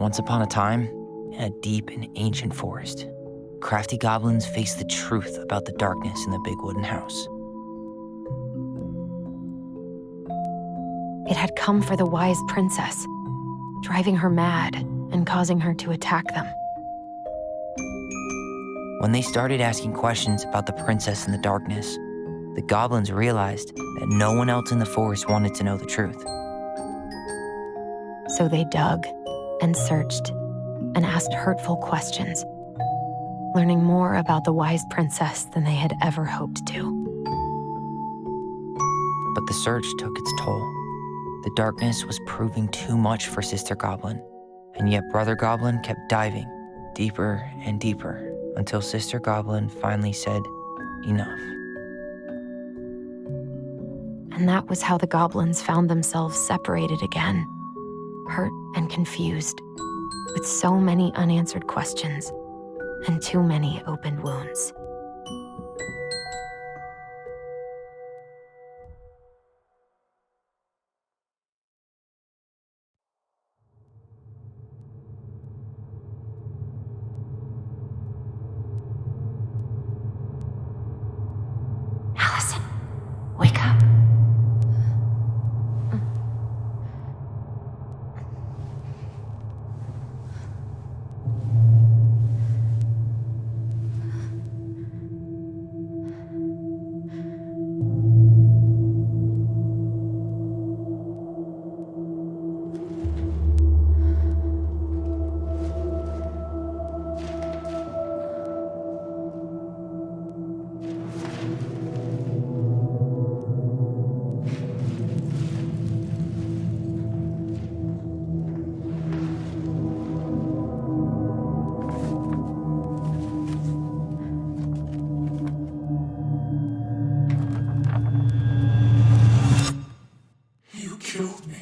Once upon a time, in a deep and ancient forest, crafty goblins faced the truth about the darkness in the big wooden house. It had come for the wise princess, driving her mad and causing her to attack them. When they started asking questions about the princess in the darkness, the goblins realized that no one else in the forest wanted to know the truth. So they dug and searched and asked hurtful questions, learning more about the wise princess than they had ever hoped to. But the search took its toll. The darkness was proving too much for Sister Goblin, and yet Brother Goblin kept diving deeper and deeper until Sister Goblin finally said, "Enough." And that was how the goblins found themselves separated again, hurt and confused, with so many unanswered questions and too many open wounds. Allison, wake up. You killed me.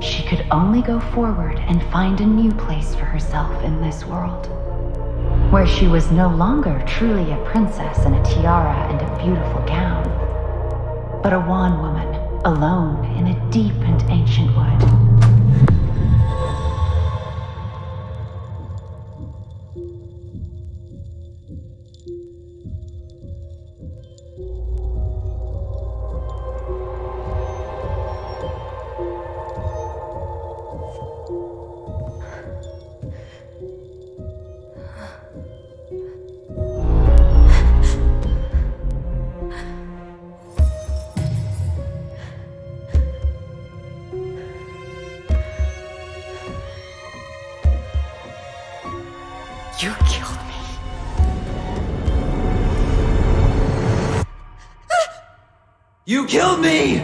She could only go forward and find a new place for herself in this world, where she was no longer truly a princess in a tiara and a beautiful gown, but a wan woman alone in a deep and ancient wood. You killed me. You killed me!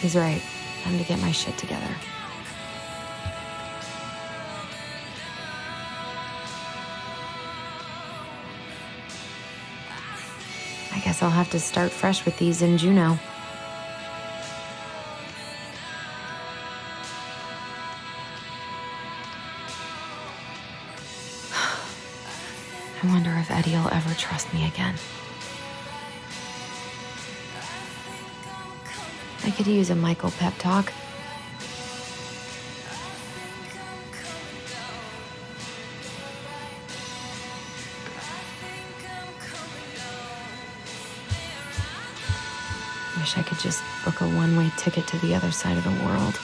He's right. Time to get my shit together. I guess I'll have to start fresh with these in Juneau. I wonder if Eddie will ever trust me again. I could use a Michael pep talk. Wish I could just book a one-way ticket to the other side of the world.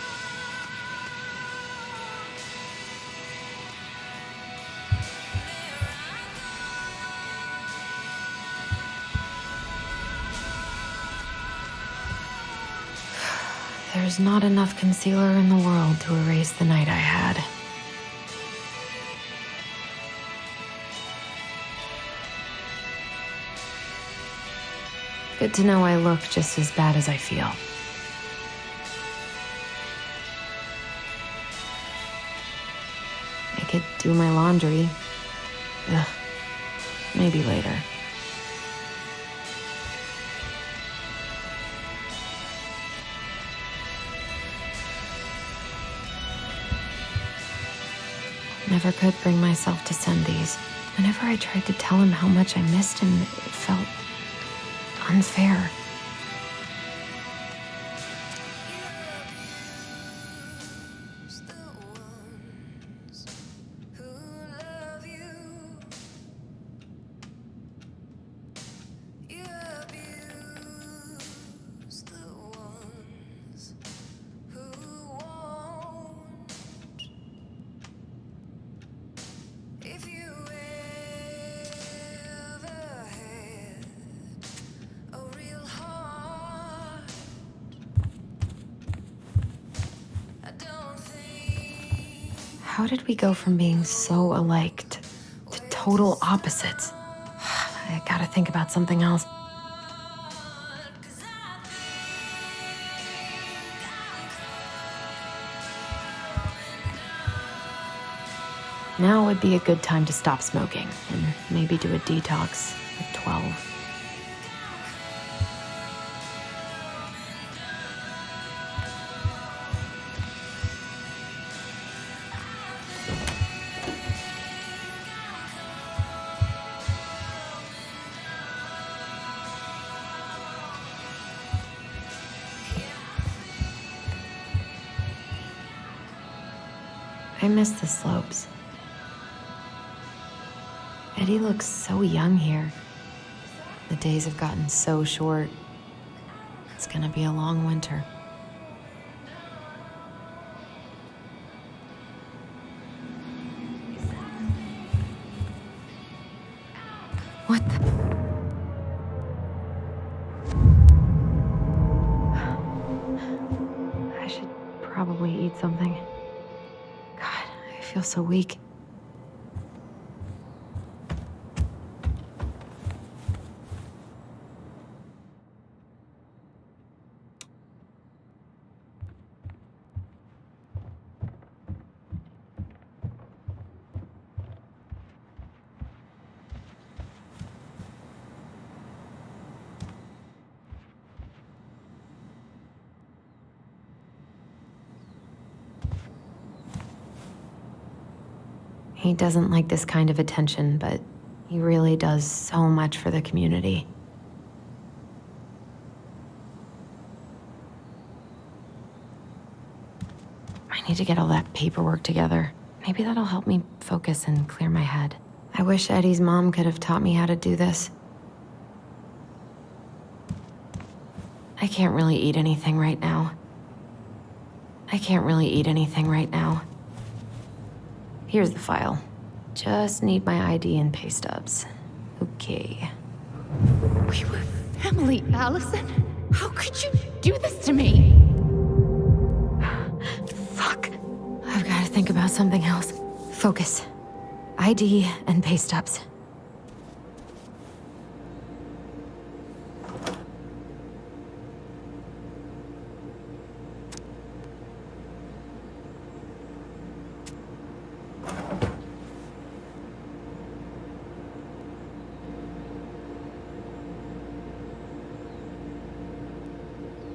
There's not enough concealer in the world to erase the night I had. Good to know I look just as bad as I feel. I could do my laundry. Ugh. Maybe later. Never could bring myself to send these. Whenever I tried to tell him how much I missed him, it felt unfair. How did we go from being so alike to total opposites? I gotta think about something else. Now would be a good time to stop smoking and maybe do a detox at 12. I miss the slopes. Eddie looks so young here. The days have gotten so short. It's gonna be a long winter. What the? I should probably eat something. God, I feel so weak. He doesn't like this kind of attention, but He really does so much for the community. I need to get all that paperwork together. Maybe that'll help me focus and clear my head. I wish Eddie's mom could have taught me how to do this. I can't really eat anything right now. Here's the file. Just need my ID and pay stubs. Okay. We were family, Allison. How could you do this to me? Fuck. I've got to think about something else. Focus. ID and pay stubs.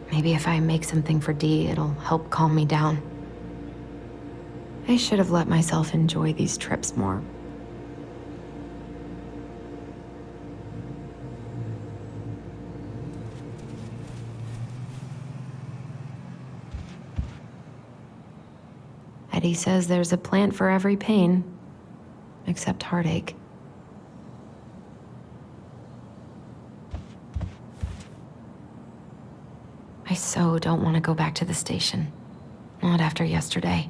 Maybe if I make something for Dee, it'll help calm me down. I should have let myself enjoy these trips more. Eddie says there's a plant for every pain, except heartache. I so don't want to go back to the station. Not after yesterday.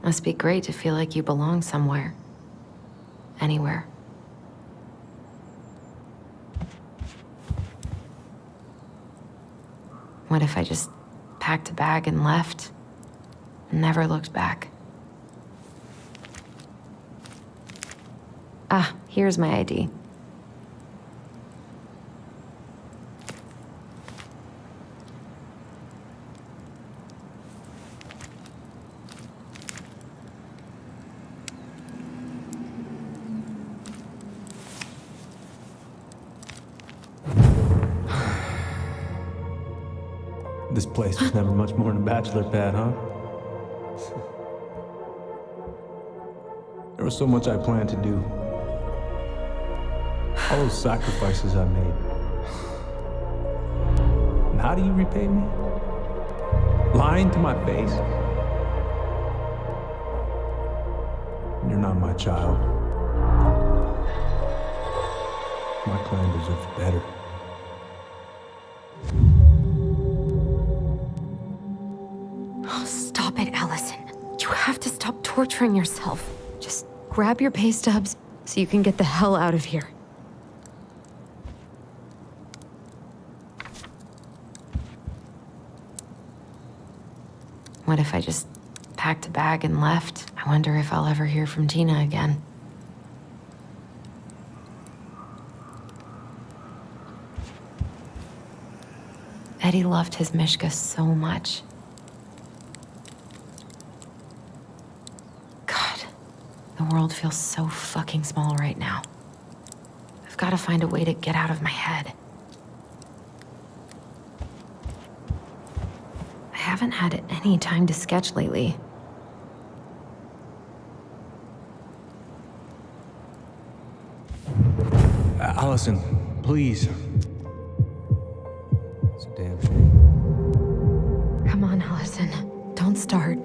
Must be great to feel like you belong somewhere. Anywhere. What if I just packed a bag and left, and never looked back? Ah, here's my ID. This place was never much more than a bachelor pad, huh? There was so much I planned to do. All those sacrifices I made. And how do you repay me? Lying to my face? You're not my child. My clan deserves better. Stop it, Allison. You have to stop torturing yourself. Just grab your pay stubs so you can get the hell out of here. What if I just packed a bag and left? I wonder if I'll ever hear from Tina again. Eddie loved his Mishka so much. God, the world feels so fucking small right now. I've got to find a way to get out of my head. I haven't had any time to sketch lately. Allison, please. It's a damn shame. Come on, Allison. Don't start.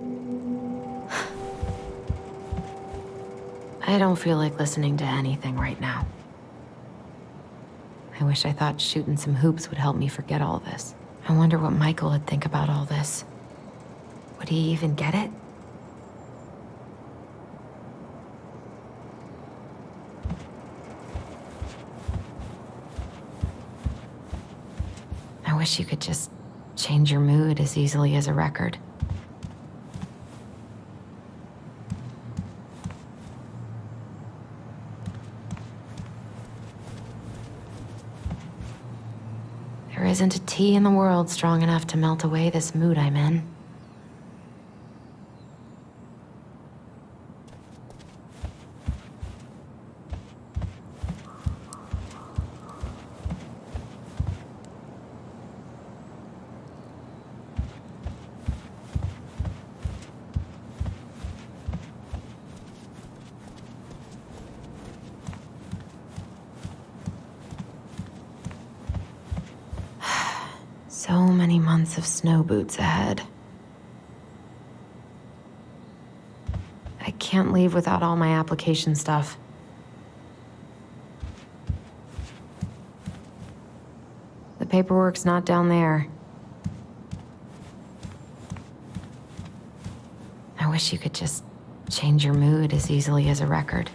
I don't feel like listening to anything right now. I wish I thought shooting some hoops would help me forget all this. I wonder what Michael would think about all this. Would he even get it? I wish you could just change your mood as easily as a record. There isn't a tea in the world strong enough to melt away this mood I'm in. So many months of snow boots ahead. I can't leave without all my application stuff. The paperwork's not down there. I wish you could just change your mood as easily as a record.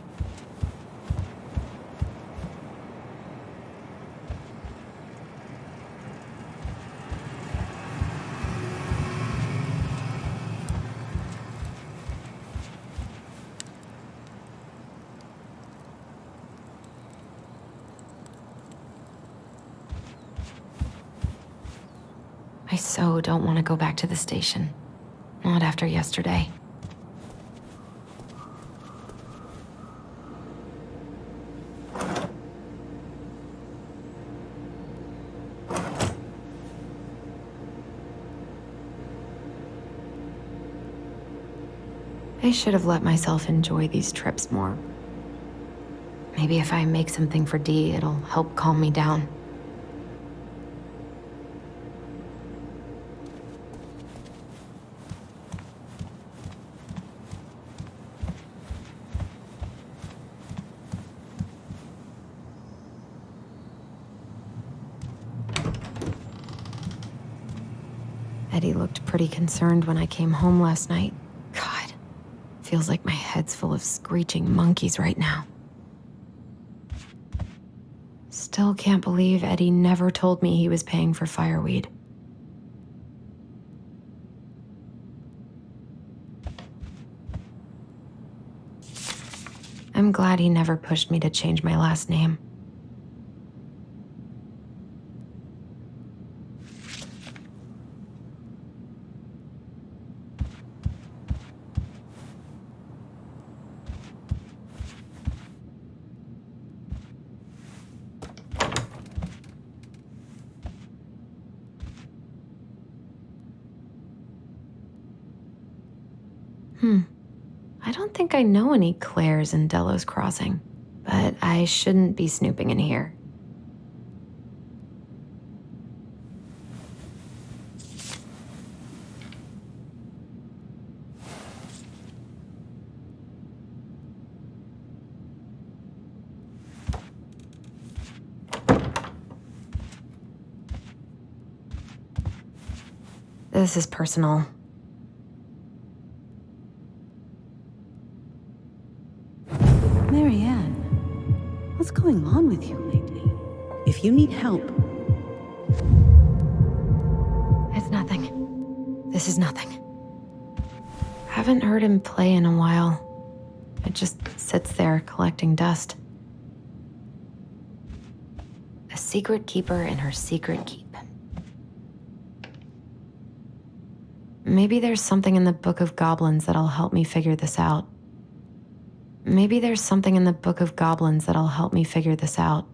I so don't want to go back to the station. Not after yesterday. I should have let myself enjoy these trips more. Maybe if I make something for Dee, it'll help calm me down. Eddie looked pretty concerned when I came home last night. God, feels like my head's full of screeching monkeys right now. Still can't believe Eddie never told me he was paying for fireweed. I'm glad he never pushed me to change my last name. I don't think I know any Claires in Delos Crossing, but I shouldn't be snooping in here. This is personal. Marianne, what's going on with you lately? If you need help... It's nothing. This is nothing. Haven't heard him play in a while. It just sits there collecting dust. A secret keeper in her secret keep. Maybe there's something in the Book of Goblins that'll help me figure this out. Maybe there's something in the Book of Goblins that'll help me figure this out.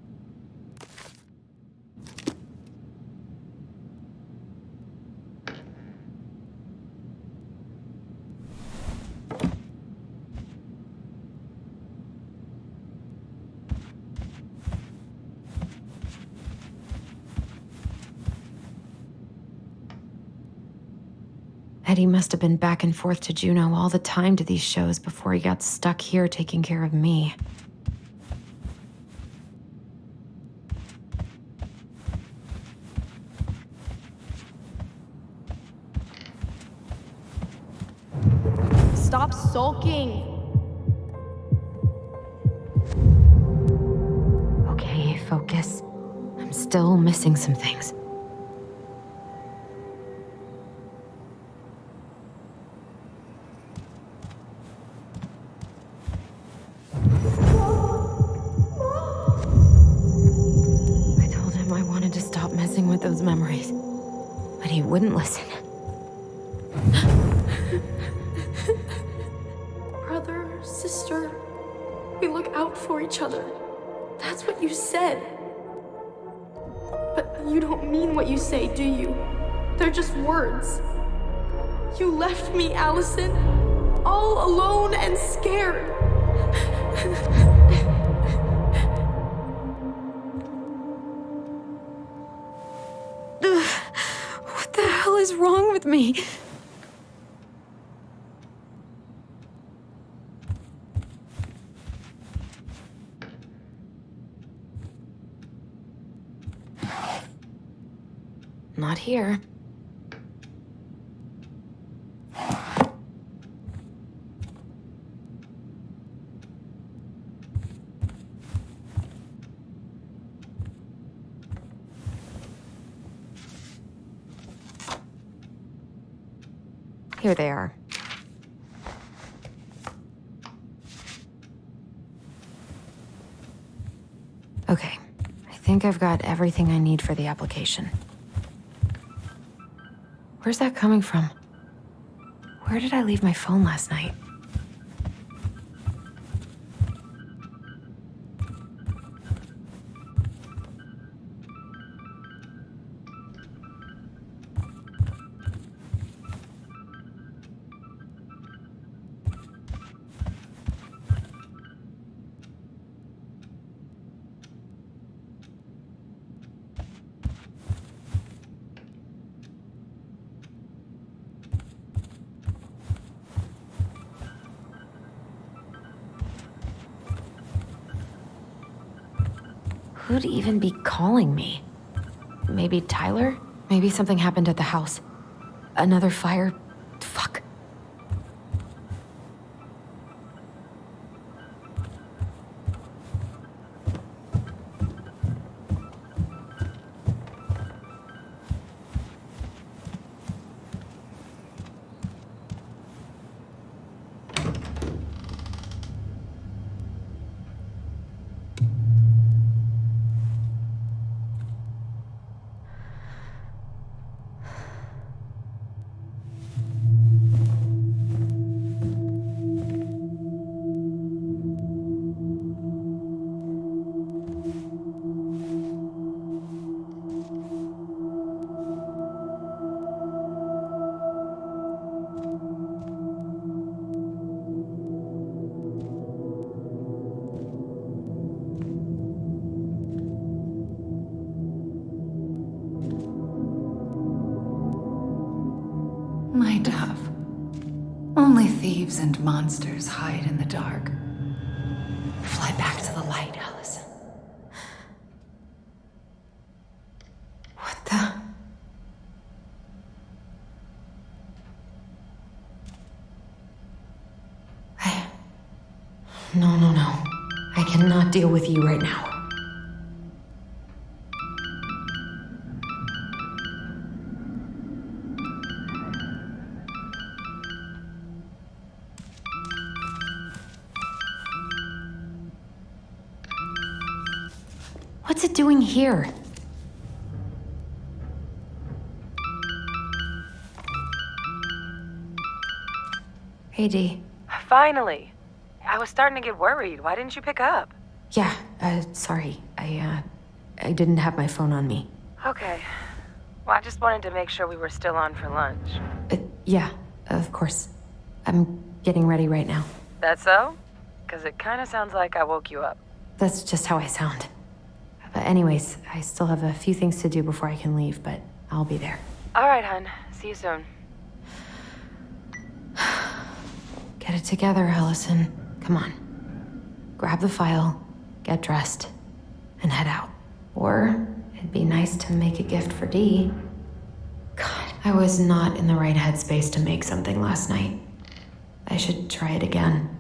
Eddie must have been back and forth to Juneau all the time to these shows before he got stuck here taking care of me. Stop sulking! Okay, focus. I'm still missing some things. Those memories, but he wouldn't listen. Brother, sister, we look out for each other. That's what you said. But you don't mean what you say, do you? They're just words. You left me, Allison, all alone and scared. with me. Not here. Here they are. Okay, I think I've got everything I need for the application. Where's that coming from? Where did I leave my phone last night? Who'd even be calling me? Maybe Tyler? Maybe something happened at the house. Another fire? Fuck. My dove. Only thieves and monsters hide in the dark. Fly back to the light, Allison. What the? No. I cannot deal with you right now. What's it doing here? Hey, Dee. Finally. I was starting to get worried. Why didn't you pick up? Yeah, sorry. I didn't have my phone on me. Okay. Well, I just wanted to make sure we were still on for lunch. Yeah, of course. I'm getting ready right now. That so? Because it kind of sounds like I woke you up. That's just how I sound. But anyways, I still have a few things to do before I can leave, but I'll be there. All right, hun. See you soon. Get it together, Allison. Come on. Grab the file, get dressed, and head out. Or it'd be nice to make a gift for Dee. God, I was not in the right headspace to make something last night. I should try it again.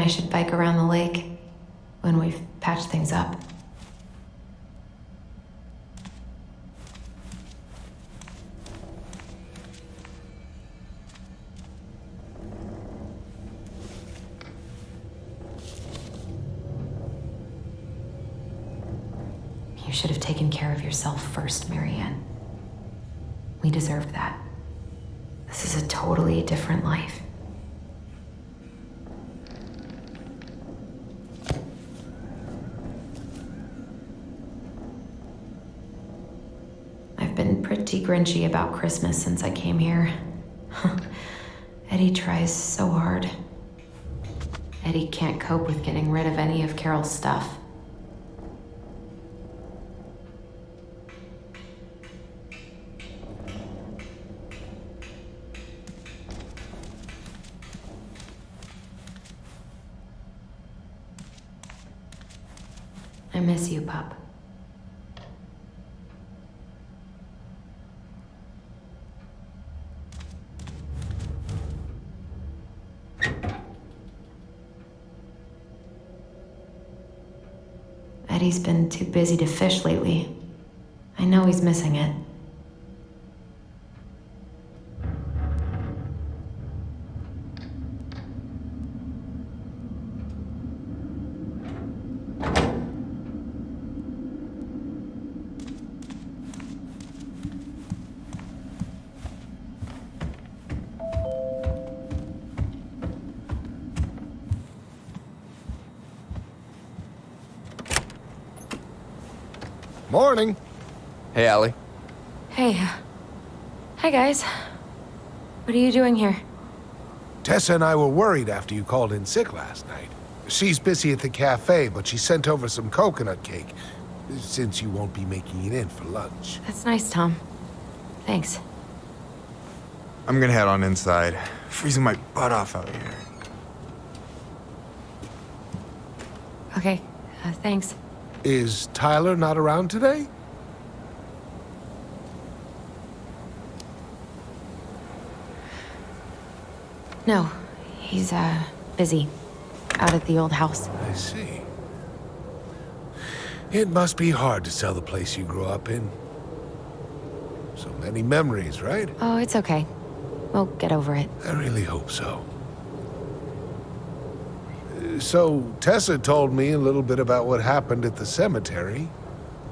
I should bike around the lake when we've patched things up. You should have taken care of yourself first, Marianne. We deserved that. This is a totally different life. I've been pretty grinchy about Christmas since I came here. Eddie tries so hard. Eddie can't cope with getting rid of any of Carol's stuff. I miss you, pup. Eddie's been too busy to fish lately. I know he's missing it. Morning. Hey, Allie. Hey. Hi, guys. What are you doing here? Tessa and I were worried after you called in sick last night. She's busy at the cafe, but she sent over some coconut cake, since you won't be making it in for lunch. That's nice, Tom. Thanks. I'm gonna head on inside. Freezing my butt off out here. Okay, thanks. Is Tyler not around today? No, he's, busy. Out at the old house. I see. It must be hard to sell the place you grew up in. So many memories, right? Oh, it's okay. We'll get over it. I really hope so. So, Tessa told me a little bit about what happened at the cemetery.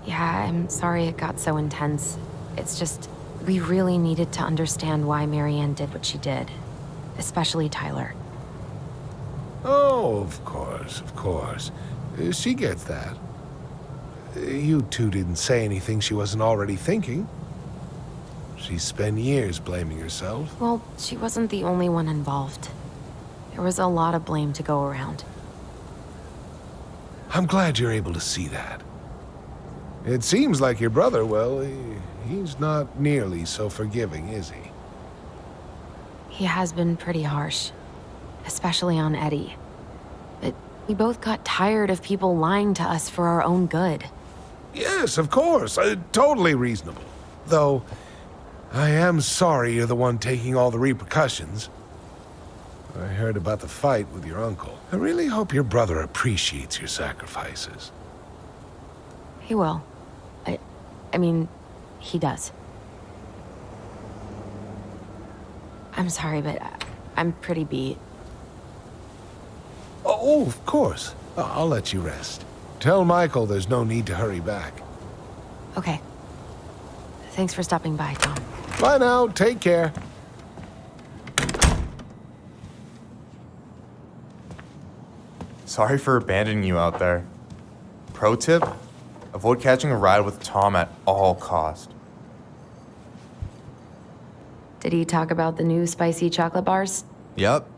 Yeah, I'm sorry it got so intense. It's just, we really needed to understand why Marianne did what she did. Especially Tyler. Oh, of course, of course. She gets that. You two didn't say anything she wasn't already thinking. She spent years blaming herself. Well, she wasn't the only one involved. There was a lot of blame to go around. I'm glad you're able to see that. It seems like your brother, well, he's not nearly so forgiving, is he? He has been pretty harsh. Especially on Eddie. But we both got tired of people lying to us for our own good. Yes, of course. Totally reasonable. Though, I am sorry you're the one taking all the repercussions. I heard about the fight with your uncle. I really hope your brother appreciates your sacrifices. He will. I mean, he does. I'm sorry, but I'm pretty beat. Oh, of course. I'll let you rest. Tell Michael there's no need to hurry back. Okay. Thanks for stopping by, Tom. Bye now. Take care. Sorry for abandoning you out there. Pro tip, avoid catching a ride with Tom at all cost. Did he talk about the new spicy chocolate bars? Yep.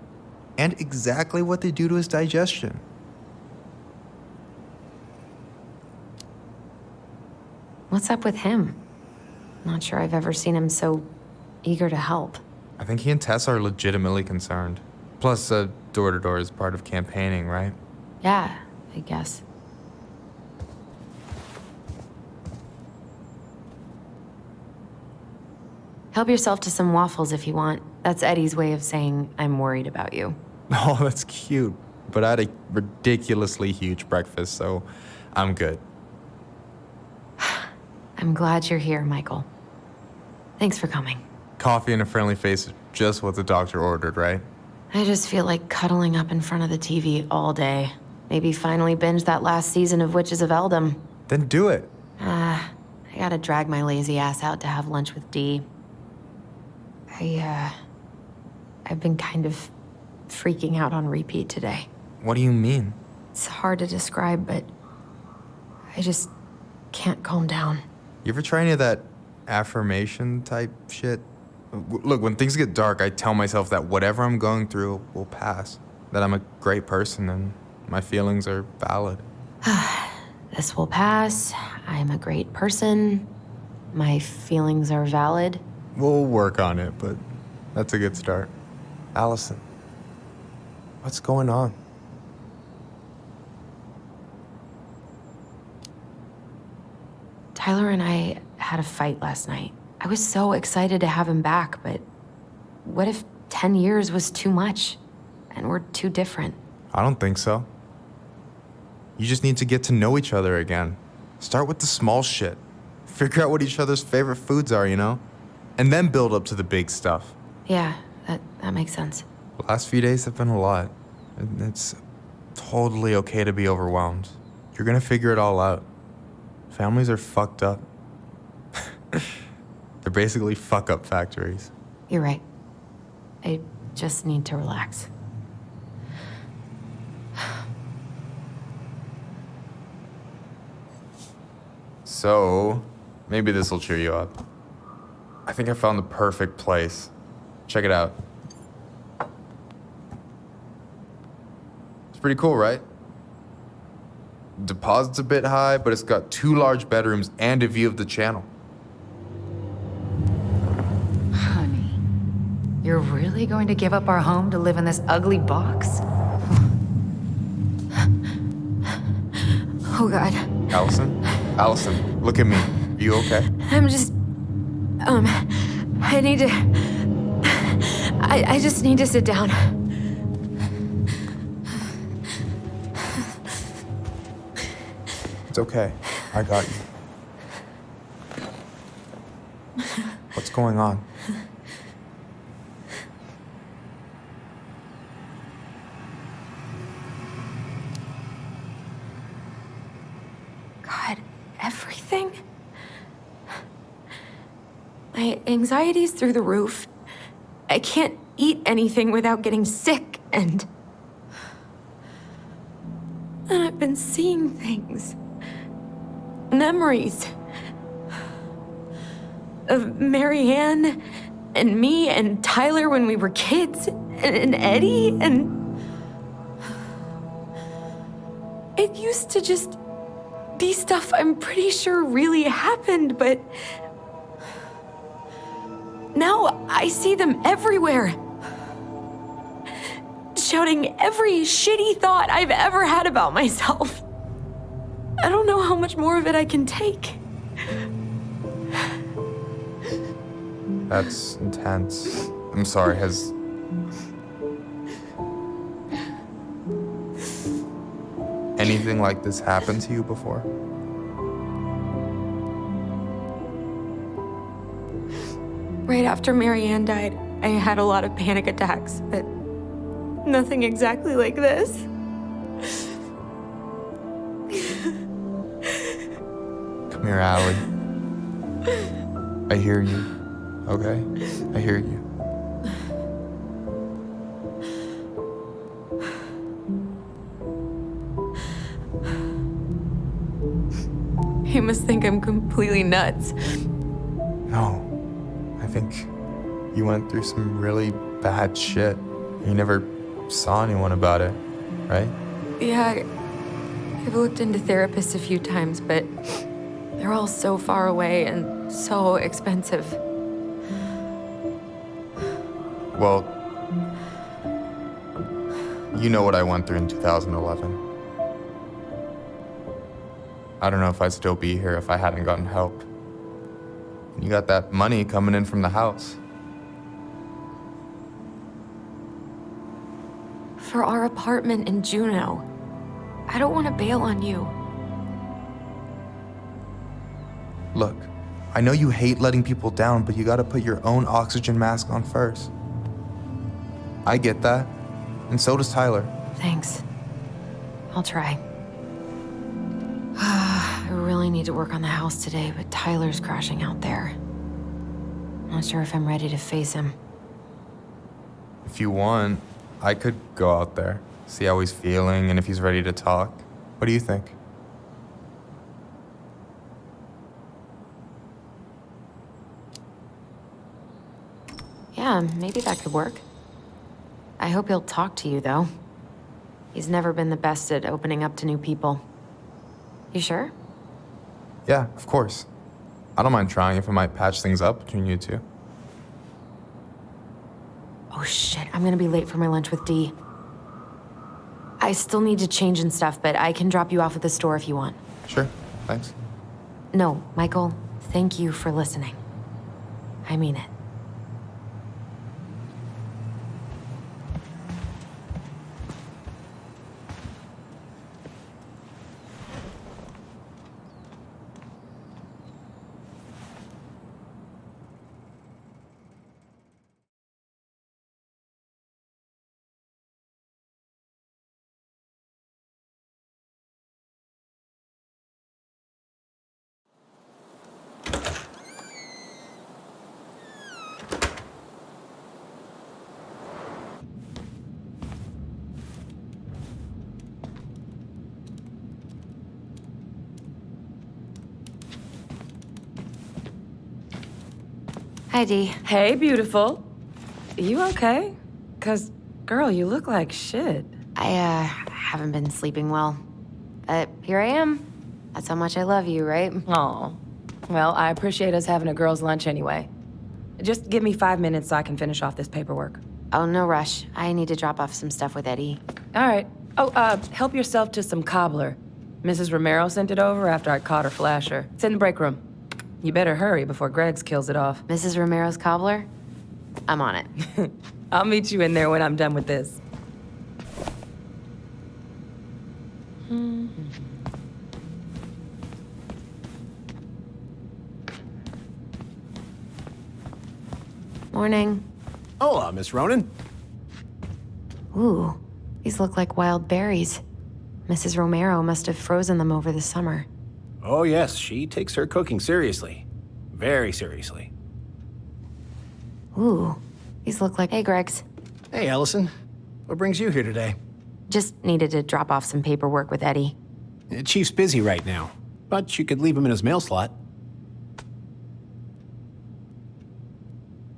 And exactly what they do to his digestion. What's up with him? Not sure I've ever seen him so eager to help. I think he and Tess are legitimately concerned. Plus, door-to-door is part of campaigning, right? Yeah, I guess. Help yourself to some waffles if you want. That's Eddie's way of saying, I'm worried about you. Oh, that's cute. but I had a ridiculously huge breakfast, so I'm good. I'm glad you're here, Michael. Thanks for coming. Coffee and a friendly face is just what the doctor ordered, right? I just feel like cuddling up in front of the TV all day. Maybe finally binge that last season of Witches of Eldom. Then do it. I gotta drag my lazy ass out to have lunch with Dee. I've been kind of freaking out on repeat today. What do you mean? It's hard to describe, but I just can't calm down. You ever try any of that affirmation type shit? Look, when things get dark, I tell myself that whatever I'm going through will pass. That I'm a great person and my feelings are valid. This will pass. I'm a great person. My feelings are valid. We'll work on it, but that's a good start. Allison, what's going on? Tyler and I had a fight last night. I was so excited to have him back, but what if 10 years was too much and we're too different? I don't think so. You just need to get to know each other again. Start with the small shit. Figure out what each other's favorite foods are, you know? And then build up to the big stuff. Yeah, that makes sense. The last few days have been a lot. And it's totally okay to be overwhelmed. You're gonna figure it all out. Families are fucked up. They're basically fuck-up factories. You're right. I just need to relax. So, maybe this will cheer you up. I think I found the perfect place. Check it out. It's pretty cool, right? Deposit's a bit high, but it's got 2 large bedrooms and a view of the channel. Honey, you're really going to give up our home to live in this ugly box? Oh, God. Allison, look at me. Are you okay? I'm just... I need to... I just need to sit down. It's okay. I got you. What's going on? God, everything? My anxiety's through the roof. I can't eat anything without getting sick, and I've been seeing things. Memories of Marianne and me and Tyler when we were kids, and Eddie, and it used to just be stuff I'm pretty sure really happened, but now I see them everywhere. Shouting every shitty thought I've ever had about myself. I don't know how much more of it I can take. That's intense. I'm sorry, has... anything like this happened to you before? Right after Marianne died, I had a lot of panic attacks, but nothing exactly like this. Come here, Allie. I hear you, okay? I hear you. You must think I'm completely nuts. No. I think you went through some really bad shit. You never saw anyone about it, right? Yeah, I've looked into therapists a few times, but they're all so far away and so expensive. Well, you know what I went through in 2011. I don't know if I'd still be here if I hadn't gotten help. You got that money coming in from the house. for our apartment in Juneau. I don't want to bail on you. Look, I know you hate letting people down, but you gotta put your own oxygen mask on first. I get that, and so does Tyler. Thanks. I'll try. I really need to work on the house today, but Tyler's crashing out there. Not sure if I'm ready to face him. If you want, I could go out there, see how he's feeling, and if he's ready to talk. What do you think? Yeah, maybe that could work. I hope he'll talk to you, though. He's never been the best at opening up to new people. You sure? Yeah, of course. I don't mind trying if it might patch things up between you two. Oh shit, I'm gonna be late for my lunch with Dee. I still need to change and stuff, but I can drop you off at the store if you want. Sure, thanks. No, Michael, thank you for listening. I mean it. Hi, Dee. Hey, beautiful. You okay? 'Cause, girl, you look like shit. I haven't been sleeping well. But here I am. That's how much I love you, right? Aw. Well, I appreciate us having a girls' lunch anyway. Just give me 5 minutes so I can finish off this paperwork. Oh, no rush. I need to drop off some stuff with Eddie. All right. Oh, help yourself to some cobbler. Mrs. Romero sent it over after I caught her flasher. It's in the break room. You better hurry before Greggs kills it off. Mrs. Romero's cobbler? I'm on it. I'll meet you in there when I'm done with this. Morning. Hola, Miss Ronan. Ooh, these look like wild berries. Mrs. Romero must have frozen them over the summer. Oh, yes, she takes her cooking seriously. Very seriously. Ooh, these look like... Hey, Greggs. Hey, Allison. What brings you here today? Just needed to drop off some paperwork with Eddie. Chief's busy right now, but you could leave him in his mail slot.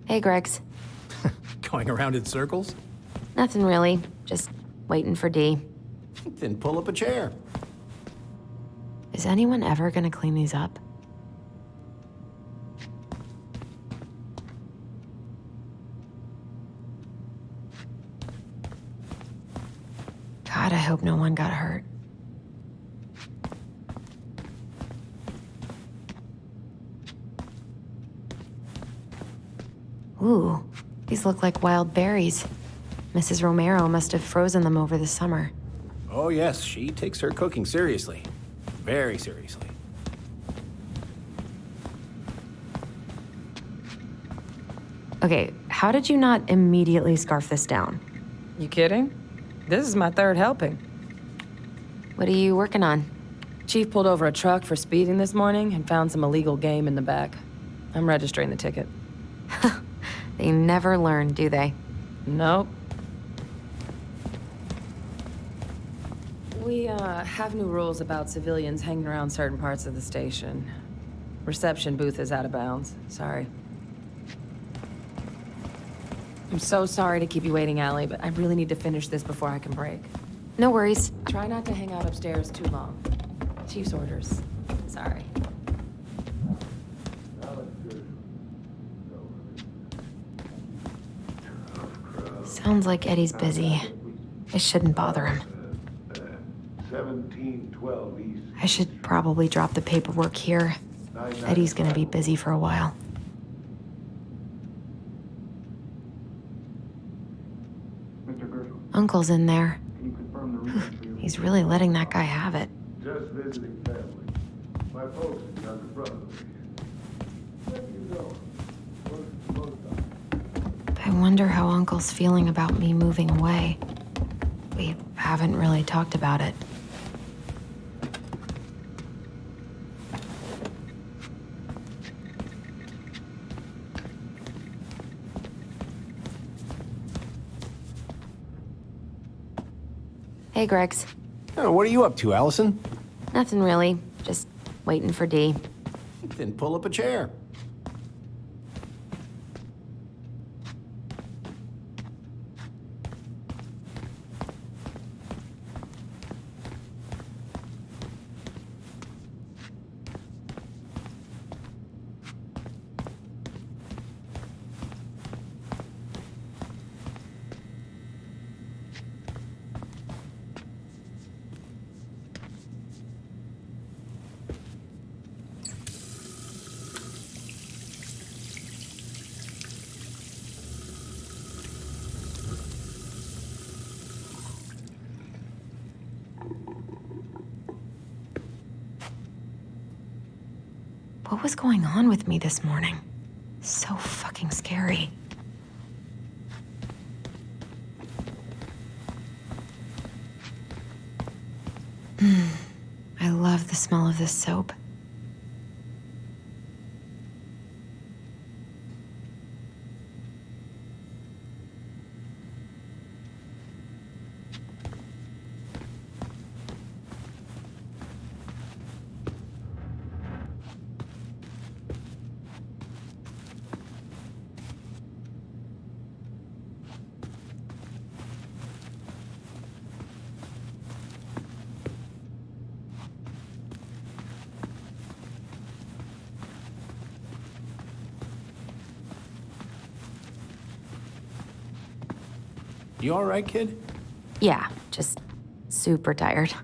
Hey, Greggs. Going around in circles? Nothing really. Just waiting for Dee. Then pull up a chair. Is anyone ever gonna clean these up? God, I hope no one got hurt. Ooh, these look like wild berries. Mrs. Romero must have frozen them over the summer. Oh, yes, she takes her cooking seriously. Very seriously. Okay, how did you not immediately scarf this down? You kidding? This is my third helping. What are you working on? Chief pulled over a truck for speeding this morning and found some illegal game in the back. I'm registering the ticket. They never learn, do they? Nope. We, have new rules about civilians hanging around certain parts of the station. Reception booth is out of bounds. Sorry. I'm so sorry to keep you waiting, Allie, but I really need to finish this before I can break. No worries. Try not to hang out upstairs too long. Chief's orders. Sorry. Sounds like Eddie's busy. I shouldn't bother him. 1712 East. I should probably drop the paperwork here. Eddie's gonna be busy for a while. Uncle's in there. He's really letting that guy have it. Just visiting family. My folks and younger brother. Where you going? What's the post office? I wonder how Uncle's feeling about me moving away. We haven't really talked about it. Hey, Gregs. Oh, what are you up to, Allison? Nothing really. Just waiting for Dee. Then pull up a chair. What was going on with me this morning? So fucking scary. I love the smell of this soap. You all right, kid? Yeah, just super tired.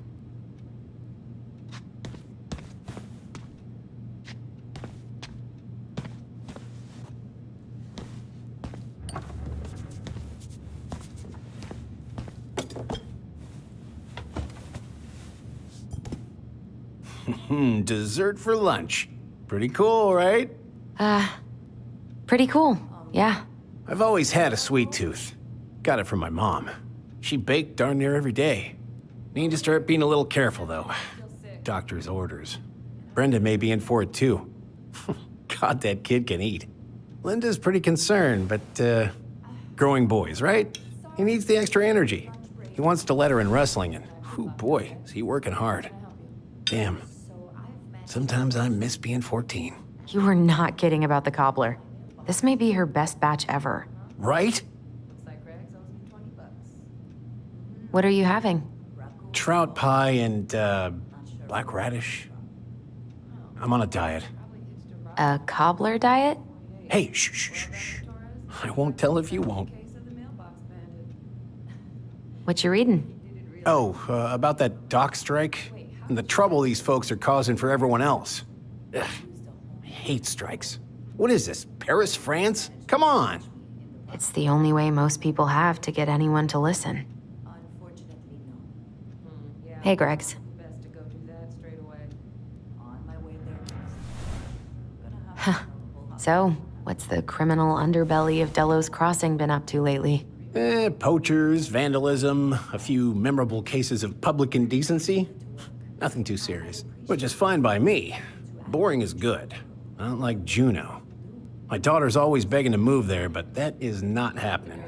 Dessert for lunch. Pretty cool, right? Pretty cool, yeah. I've always had a sweet tooth. Got it from my mom. She baked darn near every day. Need to start being a little careful, though. Doctor's orders. Brenda may be in for it, too. God, that kid can eat. Linda's pretty concerned, but, growing boys, right? He needs the extra energy. He wants to let her in wrestling, and, whew, boy, is he working hard. Damn. Sometimes I miss being 14. You were not kidding about the cobbler. This may be her best batch ever. Right? What are you having? Trout pie and, black radish. I'm on a diet. A cobbler diet? Hey, shh, shh, shh, shh. I won't tell if you won't. What you reading? Oh, about that dock strike and the trouble these folks are causing for everyone else. Ugh, I hate strikes. What is this, Paris, France? Come on. It's the only way most people have to get anyone to listen. Hey, Gregs. Huh. So, what's the criminal underbelly of Delos Crossing been up to lately? Poachers, vandalism, a few memorable cases of public indecency. Nothing too serious, which is fine by me. Boring is good. Not like Juneau. My daughter's always begging to move there, but that is not happening.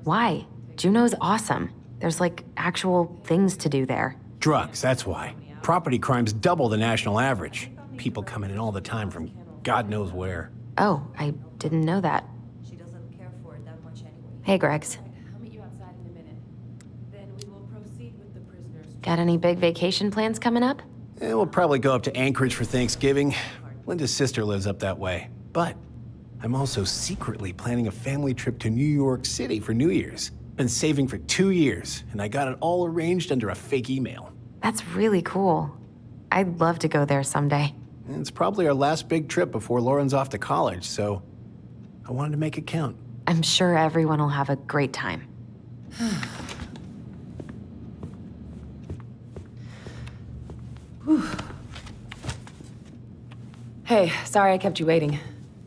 Why? Juneau's awesome. There's like actual things to do there. Drugs, that's why. Property crime's double the national average. People coming in all the time from God knows where. Oh, I didn't know that. Hey, Gregs. Got any big vacation plans coming up? We'll probably go up to Anchorage for Thanksgiving. Linda's sister lives up that way. But I'm also secretly planning a family trip to New York City for New Year's. Been saving for 2 years, and I got it all arranged under a fake email. That's really cool. I'd love to go there someday. It's probably our last big trip before Lauren's off to college, so I wanted to make it count. I'm sure everyone will have a great time. Hey, sorry I kept you waiting.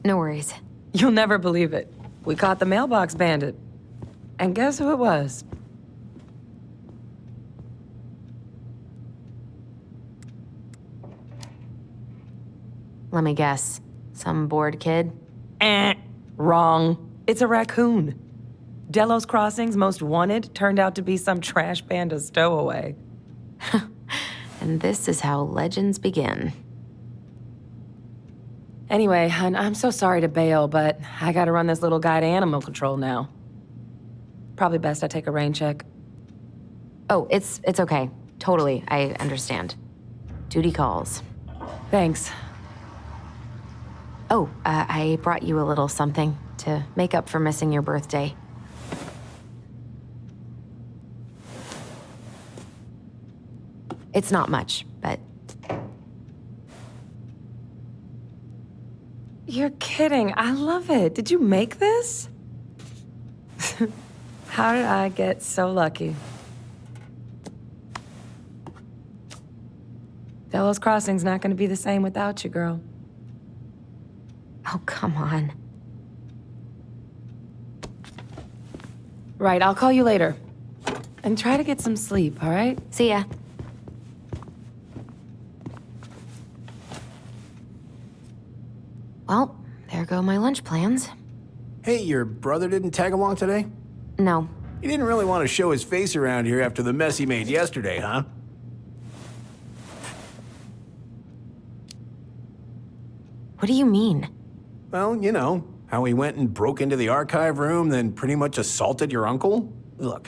No worries. You'll never believe it. We caught the mailbox bandit. And guess who it was? Let me guess. Some bored kid? Wrong. It's a raccoon. Delos Crossing's most wanted turned out to be some trash panda stowaway. And this is how legends begin. Anyway, hun, I'm so sorry to bail, but I gotta run this little guy to animal control now. Probably best I take a rain check. Oh, it's okay. Totally, I understand. Duty calls. Thanks. Oh, I brought you a little something to make up for missing your birthday. It's not much, but... You're kidding. I love it. Did you make this? How did I get so lucky? Delos Crossing's not gonna be the same without you, girl. Oh, come on. Right, I'll call you later. And try to get some sleep, all right? See ya. Well, there go my lunch plans. Hey, your brother didn't tag along today? No. He didn't really want to show his face around here after the mess he made yesterday, huh? What do you mean? Well, you know, how he went and broke into the archive room, then pretty much assaulted your uncle? Look,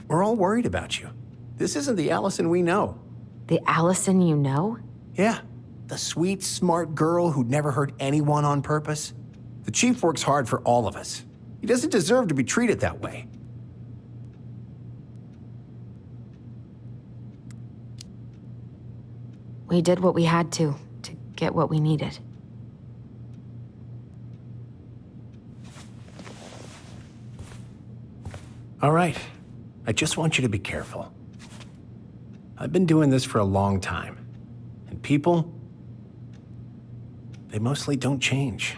we're all worried about you. This isn't the Allison we know. The Allison you know? Yeah, the sweet, smart girl who'd never hurt anyone on purpose. The chief works hard for all of us. He doesn't deserve to be treated that way. We did what we had to get what we needed. All right, I just want you to be careful. I've been doing this for a long time, and people, they mostly don't change,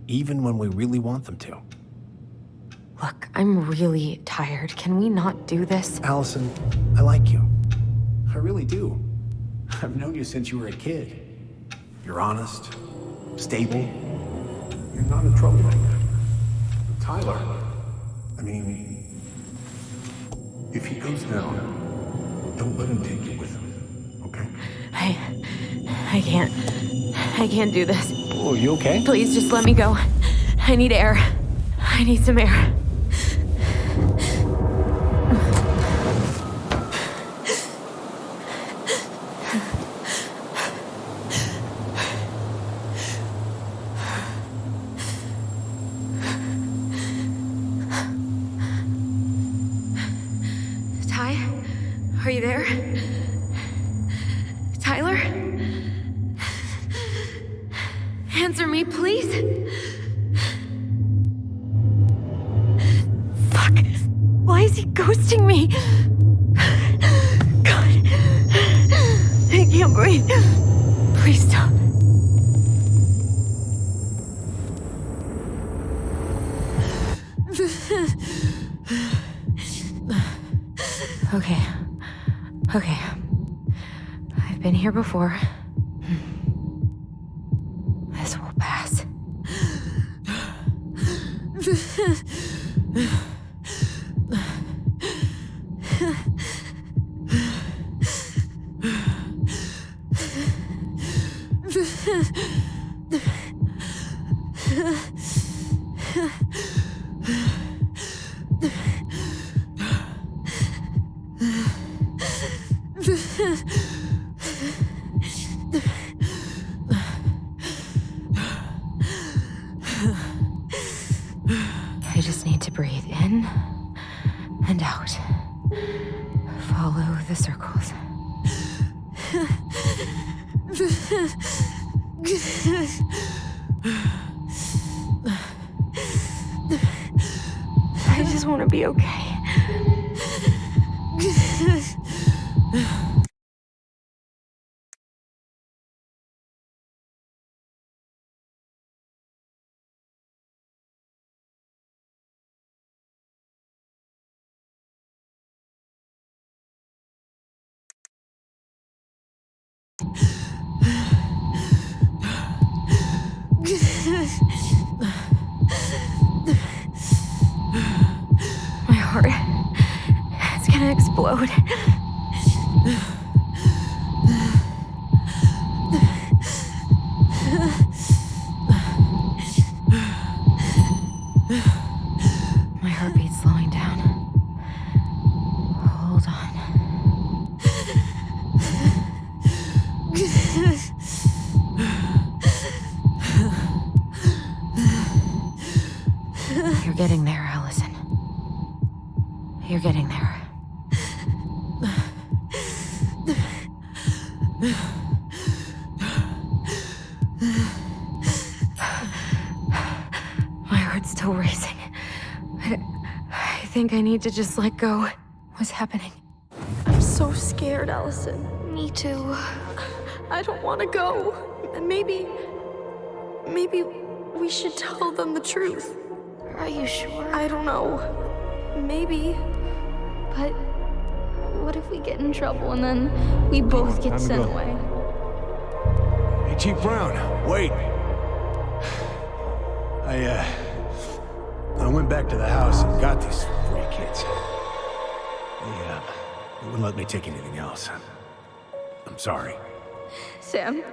even when we really want them to. Look, I'm really tired. Can we not do this? Allison, I like you. I really do. I've known you since you were a kid. You're honest, stable. You're not a troublemaker. Tyler, I mean, if he goes down, don't let him take you with him, okay? I can't do this. Oh, you okay? Please just let me go. I need air. I need some air. Ty? Are you there? Tyler? Answer me, please. Fuck. Why is he ghosting me? God. I can't breathe. Please stop. Okay. Okay. I've been here before. This will pass. I just need to breathe in and out. Follow the circles. I just want to be okay. My heart. It's gonna explode. My heartbeat's slowing down. Hold on. You're getting there, Allison. You're getting there. My heart's still racing. I think I need to just let go. What's happening? I'm so scared, Allison. Me too. I don't want to go. Maybe we should tell them the truth. Are you sure? I don't know. Maybe. But what if we get in trouble and then we both get sent away? Hey, Chief Brown, wait. I went back to the house and got these 3 kids. They wouldn't let me take anything else. I'm sorry. Sam,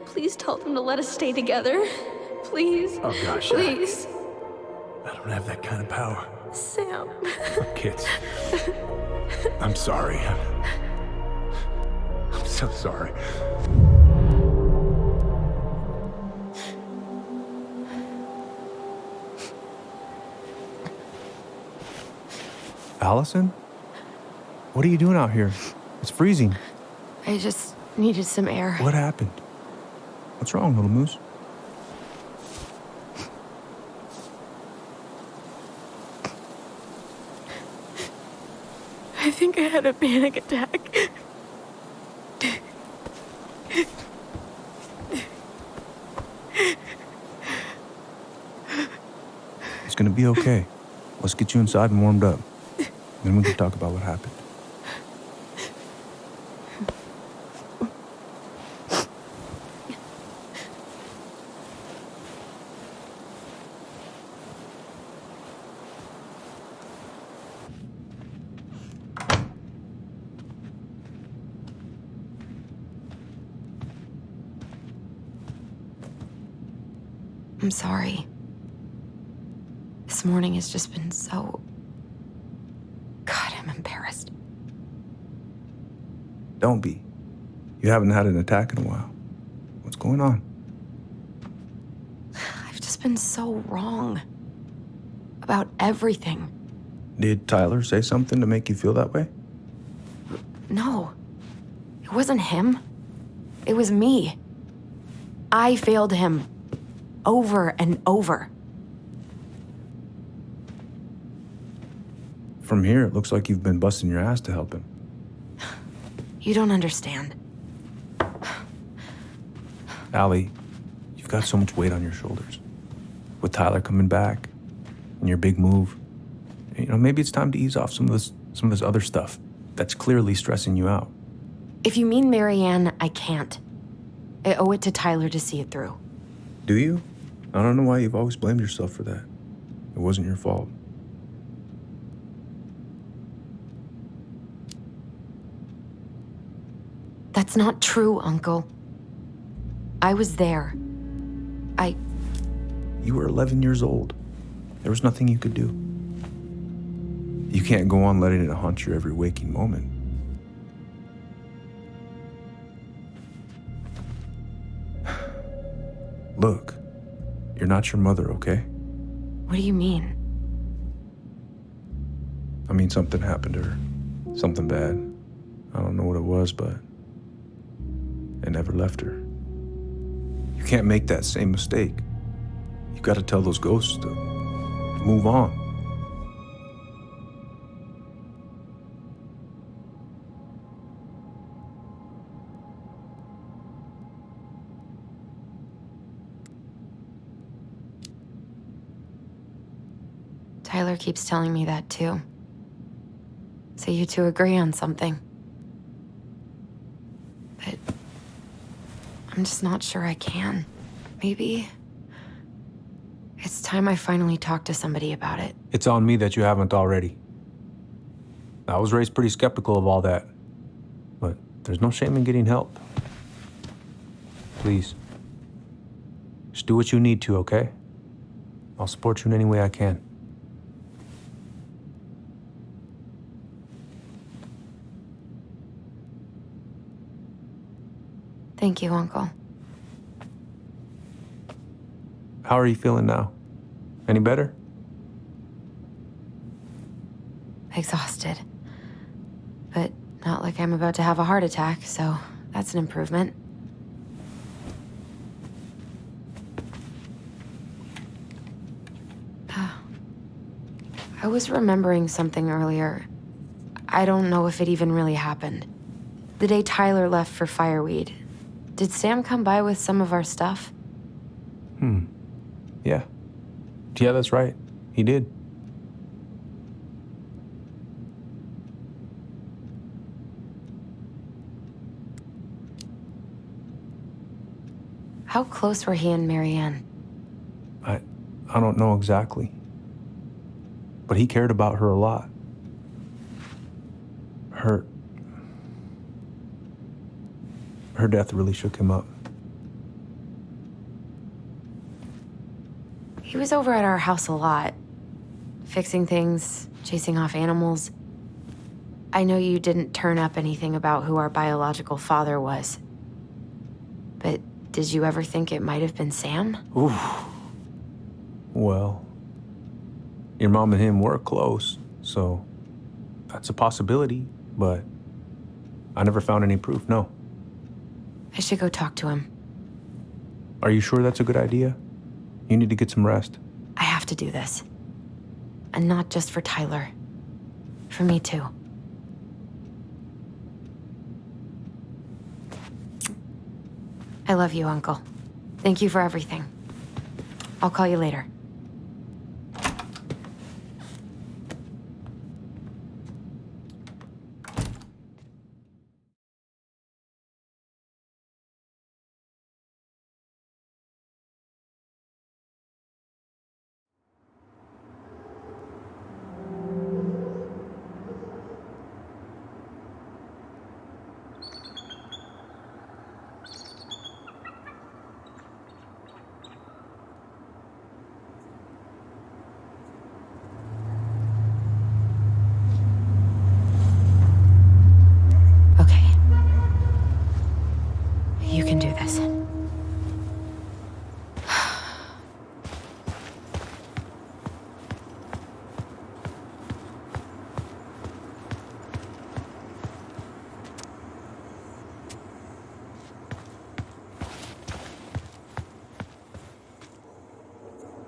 please tell them to let us stay together. Please. Oh, gosh. Please. I don't have that kind of power. Sam. Kids. I'm sorry. I'm so sorry. Allison? What are you doing out here? It's freezing. I just needed some air. What happened? What's wrong, little moose? I think I had a panic attack. It's gonna be okay. Let's get you inside and warmed up. Then we can talk about what happened. I'm sorry. This morning has just been so... God, I'm embarrassed. Don't be. You haven't had an attack in a while. What's going on? I've just been so wrong. About everything. Did Tyler say something to make you feel that way? No. It wasn't him. It was me. I failed him. Over and over. From here, it looks like you've been busting your ass to help him. You don't understand. Allie, you've got so much weight on your shoulders. With Tyler coming back, and your big move, you know, maybe it's time to ease off some of this other stuff that's clearly stressing you out. If you mean Marianne, I can't. I owe it to Tyler to see it through. Do you? I don't know why you've always blamed yourself for that. It wasn't your fault. That's not true, Uncle. I was there. You were 11 years old. There was nothing you could do. You can't go on letting it haunt your every waking moment. Look, you're not your mother, okay? What do you mean? I mean, something happened to her. Something bad. I don't know what it was, but it never left her. You can't make that same mistake. You gotta tell those ghosts to move on. Tyler keeps telling me that too. So you two agree on something. But I'm just not sure I can. Maybe it's time I finally talk to somebody about it. It's on me that you haven't already. I was raised pretty skeptical of all that, but there's no shame in getting help. Please, just do what you need to, okay? I'll support you in any way I can. Thank you, Uncle. How are you feeling now? Any better? Exhausted. But not like I'm about to have a heart attack, so that's an improvement. I was remembering something earlier. I don't know if it even really happened. The day Tyler left for Fireweed, did Sam come by with some of our stuff? Yeah. Yeah, that's right. He did. How close were he and Marianne? I don't know exactly. But he cared about her a lot. Her death really shook him up. He was over at our house a lot, fixing things, chasing off animals. I know you didn't turn up anything about who our biological father was. But did you ever think it might have been Sam? Oof. Well, your mom and him were close, so that's a possibility, but I never found any proof, no. I should go talk to him. Are you sure that's a good idea? You need to get some rest. I have to do this. And not just for Tyler. For me, too. I love you, Uncle. Thank you for everything. I'll call you later. You can do this.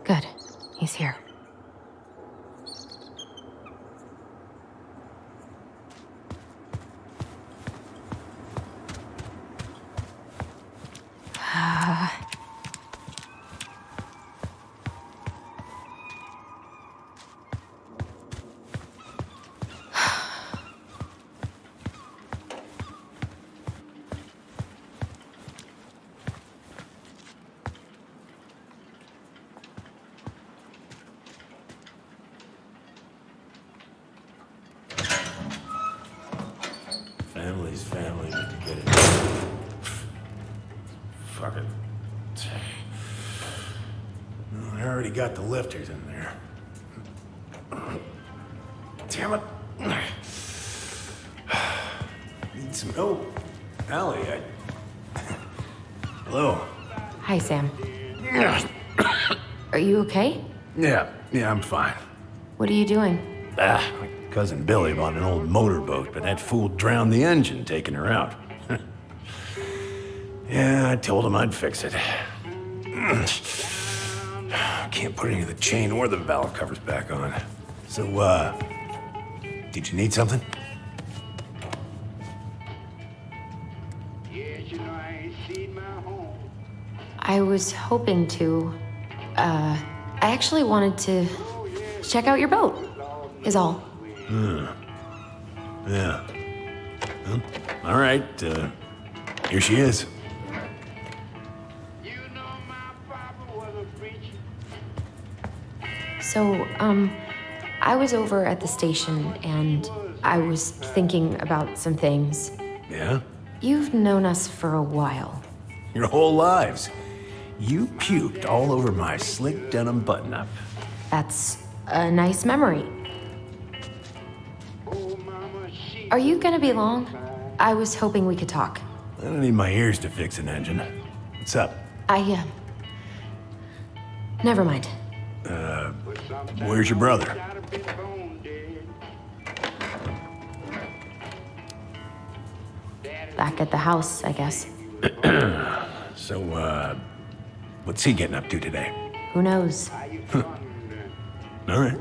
Good. He's here. Family's family, you get it. Fuck it. I already got the lifters in there. Damn it. Need some help. Allie, Hello. Hi, Sam. Are you okay? Yeah, I'm fine. What are you doing? My cousin Billy bought an old motorboat, but that fool drowned the engine taking her out. Yeah, I told him I'd fix it. Can't put any of the chain or the valve covers back on. So, did you need something? I was hoping to. I actually wanted to check out your boat, is all. Yeah. Well, all right, here she is. So, I was over at the station and I was thinking about some things. Yeah? You've known us for a while. Your whole lives. You puked all over my slick denim button-up. That's a nice memory. Are you gonna be long? I was hoping we could talk. I don't need my ears to fix an engine. What's up? Never mind. Where's your brother? Back at the house, I guess. So, what's he getting up to today? Who knows? All right.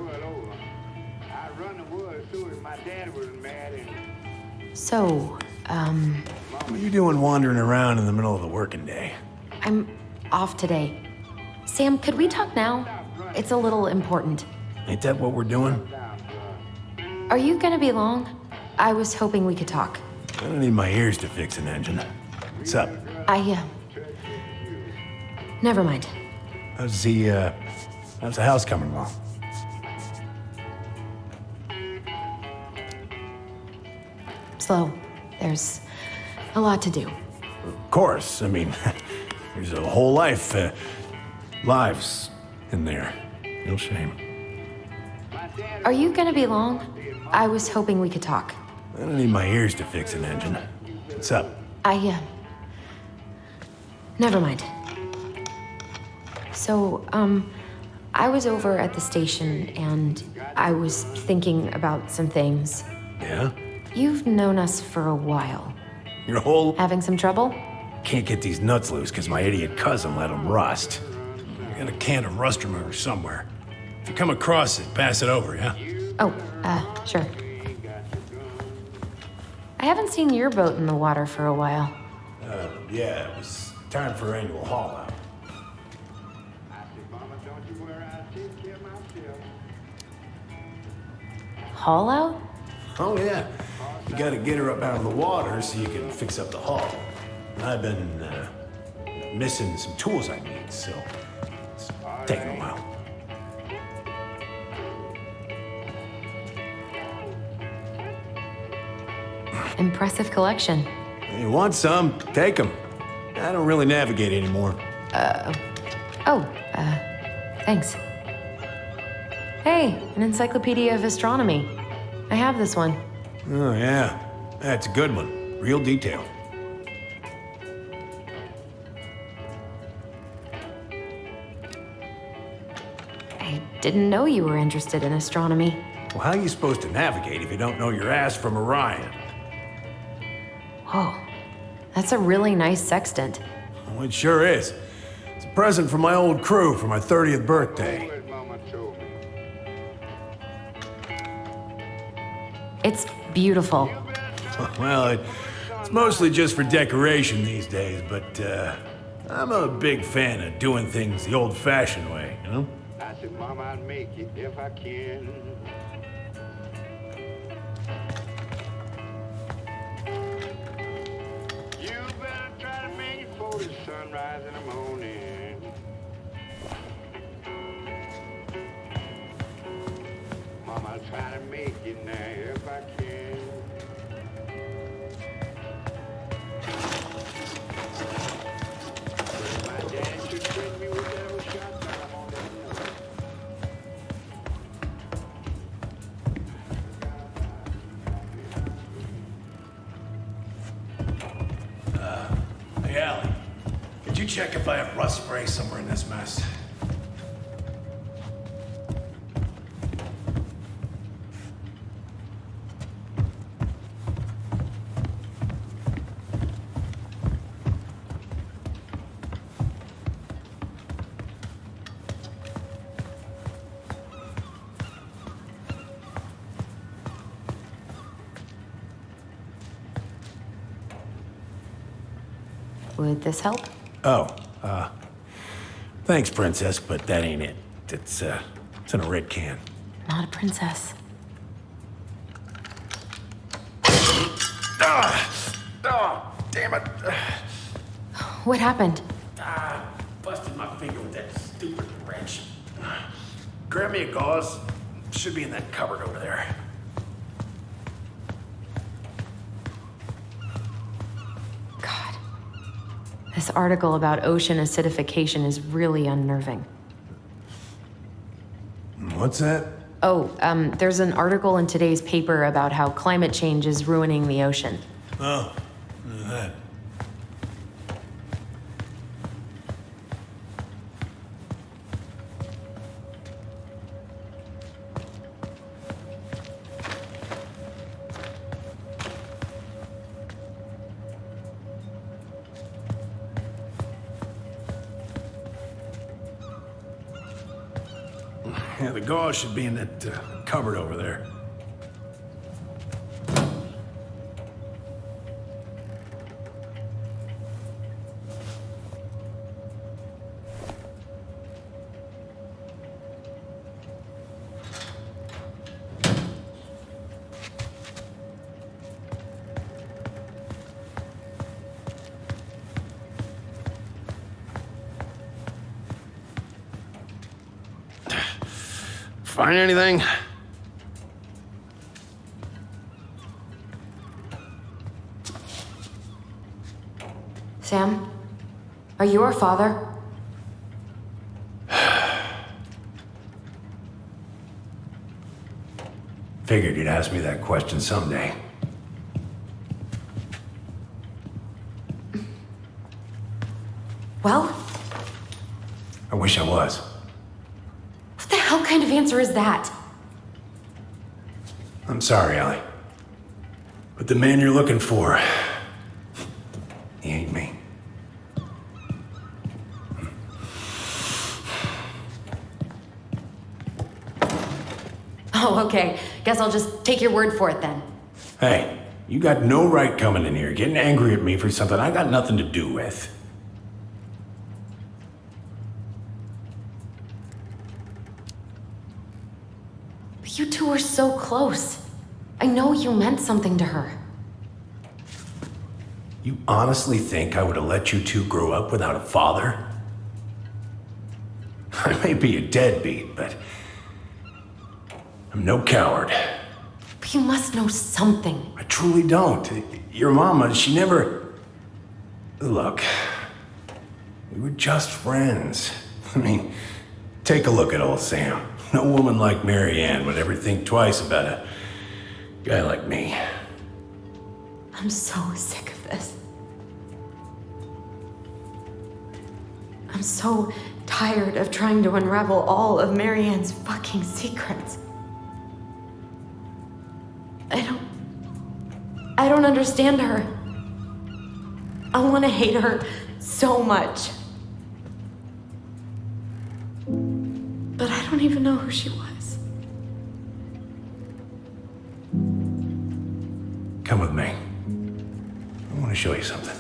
So, What are you doing wandering around in the middle of the working day? I'm off today. Sam, could we talk now? It's a little important. Ain't that what we're doing? Are you gonna be long? I was hoping we could talk. I don't need my ears to fix an engine. What's up? Never mind. How's the house coming along? Slow. There's a lot to do. Of course. I mean, there's a whole lives in there. No shame. Are you gonna be long? I was hoping we could talk. I don't need my ears to fix an engine. What's up? Never mind. So, I was over at the station and I was thinking about some things. Yeah? You've known us for a while. Your whole... Having some trouble? Can't get these nuts loose because my idiot cousin let them rust. I got a can of rust remover somewhere. If you come across it, pass it over, yeah? Oh, sure. I haven't seen your boat in the water for a while. Yeah, it was time for annual haul out. Haul out? Oh, yeah. You gotta get her up out of the water so you can fix up the hull. And I've been, missing some tools I need, so it's taking a while. Impressive collection. You want some? Take them. I don't really navigate anymore. Thanks. Hey, an encyclopedia of astronomy. I have this one. Oh, yeah. That's a good one. Real detail. I didn't know you were interested in astronomy. Well, how are you supposed to navigate if you don't know your ass from Orion? Whoa, that's a really nice sextant. Well, it sure is. It's a present from my old crew for my 30th birthday. It's beautiful. Well, it's mostly just for decoration these days, but I'm a big fan of doing things the old-fashioned way, you know? I said, Mama, I'd make it if I can. You better try to make it for the sunrise in the morning. Mama, I'll try to make it now if I can. My dad should treat me with that old shotgun. I'm on that note. Hey, Allie, could you check if I have rust spray somewhere in this mess? Would this help? Oh, thanks, Princess, but that ain't it. It's in a red can. Not a princess. Damn it. What happened? Busted my finger with that stupid wrench. grab me a gauze. Should be in that cupboard over there. God. This article about ocean acidification is really unnerving. What's that? Oh, there's an article in today's paper about how climate change is ruining the ocean. Oh, that. Yeah, the gauze should be in that cupboard over there. Find anything? Sam? Are you our father? Figured you'd ask me that question someday. Well, I wish I was. what the hell kind of answer is that? I'm sorry, Allie. But the man you're looking for, he ain't me. Oh, okay. Guess I'll just take your word for it then. Hey, you got no right coming in here getting angry at me for something I got nothing to do with. But you two are so close. I know you meant something to her. You honestly think I would have let you two grow up without a father? I may be a deadbeat, but I'm no coward. But you must know something. I truly don't. Your mama, she never... Look, we were just friends. I mean, take a look at old Sam. No woman like Mary Ann would ever think twice about a guy like me. I'm so sick of this. I'm so tired of trying to unravel all of Mary Ann's fucking secrets. I don't understand her. I want to hate her so much. But I don't even know who she was. Come with me. I want to show you something.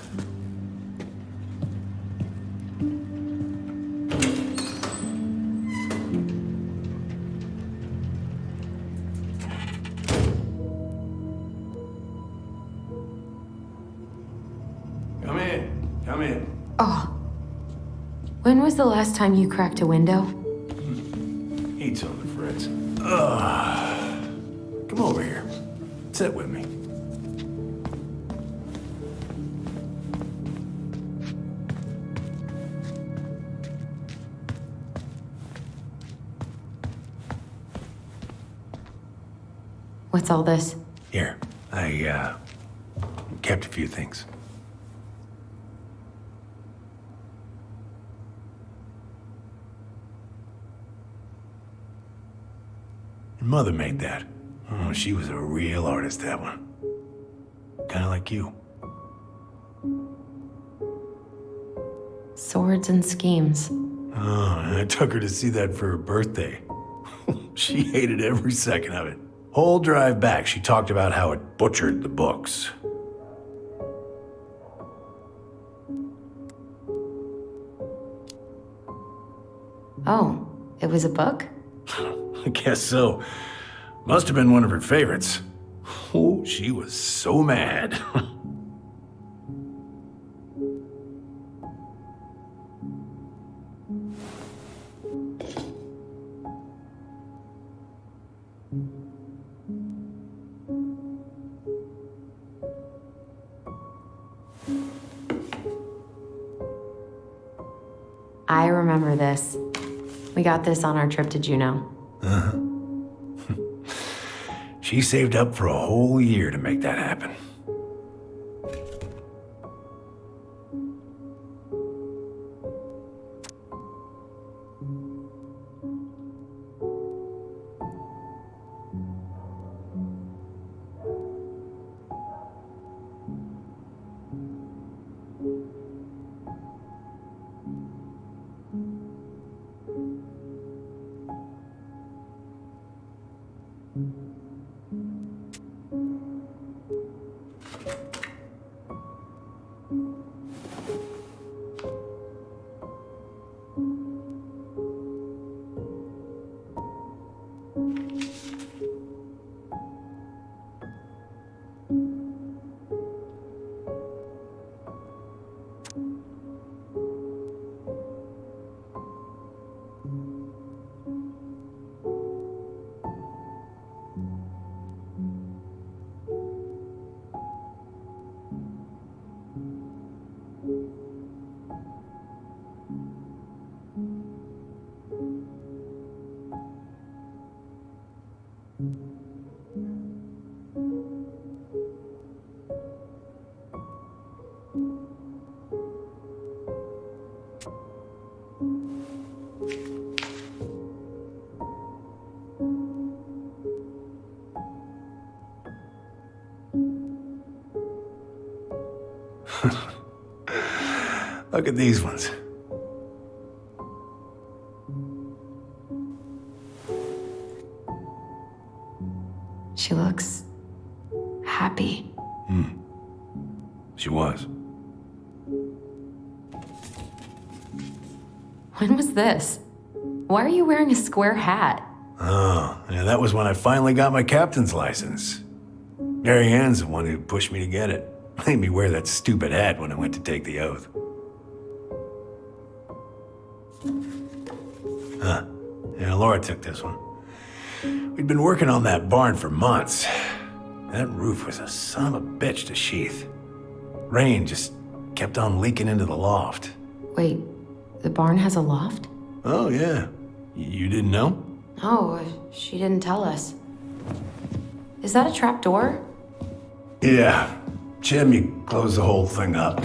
Come in. Come in. Oh. When was the last time you cracked a window? Eat some of the Fritz. Come over here. Sit with me. What's all this? Here, I kept a few things. Your mother made that. Oh, she was a real artist, that one. Kind of like you. Swords and schemes. Oh, and I took her to see that for her birthday. She hated every second of it. Whole drive back, she talked about how it butchered the books. Oh, it was a book? I guess so. Must have been one of her favorites. Oh, she was so mad. I remember this. We got this on our trip to Juneau. Uh-huh. She saved up for a whole year to make that happen. Look at these ones. She looks happy. She was. When was this? Why are you wearing a square hat? Oh, yeah, that was when I finally got my captain's license. Mary Ann's the one who pushed me to get it. Made me wear that stupid hat when I went to take the oath. Huh. Yeah, Laura took this one. We'd been working on that barn for months. That roof was a son of a bitch to sheath. Rain just kept on leaking into the loft. Wait, the barn has a loft? Oh, yeah. You didn't know? Oh, she didn't tell us. Is that a trap door? Yeah. She had me close the whole thing up.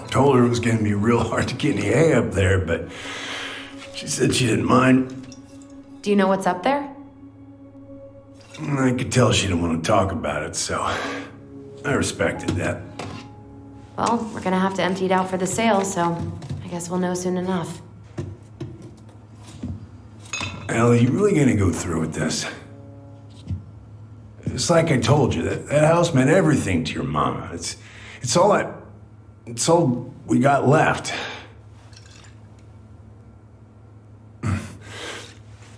Told her it was gonna be real hard to get any hay up there, but she said she didn't mind. Do you know what's up there? I could tell she didn't want to talk about it, so I respected that. Well, we're gonna have to empty it out for the sale, so I guess we'll know soon enough. Ellie, you really gonna go through with this? It's like I told you, that house meant everything to your mama. It's all we got left.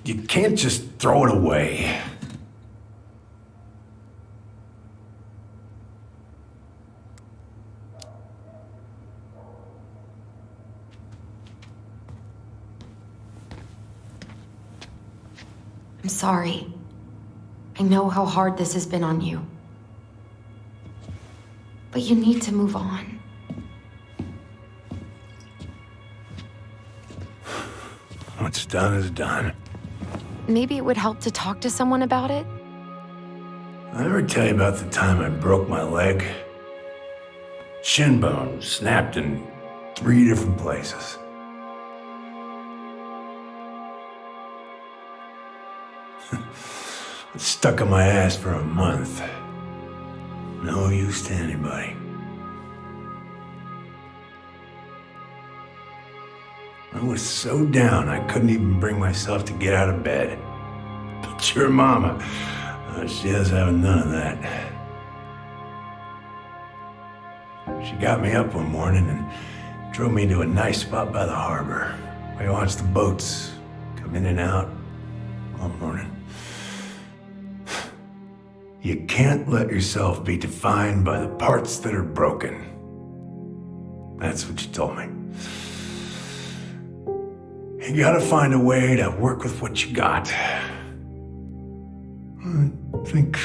You can't just throw it away. I'm sorry. I know how hard this has been on you. But you need to move on. What's done is done. Maybe it would help to talk to someone about it? I ever tell you about the time I broke my leg? Shin bone snapped in 3 different places. It's stuck in my ass for a month. No use to anybody. I was so down I couldn't even bring myself to get out of bed. But your mama, she doesn't have none of that. She got me up one morning and drove me to a nice spot by the harbor. I watched the boats come in and out all morning. You can't let yourself be defined by the parts that are broken. That's what you told me. You gotta find a way to work with what you got. Think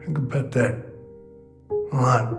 about that a lot.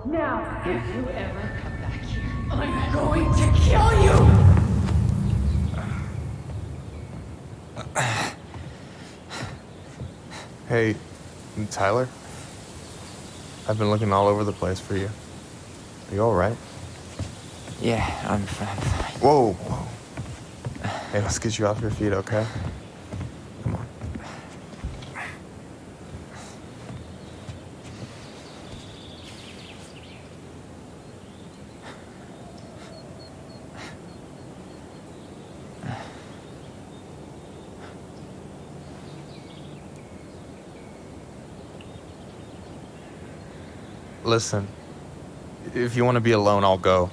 Now, if you ever come back here, I'm going to kill you! Hey, Tyler? I've been looking all over the place for you. Are you alright? Yeah, I'm fine. Whoa, whoa. Hey, let's get you off your feet, okay? Come on. Listen, if you want to be alone, I'll go.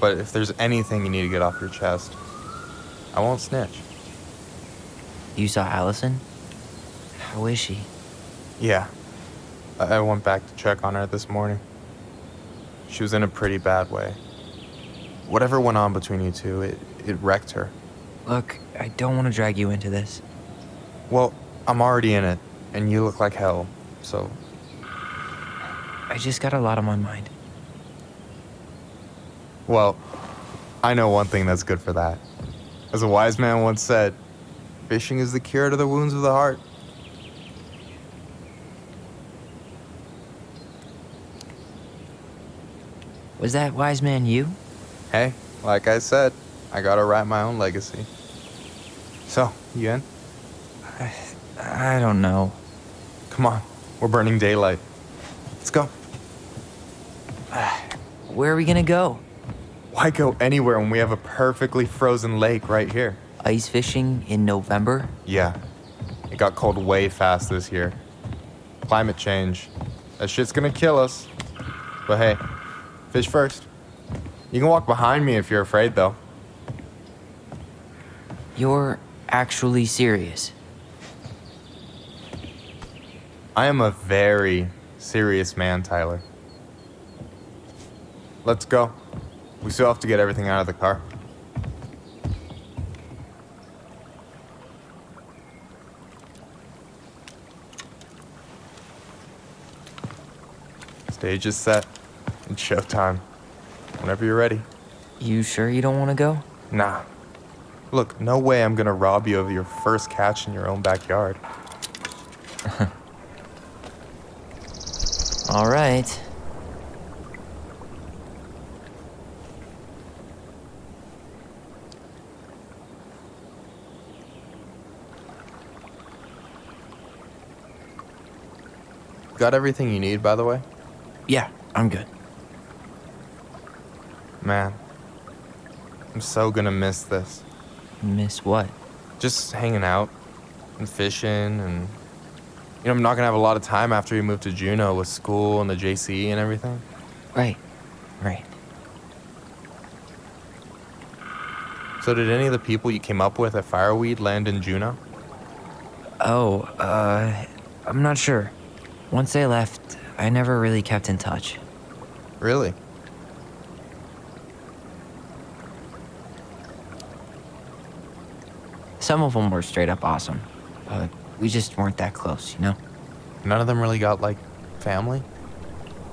But if there's anything you need to get off your chest, I won't snitch. You saw Allison? How is she? Yeah. I went back to check on her this morning. She was in a pretty bad way. Whatever went on between you two, it wrecked her. Look, I don't want to drag you into this. Well, I'm already in it, and you look like hell, so... I just got a lot on my mind. Well, I know one thing that's good for that. As a wise man once said, fishing is the cure to the wounds of the heart. Was that wise man you? Hey, like I said, I gotta write my own legacy. So, you in? I don't know. Come on, we're burning daylight. Let's go. Where are we gonna go? Why go anywhere when we have a perfectly frozen lake right here? Ice fishing in November? Yeah. It got cold way fast this year. Climate change. That shit's gonna kill us. But hey, fish first. You can walk behind me if you're afraid, though. You're actually serious? I am a very serious man, Tyler. Let's go. We still have to get everything out of the car. Stage is set. It's showtime. Whenever you're ready. You sure you don't want to go? Nah. Look, no way I'm gonna rob you of your first catch in your own backyard. All right. Got everything you need, by the way? Yeah, I'm good. Man, I'm so gonna miss this. Miss what? Just hanging out and fishing and... You know, I'm not gonna have a lot of time after we move to Juneau with school and the JC and everything. Right. So did any of the people you came up with at Fireweed land in Juneau? Oh, I'm not sure. Once they left, I never really kept in touch. Really? Some of them were straight up awesome, but we just weren't that close, you know? None of them really got, like, family?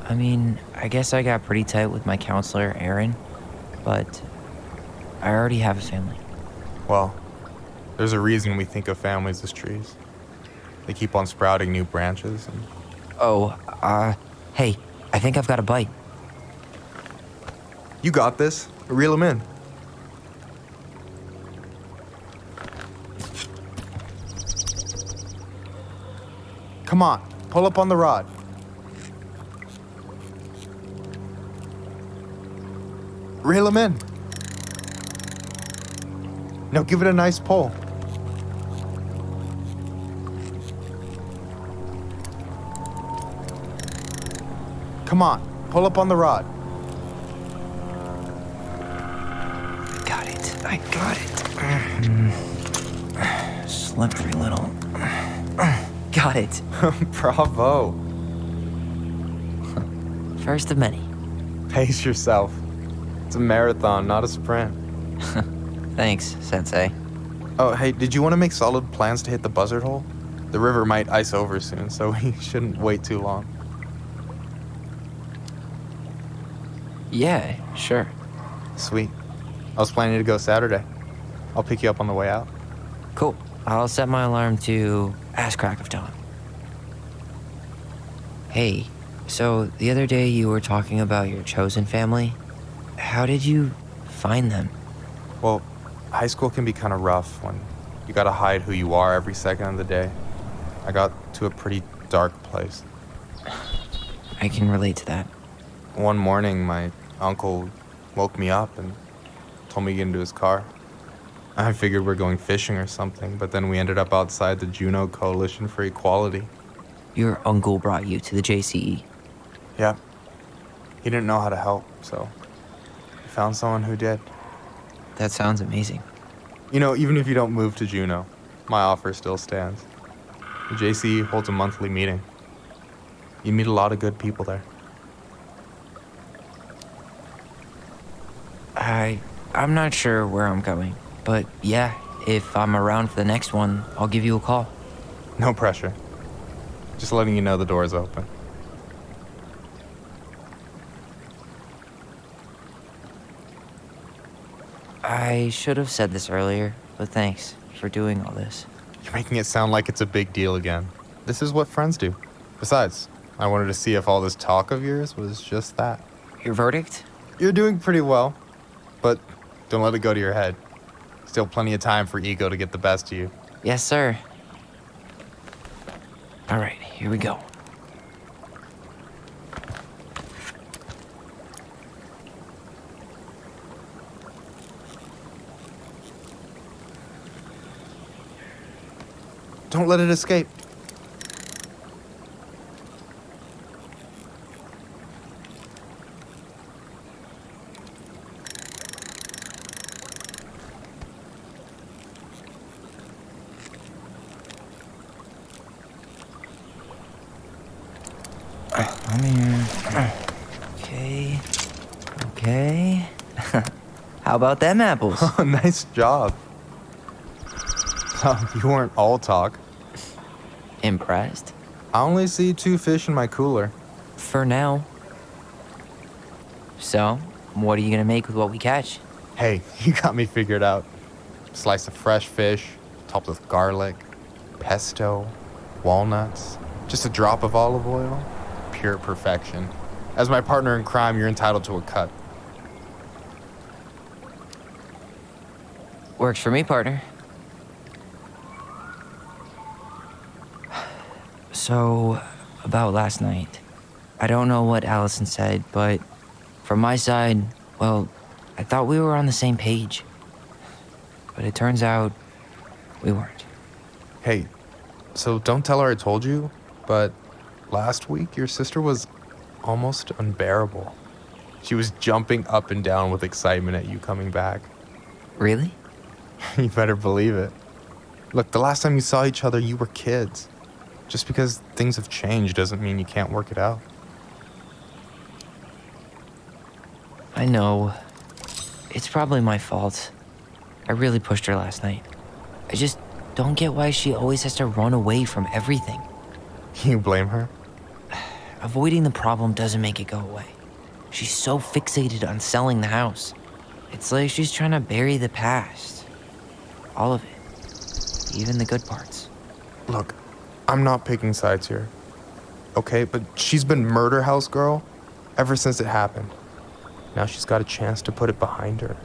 I mean, I guess I got pretty tight with my counselor, Aaron, but I already have a family. Well, there's a reason we think of families as trees. They keep on sprouting new branches and... Oh, hey, I think I've got a bite. You got this. Reel him in. Come on, pull up on the rod. Reel him in. Now give it a nice pull. Come on, pull up on the rod. Got it. I got it. Slippery little. Got it. Bravo. First of many. Pace yourself. It's a marathon, not a sprint. Thanks, Sensei. Oh, hey, did you want to make solid plans to hit the buzzard hole? The river might ice over soon, so we shouldn't wait too long. Yeah, sure. Sweet. I was planning to go Saturday. I'll pick you up on the way out. Cool. I'll set my alarm to ass crack of dawn. Hey, so the other day you were talking about your chosen family. How did you find them? Well, high school can be kind of rough when you gotta hide who you are every second of the day. I got to a pretty dark place. I can relate to that. One morning, my uncle woke me up and told me to get into his car. I figured we're going fishing or something, but then we ended up outside the Juneau Coalition for Equality. Your uncle brought you to the JCE. Yeah. He didn't know how to help, so he found someone who did. That sounds amazing. You know, even if you don't move to Juneau, my offer still stands. The JCE holds a monthly meeting. You meet a lot of good people there. I'm not sure where I'm going, but yeah, if I'm around for the next one, I'll give you a call. No pressure. Just letting you know the door's open. I should have said this earlier, but thanks for doing all this. You're making it sound like it's a big deal again. This is what friends do. Besides, I wanted to see if all this talk of yours was just that. Your verdict? You're doing pretty well, but don't let it go to your head. Still plenty of time for ego to get the best of you. Yes, sir. All right, here we go. Don't let it escape. I'm here. Okay. Okay. How about them apples? Oh, nice job. Oh, you weren't all talk. Impressed? I only see 2 fish in my cooler. For now. So, what are you gonna make with what we catch? Hey, you got me figured out. Slice of fresh fish, topped with garlic, pesto, walnuts, just a drop of olive oil. Pure perfection. As my partner in crime, you're entitled to a cut. Works for me, partner. So, about last night. I don't know what Allison said, but from my side, well, I thought we were on the same page. But it turns out we weren't. Hey, so don't tell her I told you, but last week your sister was almost unbearable. She was jumping up and down with excitement at you coming back. Really? You better believe it. Look, the last time you saw each other, you were kids. Just because things have changed doesn't mean you can't work it out. I know. It's probably my fault. I really pushed her last night. I just don't get why she always has to run away from everything. You blame her? Avoiding the problem doesn't make it go away. She's so fixated on selling the house. It's like she's trying to bury the past. All of it. Even the good parts. Look, I'm not picking sides here. Okay, but she's been murder house girl ever since it happened. Now she's got a chance to put it behind her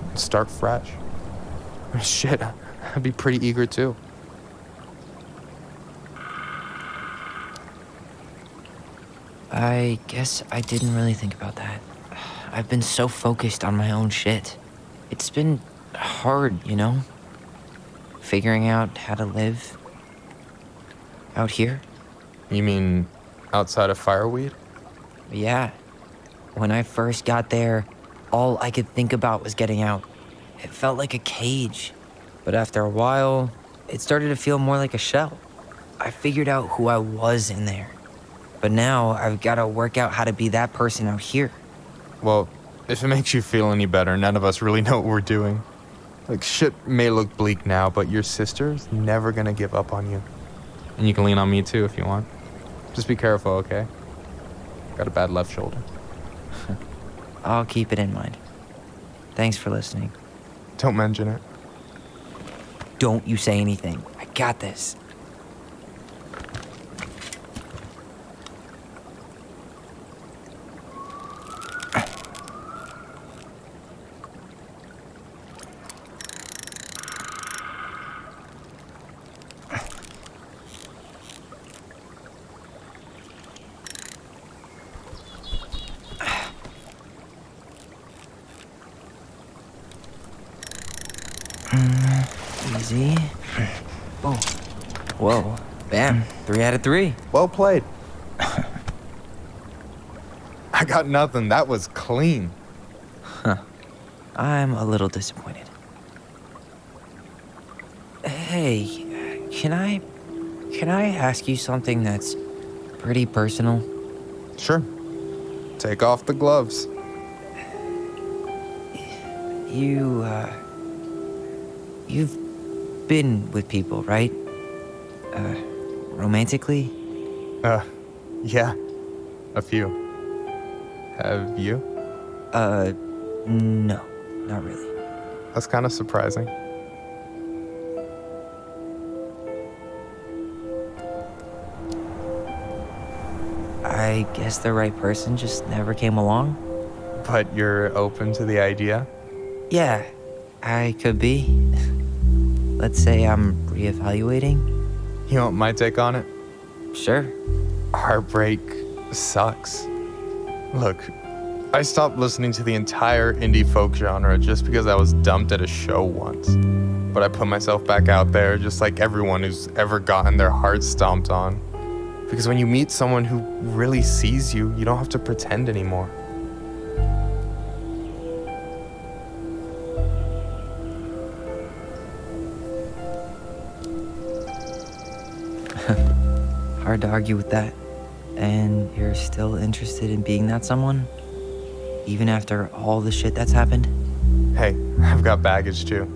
and start fresh. Shit, I'd be pretty eager too. I guess I didn't really think about that. I've been so focused on my own shit. It's been hard, you know? Figuring out how to live out here. You mean outside of Fireweed? Yeah. When I first got there, all I could think about was getting out. It felt like a cage. But after a while, it started to feel more like a shell. I figured out who I was in there. But now I've got to work out how to be that person out here. Well, if it makes you feel any better, none of us really know what we're doing. Like, shit may look bleak now, but your sister's never gonna give up on you. And you can lean on me too if you want. Just be careful, okay? Got a bad left shoulder. I'll keep it in mind. Thanks for listening. Don't mention it. Don't you say anything. I got this. Easy. Oh. Whoa. Bam. 3 out of 3. Well played. I got nothing. That was clean. Huh. I'm a little disappointed. Hey, can I ask you something that's pretty personal? Sure. Take off the gloves. You've been with people, right? Romantically? Yeah. A few. Have you? No, not really. That's kind of surprising. I guess the right person just never came along? But you're open to the idea? Yeah, I could be. Let's say I'm reevaluating. You want my take on it? Sure. Heartbreak sucks. Look, I stopped listening to the entire indie folk genre just because I was dumped at a show once. But I put myself back out there just like everyone who's ever gotten their heart stomped on. Because when you meet someone who really sees you, you don't have to pretend anymore. Hard to argue with that. And you're still interested in being that someone? Even after all the shit that's happened? Hey, I've got baggage too.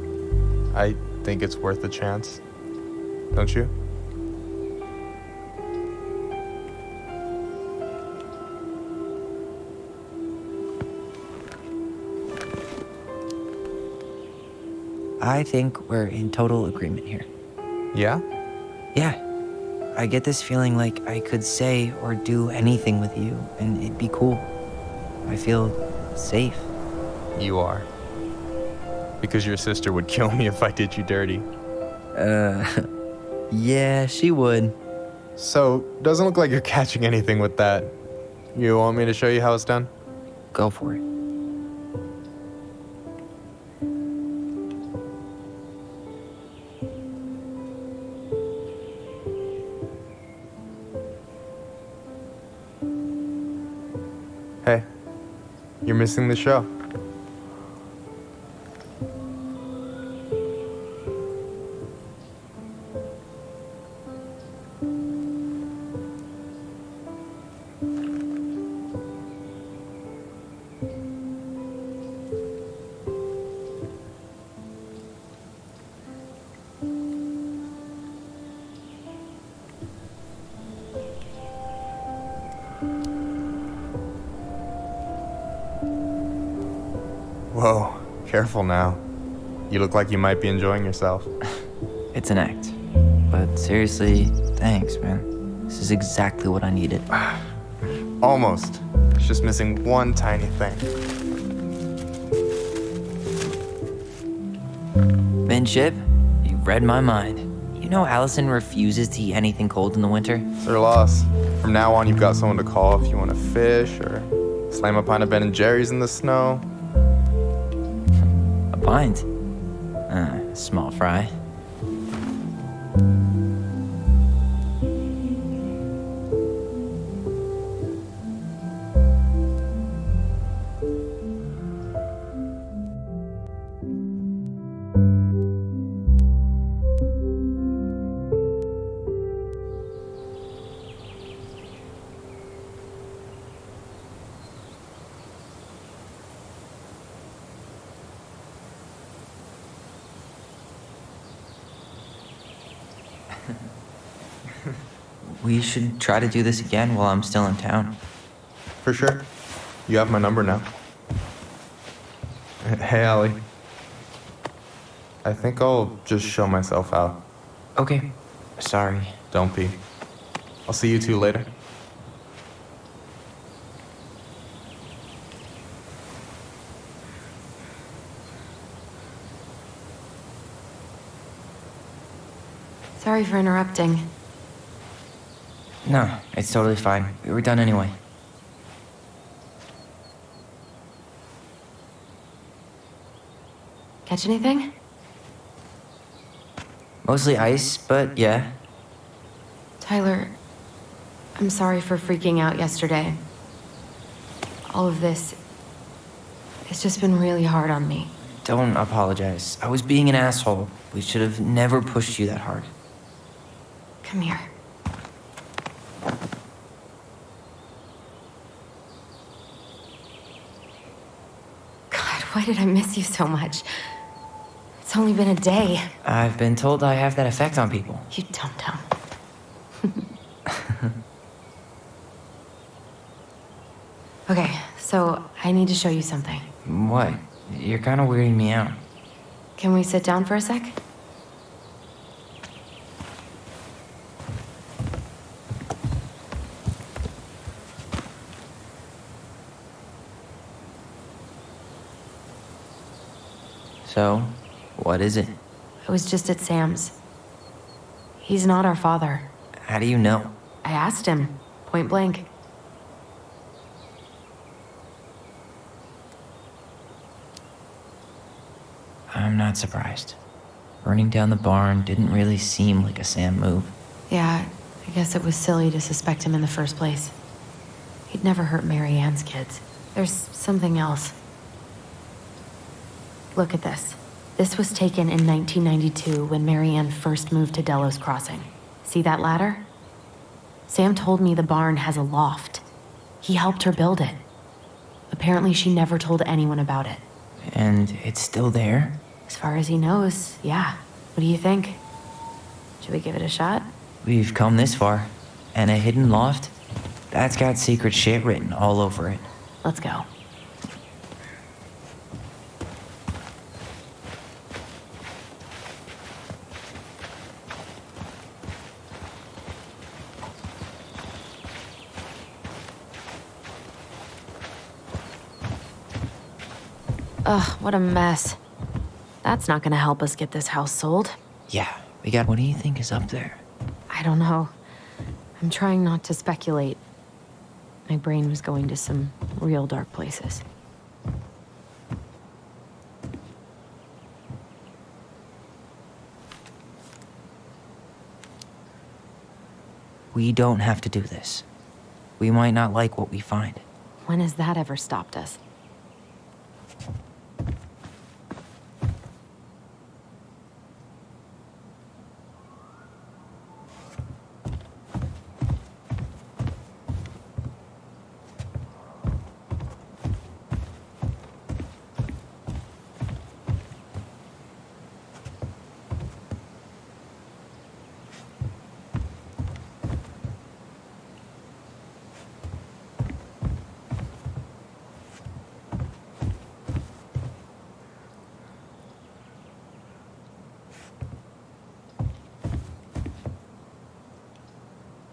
I think it's worth a chance. Don't you? I think we're in total agreement here. Yeah? Yeah. I get this feeling like I could say or do anything with you, and it'd be cool. I feel safe. You are. Because your sister would kill me if I did you dirty. Yeah, she would. So, doesn't look like you're catching anything with that. You want me to show you how it's done? Go for it. Hey, you're missing the show. Whoa, careful now. You look like you might be enjoying yourself. It's an act. But seriously, thanks, man. This is exactly what I needed. Almost. It's just missing one tiny thing. in, Chip. You read my mind. You know Allison refuses to eat anything cold in the winter? It's her loss. From now on, you've got someone to call if you want to fish or slam a pint of Ben & Jerry's in the snow. A pint? Small fry. We should try to do this again while I'm still in town. For sure. You have my number now. Hey, Allie. I think I'll just show myself out. Okay. Sorry. Don't be. I'll see you two later. Sorry for interrupting. No, it's totally fine. We were done anyway. Catch anything? Mostly ice, but yeah. Tyler, I'm sorry for freaking out yesterday. All of this, it's just been really hard on me. Don't apologize. I was being an asshole. We should have never pushed you that hard. Come here. God, why did I miss you so much? It's only been a day. I've been told I have that effect on people. You dum-dum. Okay, so I need to show you something. What? You're kind of weirding me out. Can we sit down for a sec? So, what is it? I was just at Sam's. He's not our father. How do you know? I asked him, point blank. I'm not surprised. Burning down the barn didn't really seem like a Sam move. Yeah, I guess it was silly to suspect him in the first place. He'd never hurt Mary Ann's kids. There's something else. Look at this. This was taken in 1992 when Mary Ann first moved to Delos Crossing. See that ladder? Sam told me the barn has a loft. He helped her build it. Apparently she never told anyone about it. And it's still there? As far as he knows, yeah. What do you think? Should we give it a shot? We've come this far. And a hidden loft? That's got secret shit written all over it. Let's go. Ugh, what a mess. That's not gonna help us get this house sold. Yeah, we got. What do you think is up there? I don't know. I'm trying not to speculate. My brain was going to some real dark places. We don't have to do this. We might not like what we find. When has that ever stopped us?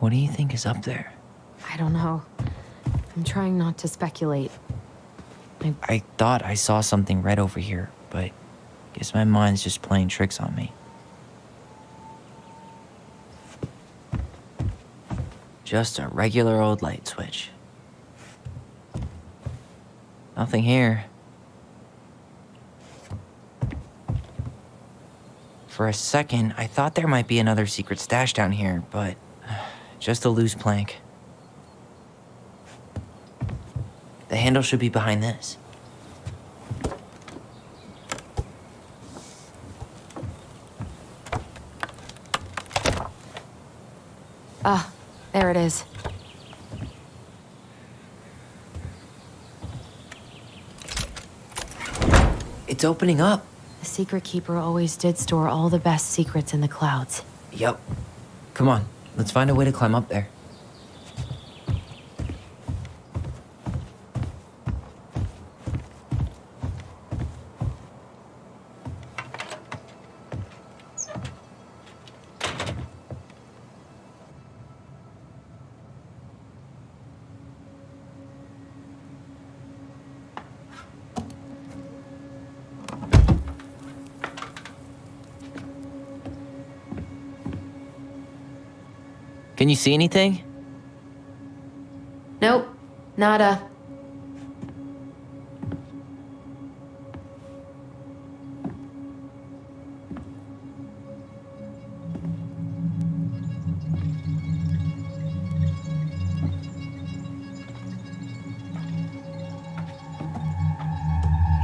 What do you think is up there? I don't know. I'm trying not to speculate. I thought I saw something red over here, but Guess my mind's just playing tricks on me. Just a regular old light switch. Nothing here. For a second, I thought there might be another secret stash down here, but just a loose plank. The handle should be behind this. Ah, there it is. It's opening up. The Secret Keeper always did store all the best secrets in the clouds. Yep. Come on, let's find a way to climb up there. Can you see anything? Nope, nada.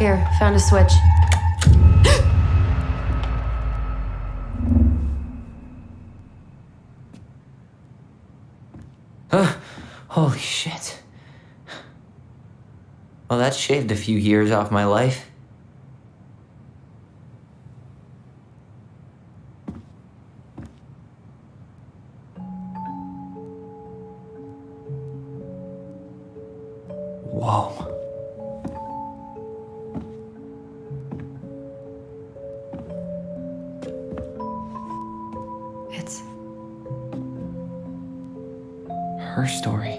Here, found a switch. Holy shit. Well, that shaved a few years off my life. Whoa. It's her story.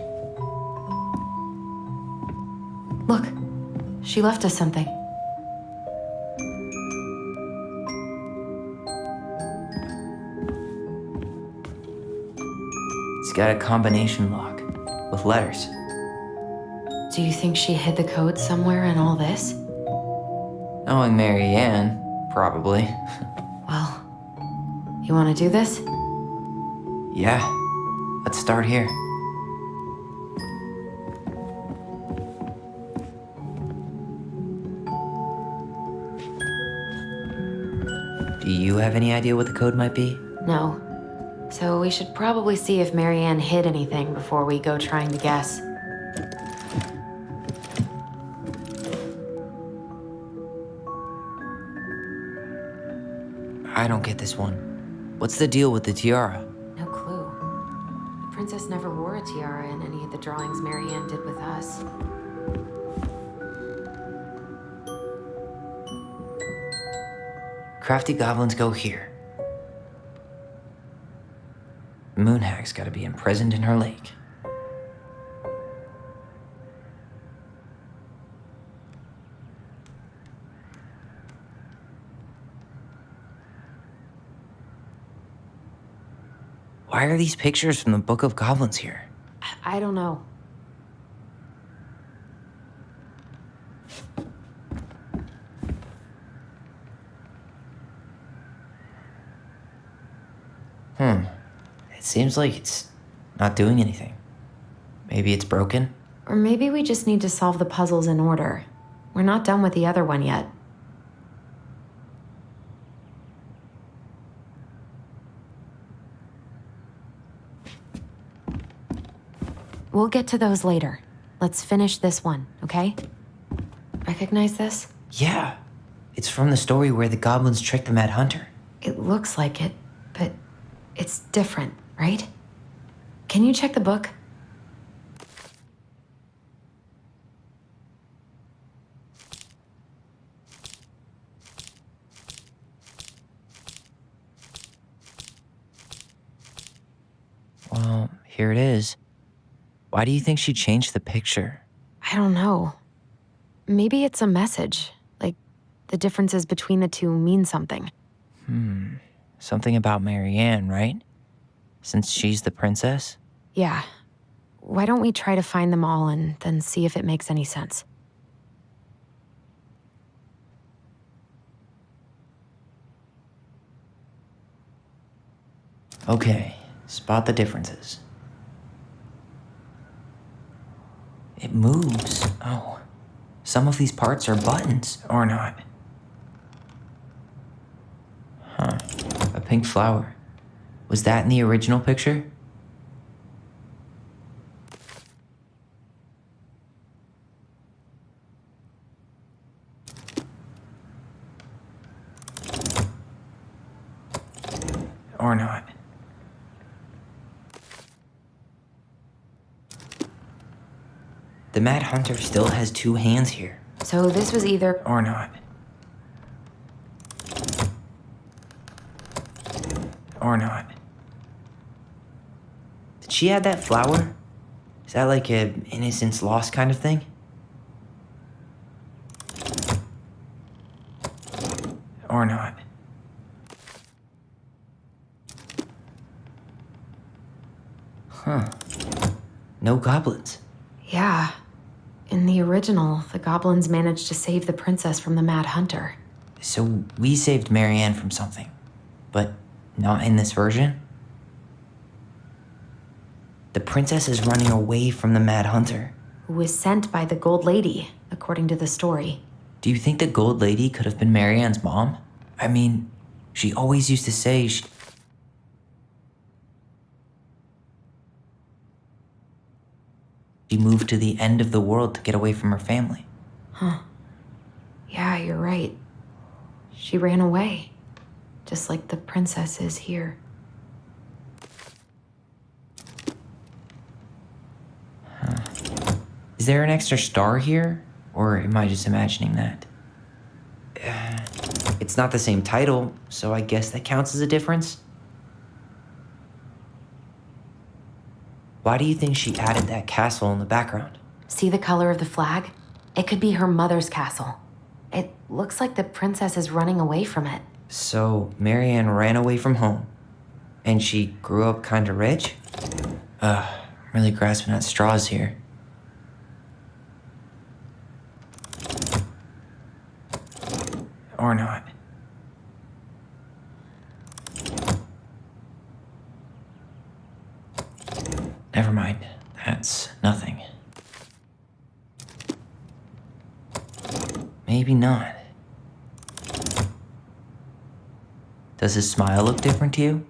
Look, she left us something. It's got a combination lock with letters. Do you think she hid the code somewhere in all this? Knowing Mary Ann, probably. Well, you want to do this? Yeah, let's start here. Do you have any idea what the code might be? No. So we should probably see if Mary Ann hid anything before we go trying to guess. I don't get this one. What's the deal with the tiara? No clue. The princess never wore a tiara in any of the drawings Mary Ann did with us. Crafty goblins go here. Moonhag's gotta be imprisoned in her lake. Why are these pictures from the Book of Goblins here? I don't know. It seems like it's not doing anything. Maybe it's broken? Or maybe we just need to solve the puzzles in order. We're not done with the other one yet. We'll get to those later. Let's finish this one, okay? Recognize this? Yeah. It's from the story where the goblins tricked the Mad Hunter. It looks like it, but it's different, right? Can you check the book? Well, here it is. Why do you think she changed the picture? I don't know. Maybe it's a message, like the differences between the two mean something. Something about Marianne, right? Since she's the princess? Yeah. Why don't we try to find them all and then see if it makes any sense? Okay, spot the differences. It moves. Oh, some of these parts are buttons, or not. Huh, a pink flower. Was that in the original picture? Or not. The Mad Hunter still has two hands here. So this was either... Or not. Or not. Did she add that flower? Is that like a innocence lost kind of thing? Or not. Huh. No goblins. Yeah. In the original, the goblins managed to save the princess from the Mad Hunter. So we saved Marianne from something, but not in this version? The princess is running away from the Mad Hunter. Who was sent by the Gold Lady, according to the story. Do you think the Gold Lady could have been Marianne's mom? I mean, she always used to say she moved to the end of the world to get away from her family. Huh. Yeah, you're right. She ran away. Just like the princess is here. Is there an extra star here? Or am I just imagining that? It's not the same title, so I guess that counts as a difference? Why do you think she added that castle in the background? See the color of the flag? It could be her mother's castle. It looks like the princess is running away from it. So, Marianne ran away from home, and she grew up kinda rich? I'm really grasping at straws here. Or not. Never mind. That's nothing. Maybe not. Does his smile look different to you?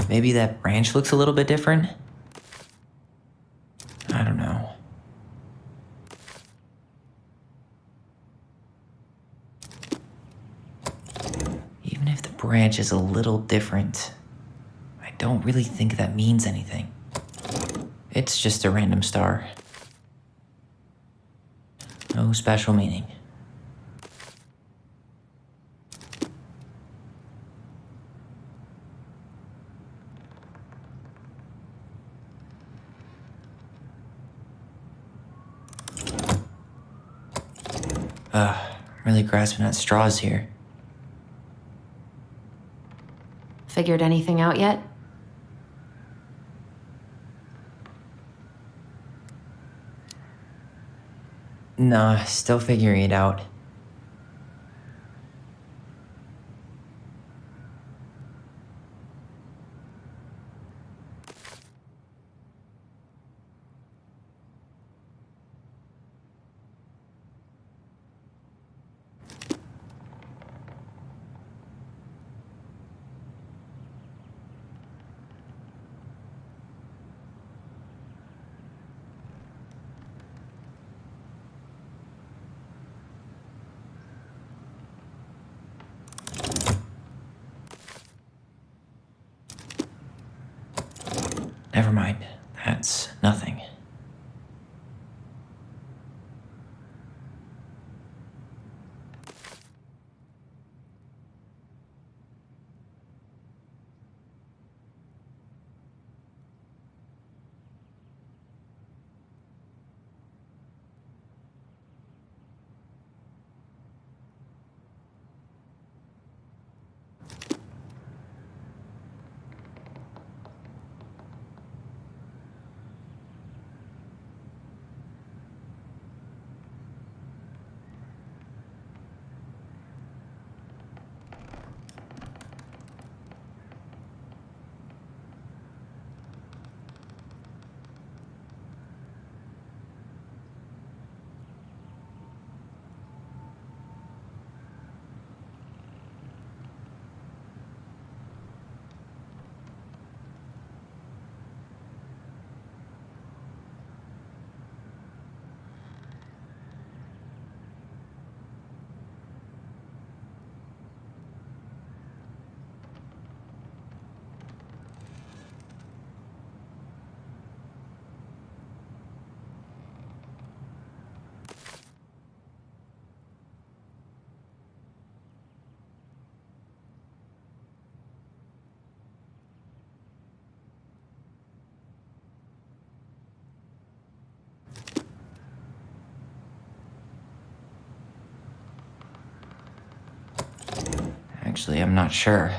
Maybe that branch looks a little bit different? I don't know. Even if the branch is a little different, I don't really think that means anything. It's just a random star. No special meaning. Really grasping at straws here. Figured anything out yet? Nah, still figuring it out. Never mind. That's nothing. Actually, I'm not sure.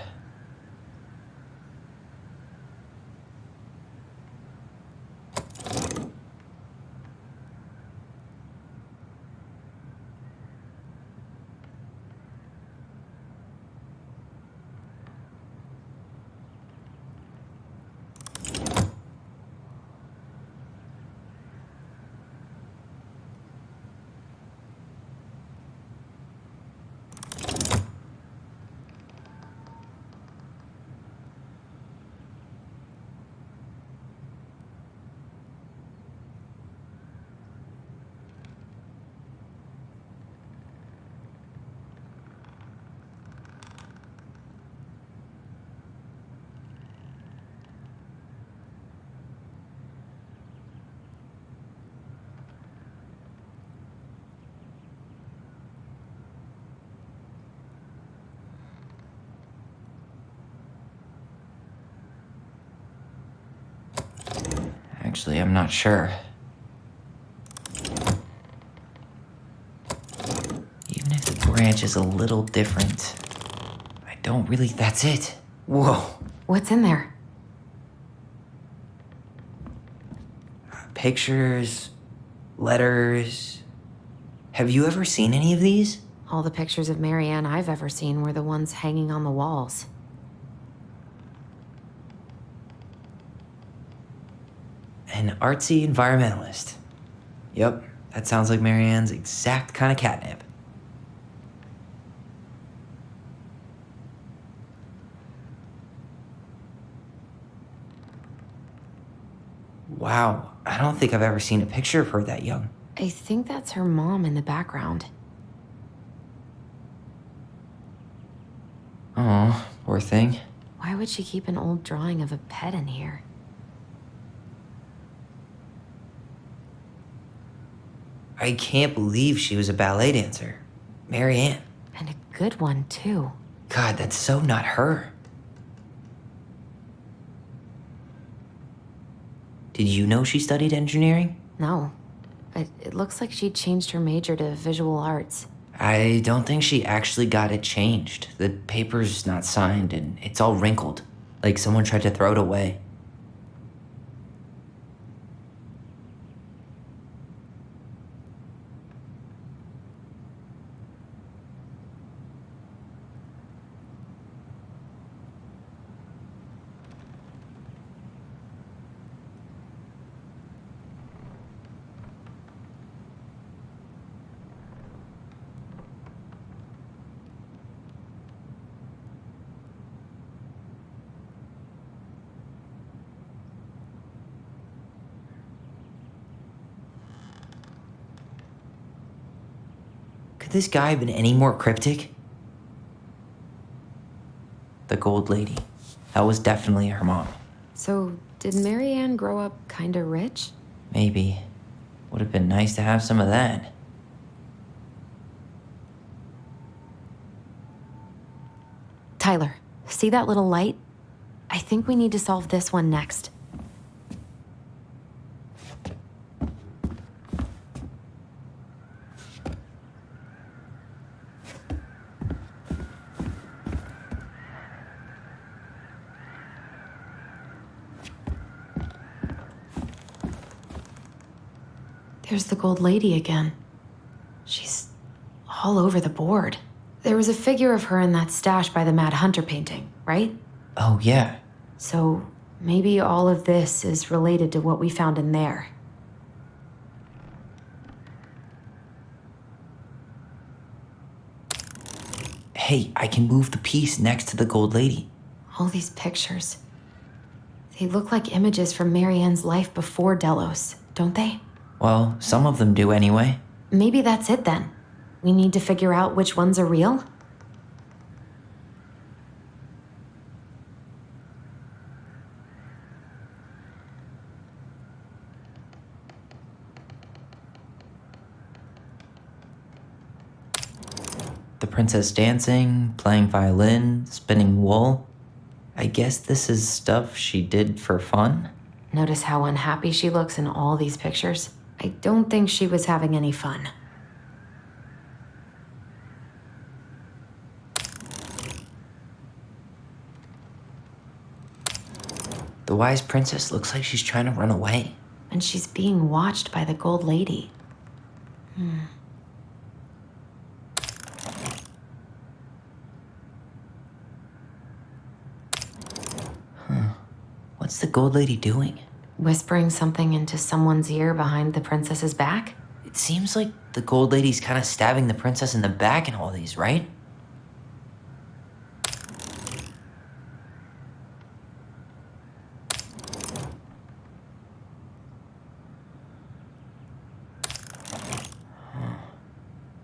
Actually, I'm not sure. Even if the branch is a little different, I don't really. That's it. Whoa. What's in there? Pictures, letters. Have you ever seen any of these? All the pictures of Marianne I've ever seen were the ones hanging on the walls. An artsy environmentalist. Yep, that sounds like Marianne's exact kind of catnip. Wow, I don't think I've ever seen a picture of her that young. I think that's her mom in the background. Oh, poor thing. Why would she keep an old drawing of a pet in here? I can't believe she was a ballet dancer. Marianne. And a good one, too. God, that's so not her. Did you know she studied engineering? No. But it looks like she changed her major to visual arts. I don't think she actually got it changed. The paper's not signed and it's all wrinkled. Like someone tried to throw it away. Could this guy have been any more cryptic? The Gold Lady. That was definitely her mom. So, did Marianne grow up kinda rich? Maybe. Would have been nice to have some of that. Tyler, see that little light? I think we need to solve this one next. There's the Gold Lady again. She's all over the board. There was a figure of her in that stash by the Mad Hunter painting, right? Oh, yeah. So maybe all of this is related to what we found in there. Hey, I can move the piece next to the Gold Lady. All these pictures. They look like images from Marianne's life before Delos, don't they? Well, some of them do anyway. Maybe that's it then. We need to figure out which ones are real? The princess dancing, playing violin, spinning wool. I guess this is stuff she did for fun? Notice how unhappy she looks in all these pictures? I don't think she was having any fun. The wise princess looks like she's trying to run away. And she's being watched by the Gold Lady. What's the Gold Lady doing? Whispering something into someone's ear behind the princess's back? It seems like the Gold Lady's kind of stabbing the princess in the back in all these, right?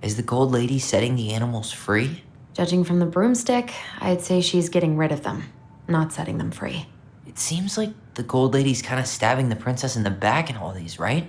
Is the Gold Lady setting the animals free? Judging from the broomstick, I'd say she's getting rid of them, not setting them free. It seems like the Gold Lady's kind of stabbing the princess in the back in all these, right?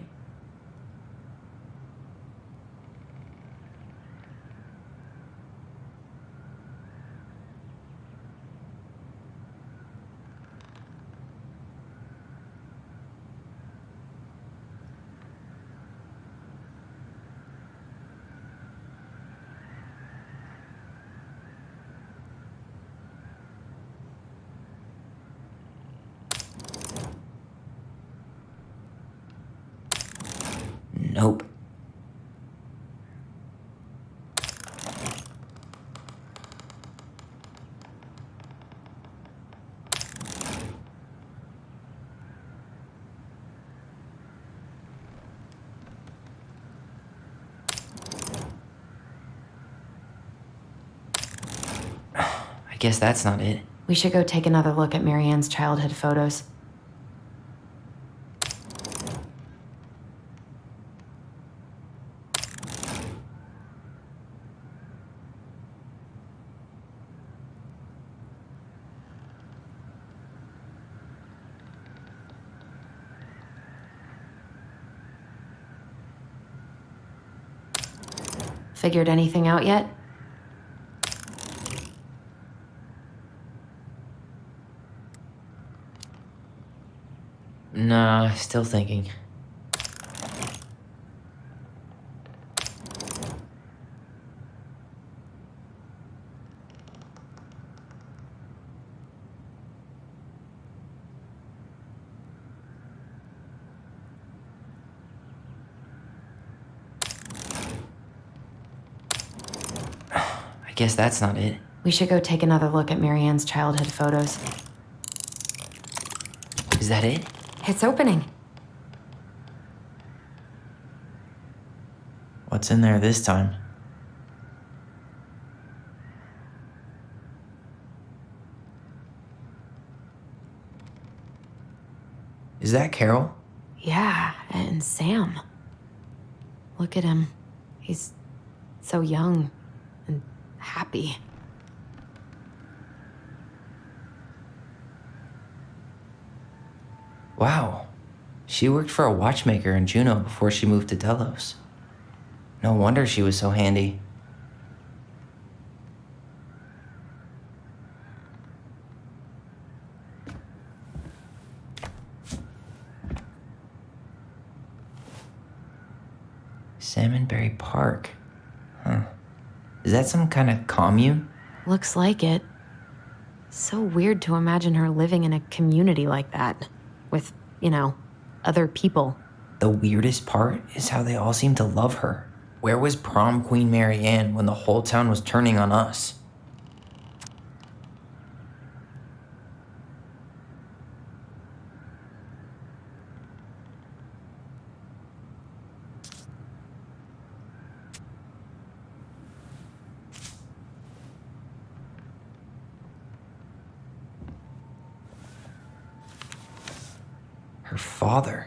Nope. I guess that's not it. We should go take another look at Marianne's childhood photos. Figured anything out yet? Nah, still thinking. I guess that's not it. We should go take another look at Marianne's childhood photos. Is that it? It's opening. What's in there this time? Is that Carol? Yeah, and Sam. Look at him. He's so young and happy. Wow. She worked for a watchmaker in Juneau before she moved to Delos. No wonder she was so handy. Salmonberry Park. Huh. Is that some kind of commune? Looks like it. So weird to imagine her living in a community like that. With, other people. The weirdest part is how they all seem to love her. Where was prom queen Marianne when the whole town was turning on us? Her father.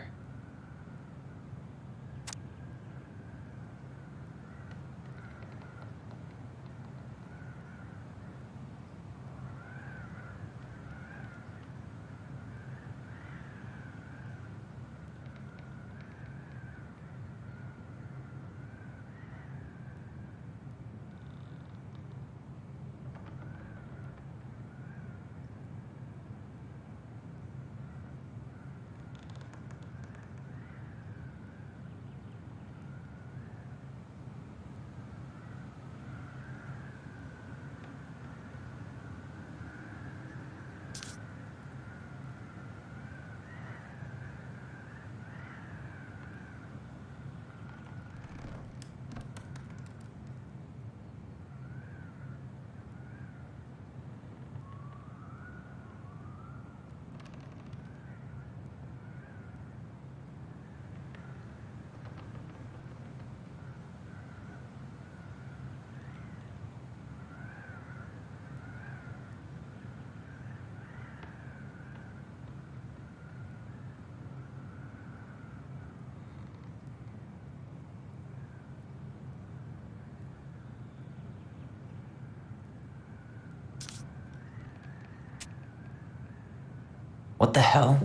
What the hell?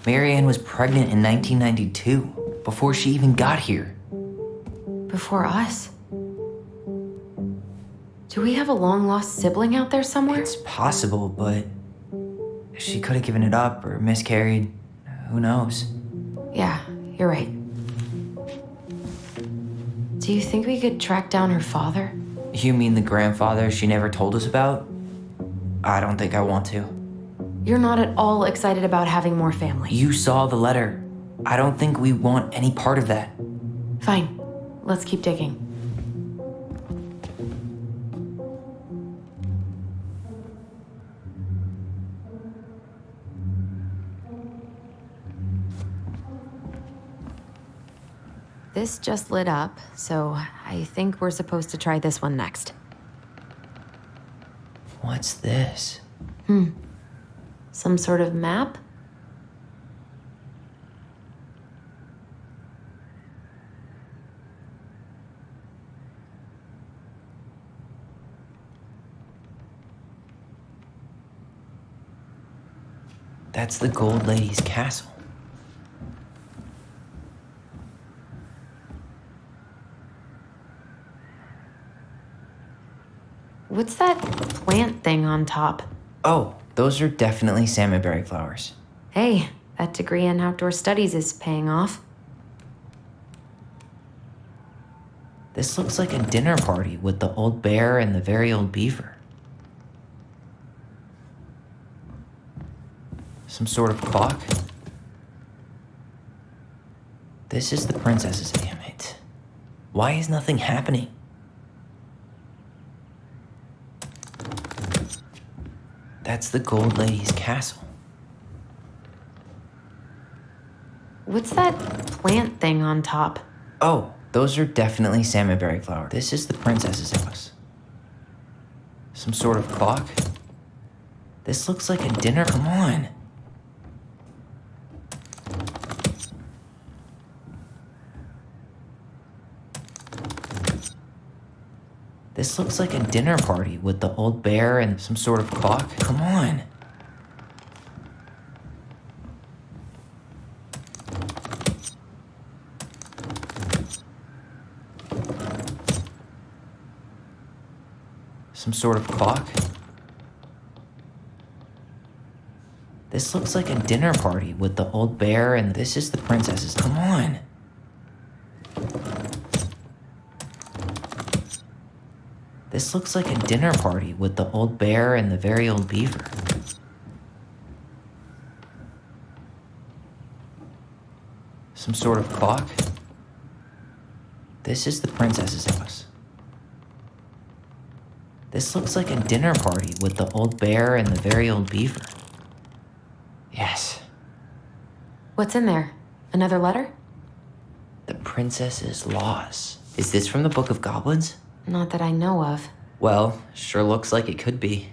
Marianne was pregnant in 1992, before she even got here. Before us? Do we have a long-lost sibling out there somewhere? It's possible, but she could have given it up or miscarried. Who knows? Yeah, you're right. Do you think we could track down her father? You mean the grandfather she never told us about? I don't think I want to. You're not at all excited about having more family. You saw the letter. I don't think we want any part of that. Fine. Let's keep digging. This just lit up, so I think we're supposed to try this one next. What's this? Some sort of map? That's the Gold Lady's castle. What's that plant thing on top? Oh, those are definitely salmonberry flowers. Hey, that degree in outdoor studies is paying off. This looks like a dinner party with the old bear and the very old beaver. Some sort of clock. This is the princess's, damn it. Why is nothing happening? That's the Gold Lady's castle. What's that plant thing on top? Oh, those are definitely salmonberry flowers. This is the princess's house. Some sort of clock. This looks like a dinner. Come on. This looks like a dinner party with the old bear and some sort of clock. Come on. Some sort of clock. This looks like a dinner party with the old bear and this is the princess's. Come on. This looks like a dinner party with the old bear and the very old beaver. Some sort of clock. This is the princess's house. This looks like a dinner party with the old bear and the very old beaver. Yes. What's in there? Another letter? The princess's laws. Is this from the Book of Goblins? Not that I know of. Well, sure looks like it could be.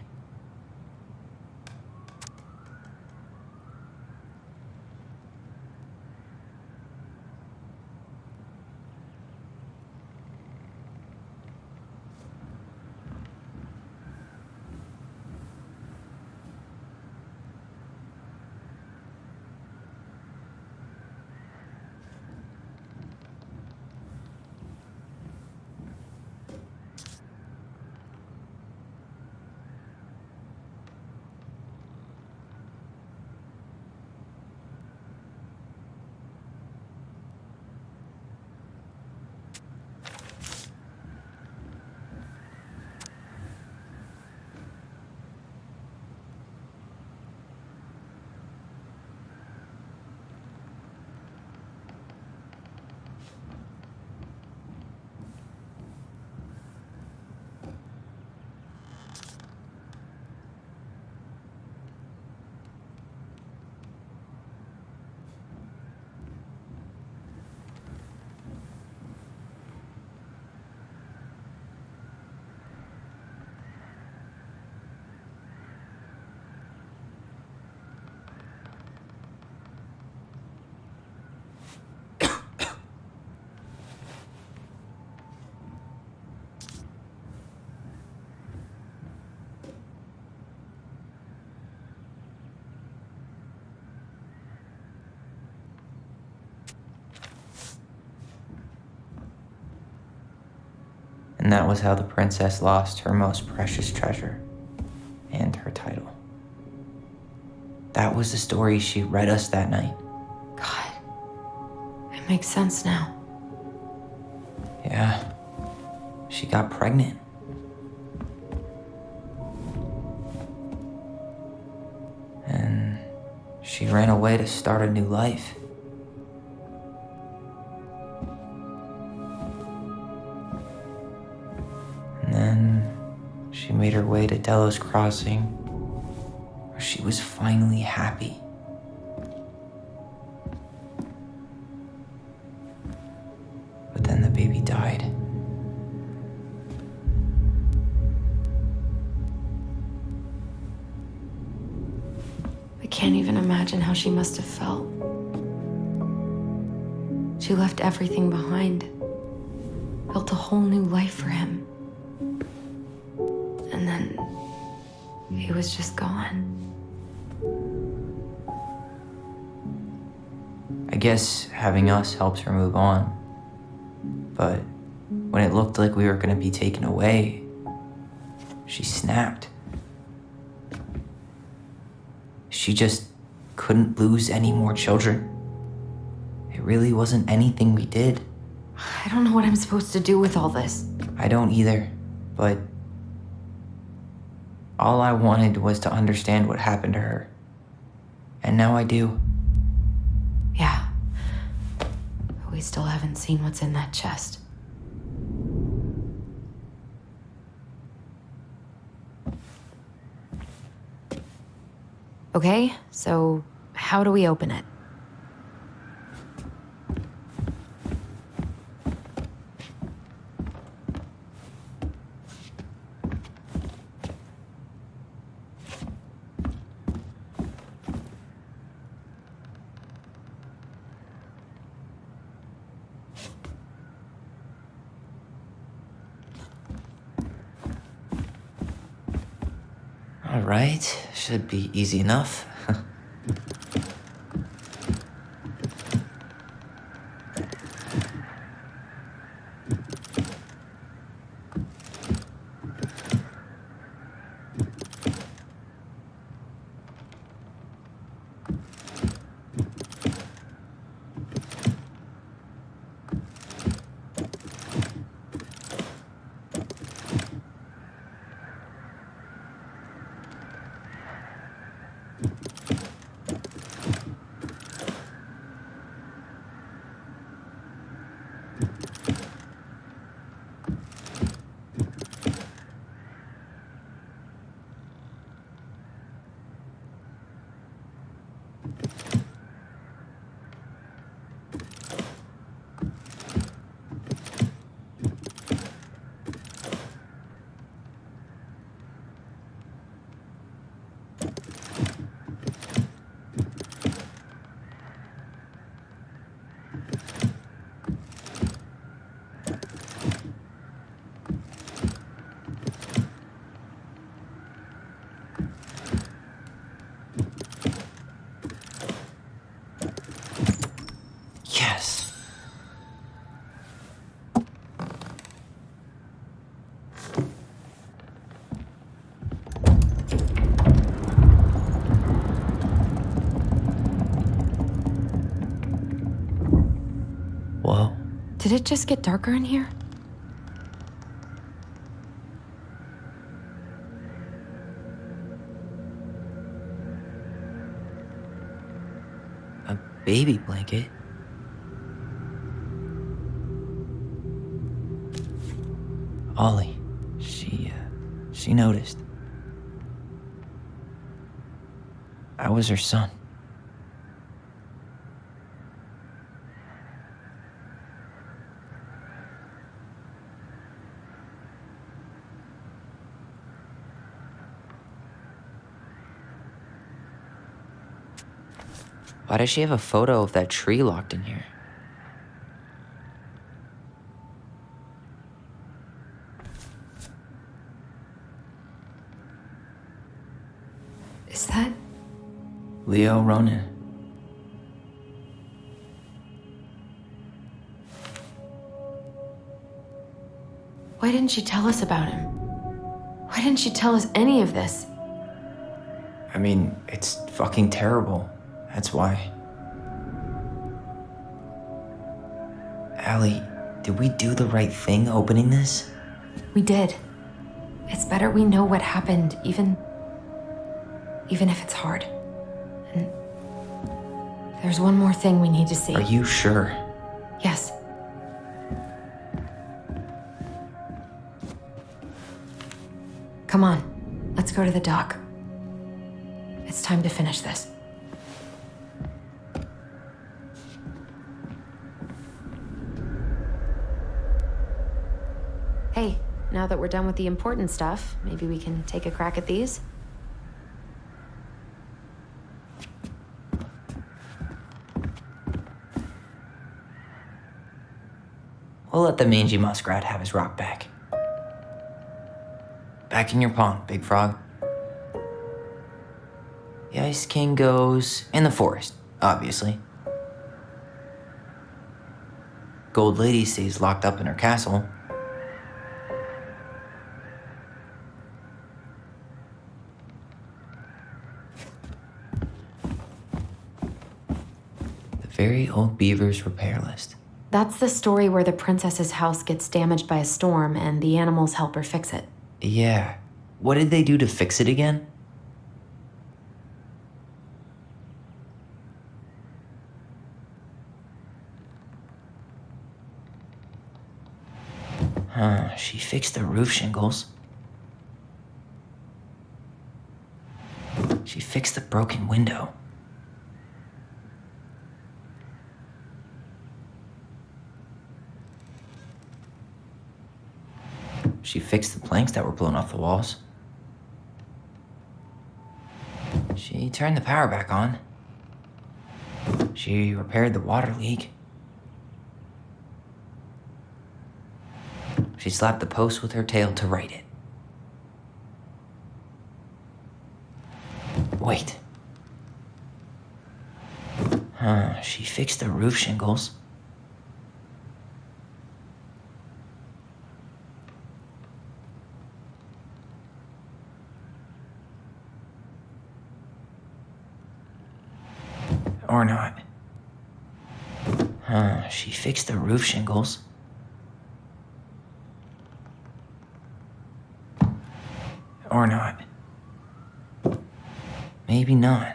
And that was how the princess lost her most precious treasure and her title. That was the story she read us that night. God, it makes sense now. Yeah, she got pregnant. And she ran away to start a new life. And then she made her way to Delos Crossing, where she was finally happy. But then the baby died. I can't even imagine how she must have felt. She left everything behind, built a whole new life for him. And then he was just gone. I guess having us helped her move on. But when it looked like we were gonna be taken away, she snapped. She just couldn't lose any more children. It really wasn't anything we did. I don't know what I'm supposed to do with all this. I don't either, but all I wanted was to understand what happened to her. And now I do. Yeah. But we still haven't seen what's in that chest. Okay, so how do we open it? All right, should be easy enough. Yes. Whoa. Did it just get darker in here? A baby blanket? Ollie, she noticed. I was her son. Why does she have a photo of that tree locked in here? Is that? Leo Ronan. Why Why didn't she tell us about him? Why didn't she tell us any of this? I mean, it's fucking terrible. That's why. Allie, did we do the right thing opening this? We did. It's better we know what happened, even if it's hard. And there's one more thing we need to see. Are you sure? Yes. Come on, let's go to the dock. It's time to finish this. Hey, now that we're done with the important stuff, maybe we can take a crack at these? We'll let the mangy muskrat have his rock back. Back in your pond, Big Frog. The Ice King goes in the forest, obviously. Gold Lady stays locked up in her castle. The very old beaver's repair list. That's the story where the princess's house gets damaged by a storm and the animals help her fix it. Yeah. What did they do to fix it again? She fixed the roof shingles. She fixed the broken window. She fixed the planks that were blown off the walls. She turned the power back on. She repaired the water leak. She slapped the post with her tail to right it. Wait. She fixed the roof shingles. Or not. She fixed the roof shingles. Or not. Maybe not.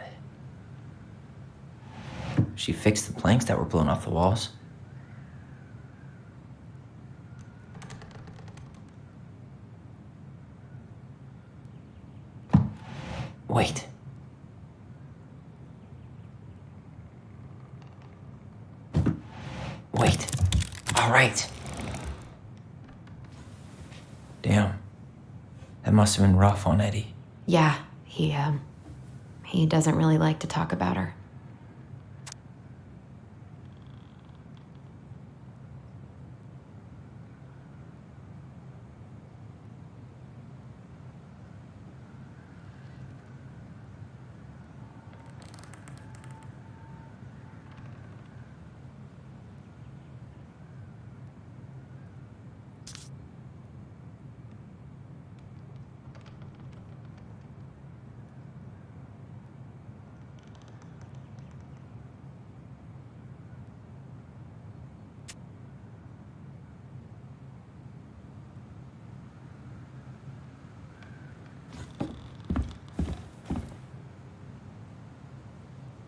She fixed the planks that were blown off the walls. Wait. Wait. All right. Damn. That must have been rough on Eddie. Yeah, he doesn't really like to talk about her.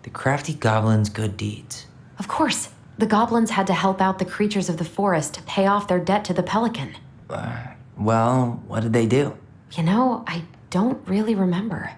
The crafty goblin's good deeds. Of course, the goblins had to help out the creatures of the forest to pay off their debt to the pelican. Well, what did they do? You know, I don't really remember.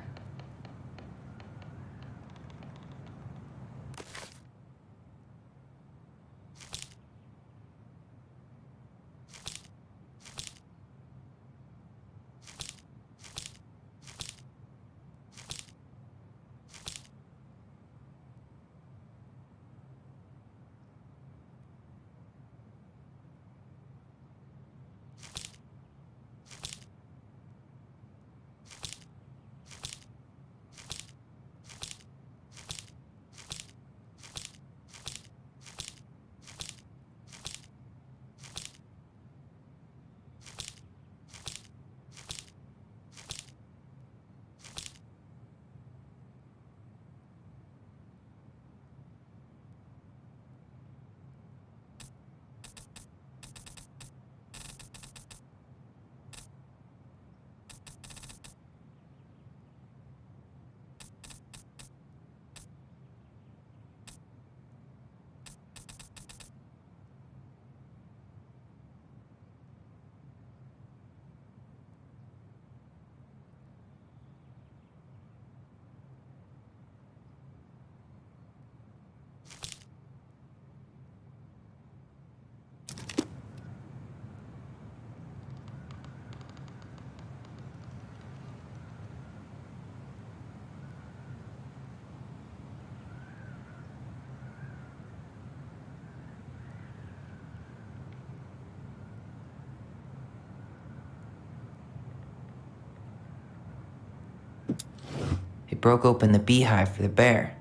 It broke open the beehive for the bear.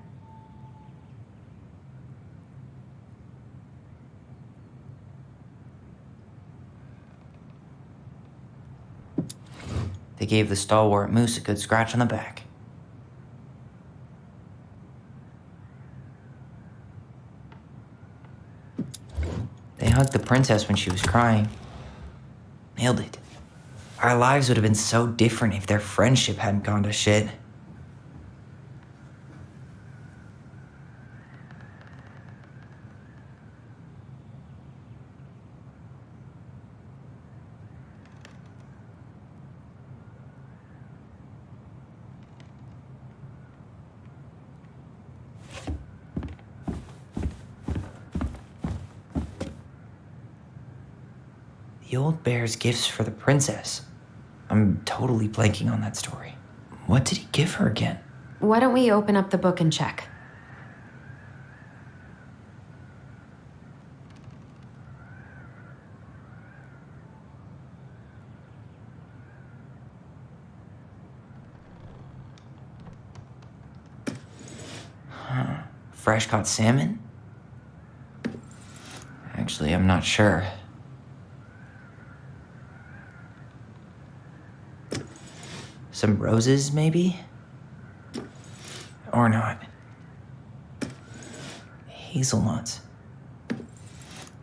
They gave the stalwart moose a good scratch on the back. They hugged the princess when she was crying. Nailed it. Our lives would have been so different if their friendship hadn't gone to shit. The old bear's gifts for the princess. I'm totally blanking on that story. What did he give her again? Why don't we open up the book and check? Fresh caught salmon? Actually, I'm not sure. Some roses, maybe? Or not. Hazelnuts.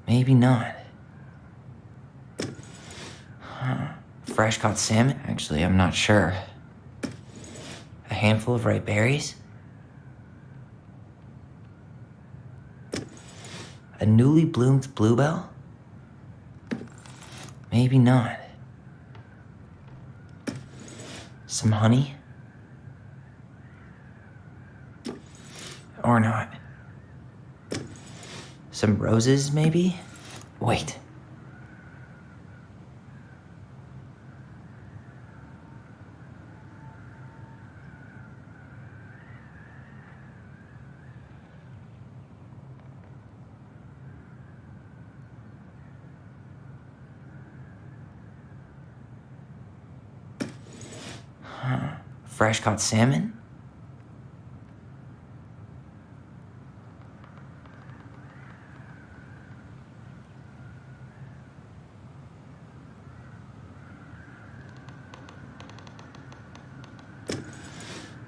Maybe not. Fresh caught salmon? Actually, I'm not sure. A handful of ripe berries? A newly bloomed bluebell? Maybe not. Some honey? Or not. Some roses, maybe? Wait. Fresh caught salmon?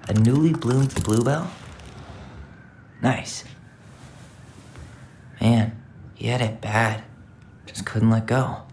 A newly bloomed bluebell? Nice. Man, he had it bad. Just couldn't let go.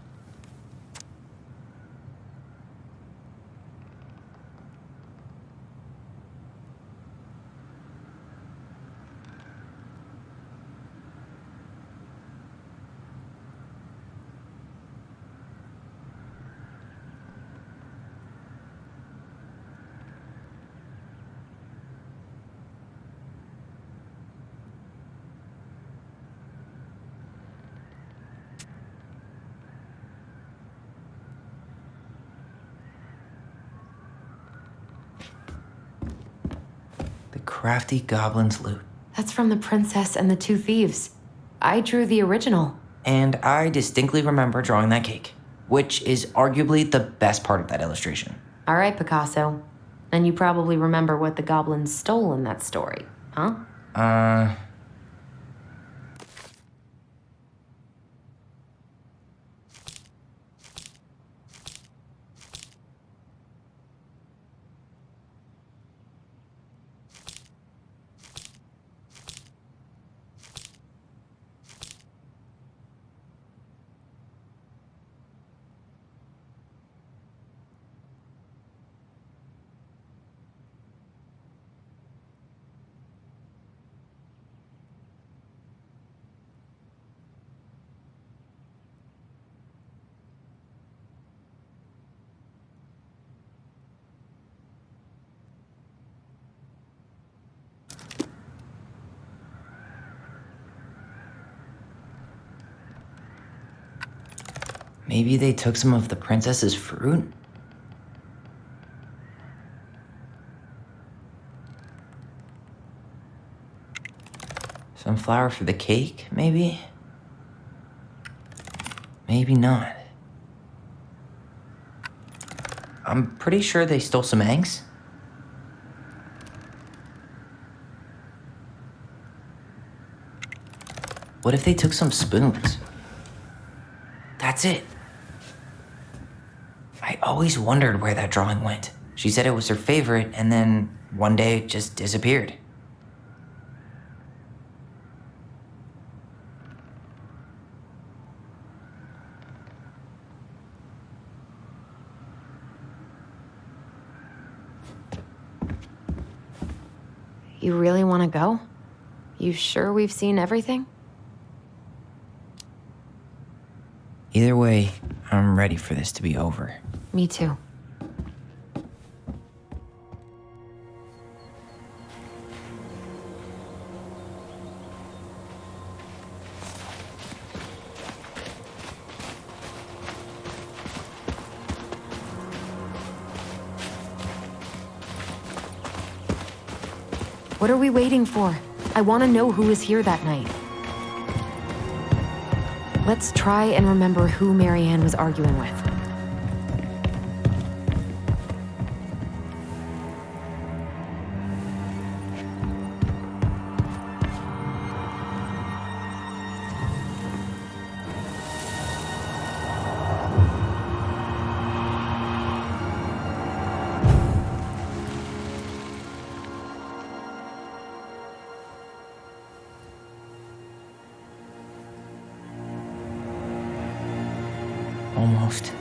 Crafty Goblin's loot. That's from The Princess and the Two Thieves. I drew the original. And I distinctly remember drawing that cake, which is arguably the best part of that illustration. All right, Picasso. And you probably remember what the goblins stole in that story, huh? Maybe they took some of the princess's fruit? Some flour for the cake, maybe? Maybe not. I'm pretty sure they stole some eggs. What if they took some spoons? That's it. I always wondered where that drawing went. She said it was her favorite, and then one day it just disappeared. You really want to go? You sure we've seen everything? Either way, I'm ready for this to be over. Me too. What are we waiting for? I want to know who was here that night. Let's try and remember who Marianne was arguing with. Almost.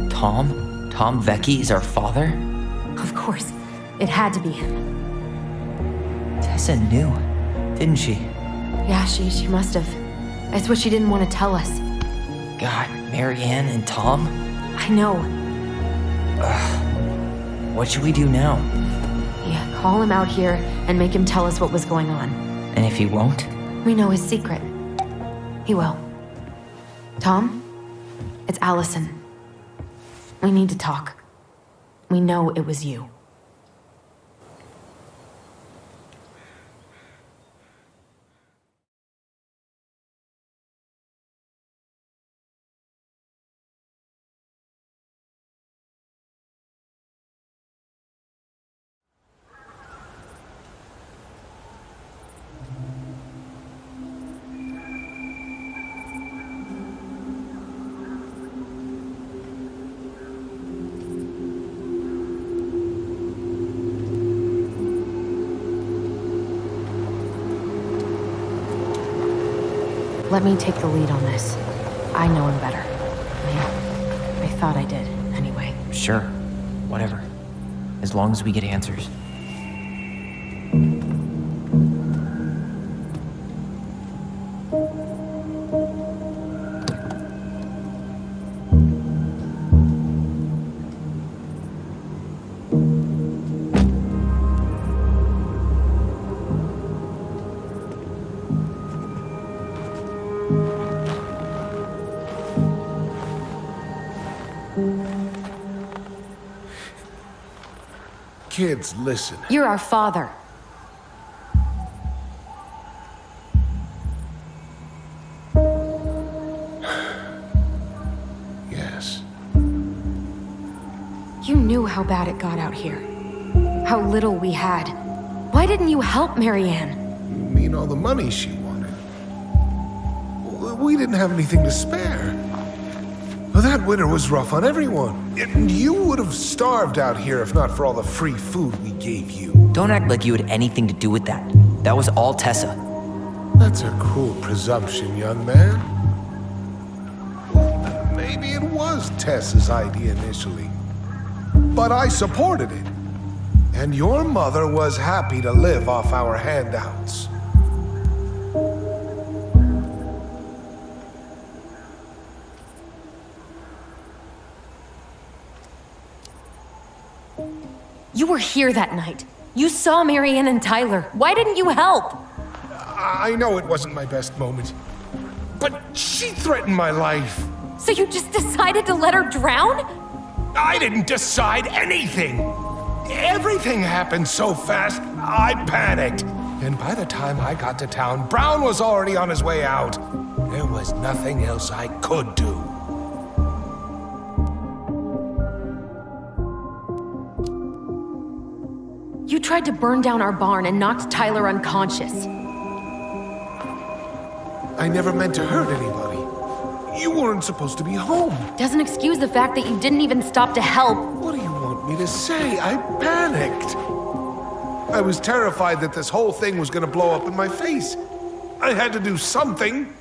Tom? Tom Vecchi is our father? Of course. It had to be him. Tessa knew, didn't she? Yeah, she must have. It's what she didn't want to tell us. God, Marianne and Tom? I know. What should we do now? Yeah, call him out here and make him tell us what was going on. And if he won't? We know his secret. He will. Tom? It's Allison. We need to talk. We know it was you. Let me take the lead on this. I know him better. I thought I did, anyway. Sure. Whatever. As long as we get answers. Kids, listen. You're our father. Yes. You knew how bad it got out here. How little we had. Why didn't you help Marianne? You mean all the money she wanted? We didn't have anything to spare. Well, that winter was rough on everyone. And you would have starved out here if not for all the free food we gave you. Don't act like you had anything to do with that. That was all Tessa. That's a cruel presumption, young man. Maybe it was Tessa's idea initially. But I supported it. And your mother was happy to live off our handouts. You were here that night. You saw Marianne and Tyler. Why didn't you help? I know it wasn't my best moment. But she threatened my life. So you just decided to let her drown? I didn't decide anything. Everything happened so fast, I panicked. And by the time I got to town, Brown was already on his way out. There was nothing else I could do. You tried to burn down our barn and knocked Tyler unconscious. I never meant to hurt anybody. You weren't supposed to be home. Doesn't excuse the fact that you didn't even stop to help. What do you want me to say? I panicked. I was terrified that this whole thing was going to blow up in my face. I had to do something.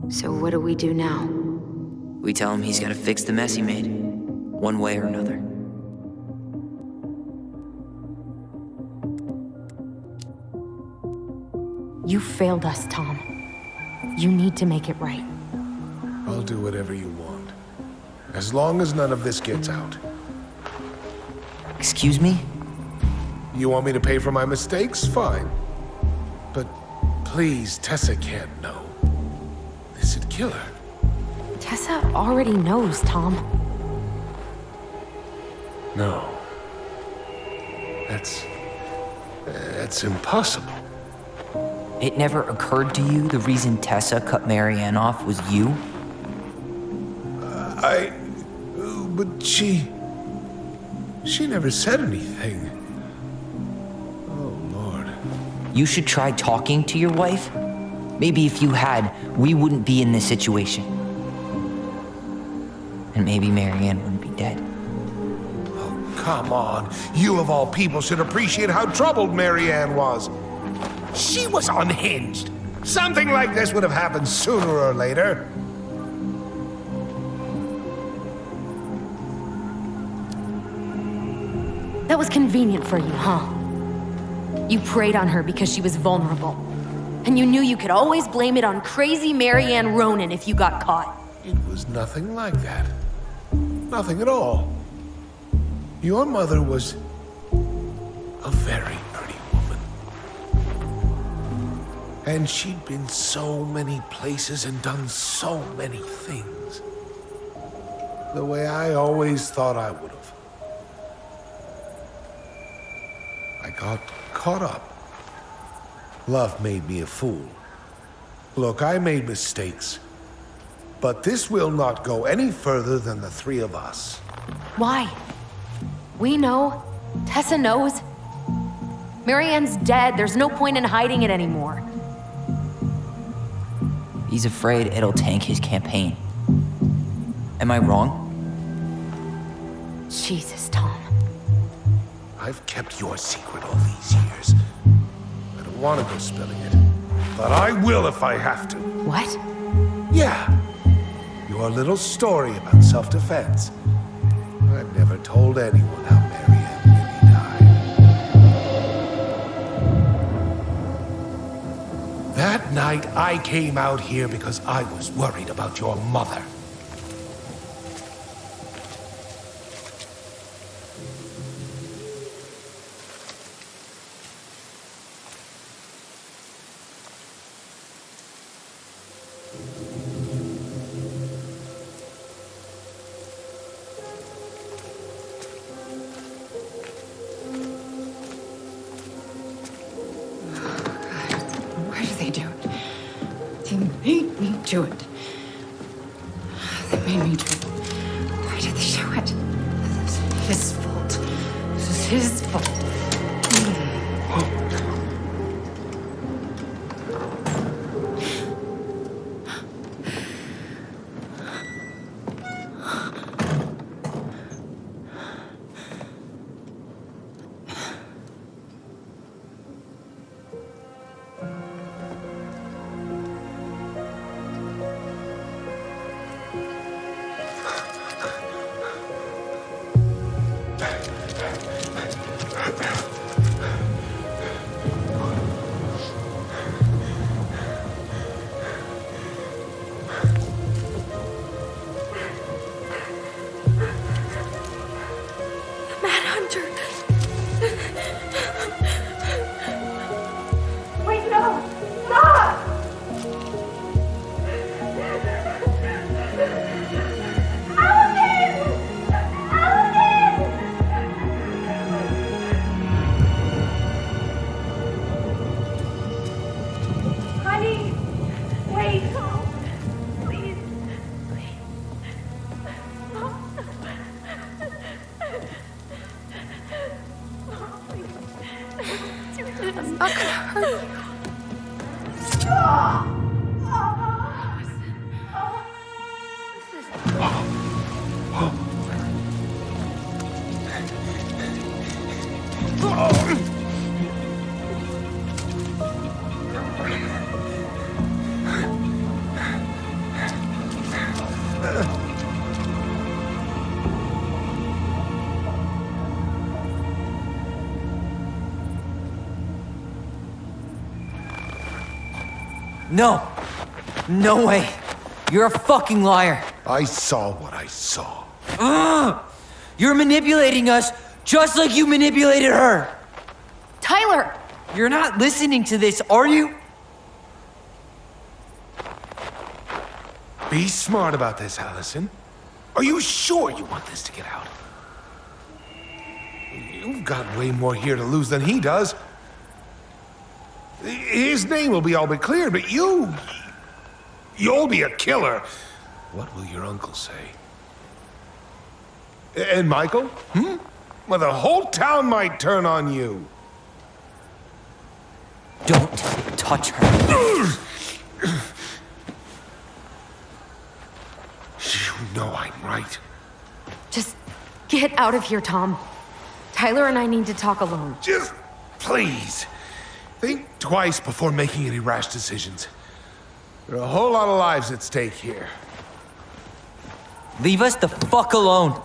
So what do we do now? We tell him he's gotta fix the mess he made, one way or another. You failed us, Tom. You need to make it right. I'll do whatever you want. As long as none of this gets out. Excuse me? You want me to pay for my mistakes? Fine. But please, Tessa can't know. This'd kill her. Tessa already knows, Tom. No. That's impossible. It never occurred to you the reason Tessa cut Marianne off was you? But she never said anything. Oh, Lord. You should try talking to your wife. Maybe if you had, we wouldn't be in this situation. And maybe Marianne wouldn't be dead. Oh, come on. You of all people should appreciate how troubled Marianne was. She was unhinged. Something like this would have happened sooner or later. That was convenient for you, huh? You preyed on her because she was vulnerable. And you knew you could always blame it on crazy Marianne Ronan if you got caught. It was nothing like that. Nothing at all. Your mother was a very pretty woman. And she'd been so many places and done so many things. The way I always thought I would have. I got caught up. Love made me a fool. Look, I made mistakes. But this will not go any further than the three of us. Why? We know. Tessa knows. Marianne's dead. There's no point in hiding it anymore. He's afraid it'll tank his campaign. Am I wrong? Jesus, Tom. I've kept your secret all these years. I don't want to go spilling it. But I will if I have to. What? Yeah. Your little story about self-defense. I've never told anyone how Marianne really died. That night, I came out here because I was worried about your mother. Do it. They made me do it. Why did they do it? This is his fault. This is his fault. It's not gonna hurt you. No! No way! You're a fucking liar! I saw what I saw. Ugh! You're manipulating us just like you manipulated her! Tyler! You're not listening to this, are you? Be smart about this, Allison. Are you sure you want this to get out? You've got way more here to lose than he does. His name will be all but cleared, but you'll be a killer. What will your uncle say? And Michael? Well, the whole town might turn on you. Don't touch her. You know I'm right. Just get out of here, Tom. Tyler and I need to talk alone. Just please. Think twice before making any rash decisions. There are a whole lot of lives at stake here. Leave us the fuck alone.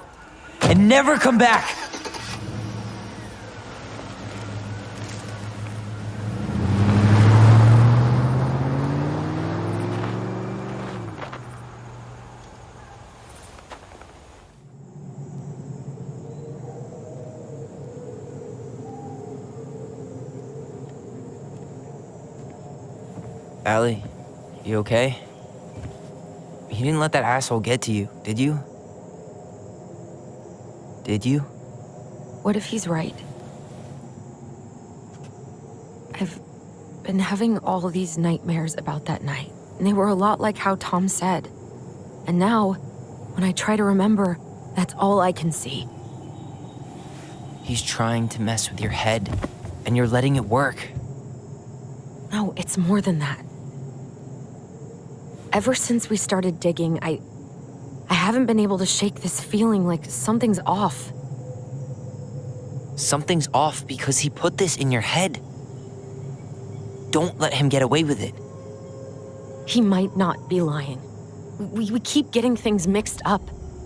And never come back. Allie, you okay? He didn't let that asshole get to you, did you? Did you? What if he's right? I've been having all these nightmares about that night, and they were a lot like how Tom said. And now, when I try to remember, that's all I can see. He's trying to mess with your head, and you're letting it work. No, it's more than that. Ever since we started digging, I haven't been able to shake this feeling like something's off. Something's off because he put this in your head. Don't let him get away with it. He might not be lying. We keep getting things mixed up.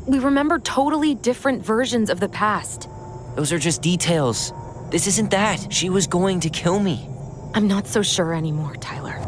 We remember totally different versions of the past. Those are just details. This isn't that. She was going to kill me. I'm not so sure anymore, Tyler.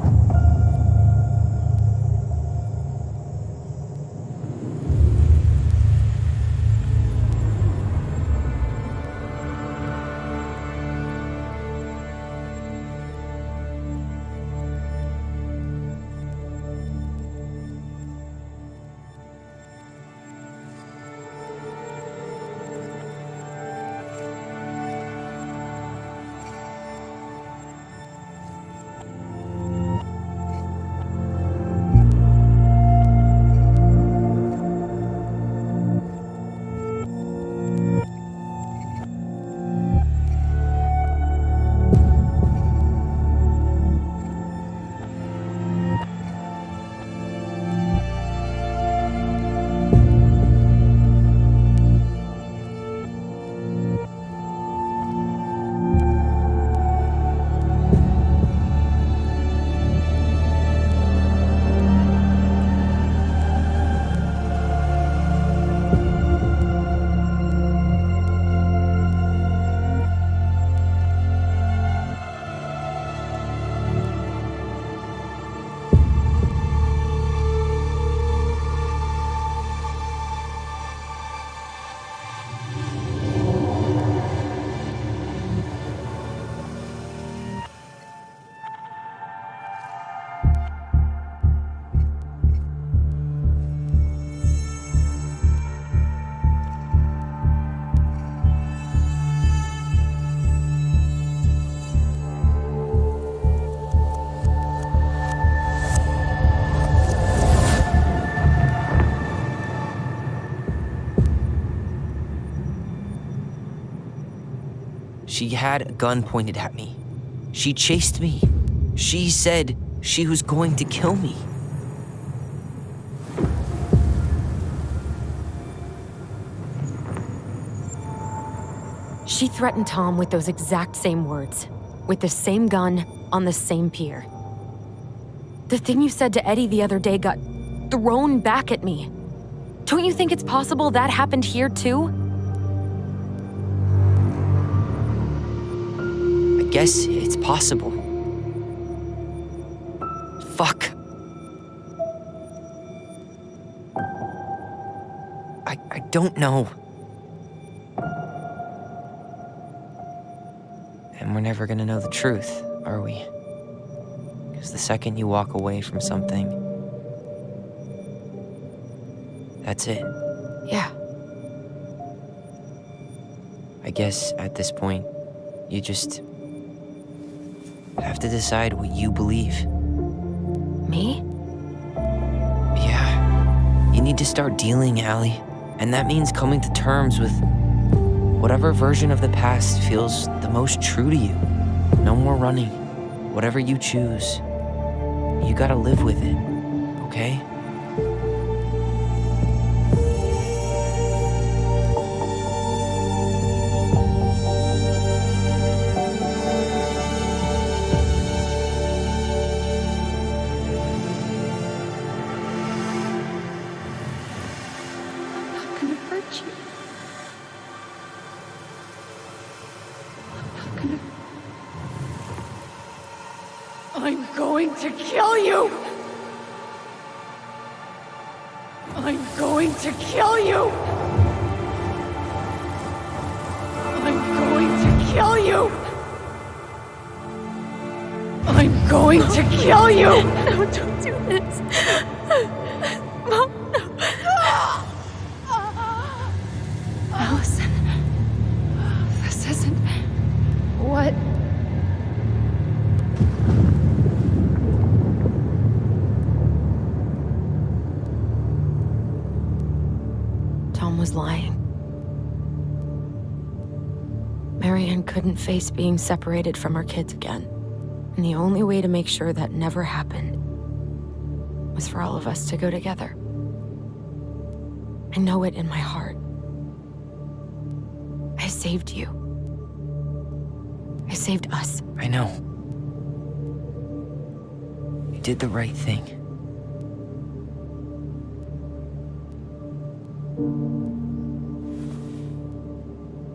She had a gun pointed at me. She chased me. She said she was going to kill me. She threatened Tom with those exact same words, with the same gun, on the same pier. The thing you said to Eddie the other day got thrown back at me. Don't you think it's possible that happened here too? I guess it's possible. Fuck. I don't know. And we're never gonna know the truth, are we? Because the second you walk away from something, that's it. Yeah. I guess at this point, you just have to decide what you believe. Me? Yeah. You need to start dealing, Allie. And that means coming to terms with whatever version of the past feels the most true to you. No more running. Whatever you choose, you gotta live with it, okay? I'm going to kill you! I'm going to kill you! I'm going to kill you! I'm going to kill you! No, don't do this. Mom, no. Allison. This isn't what... Tom was lying. Marianne couldn't face being separated from her kids again. And the only way to make sure that never happened was for all of us to go together. I know it in my heart. I saved you. I saved us. I know. You did the right thing.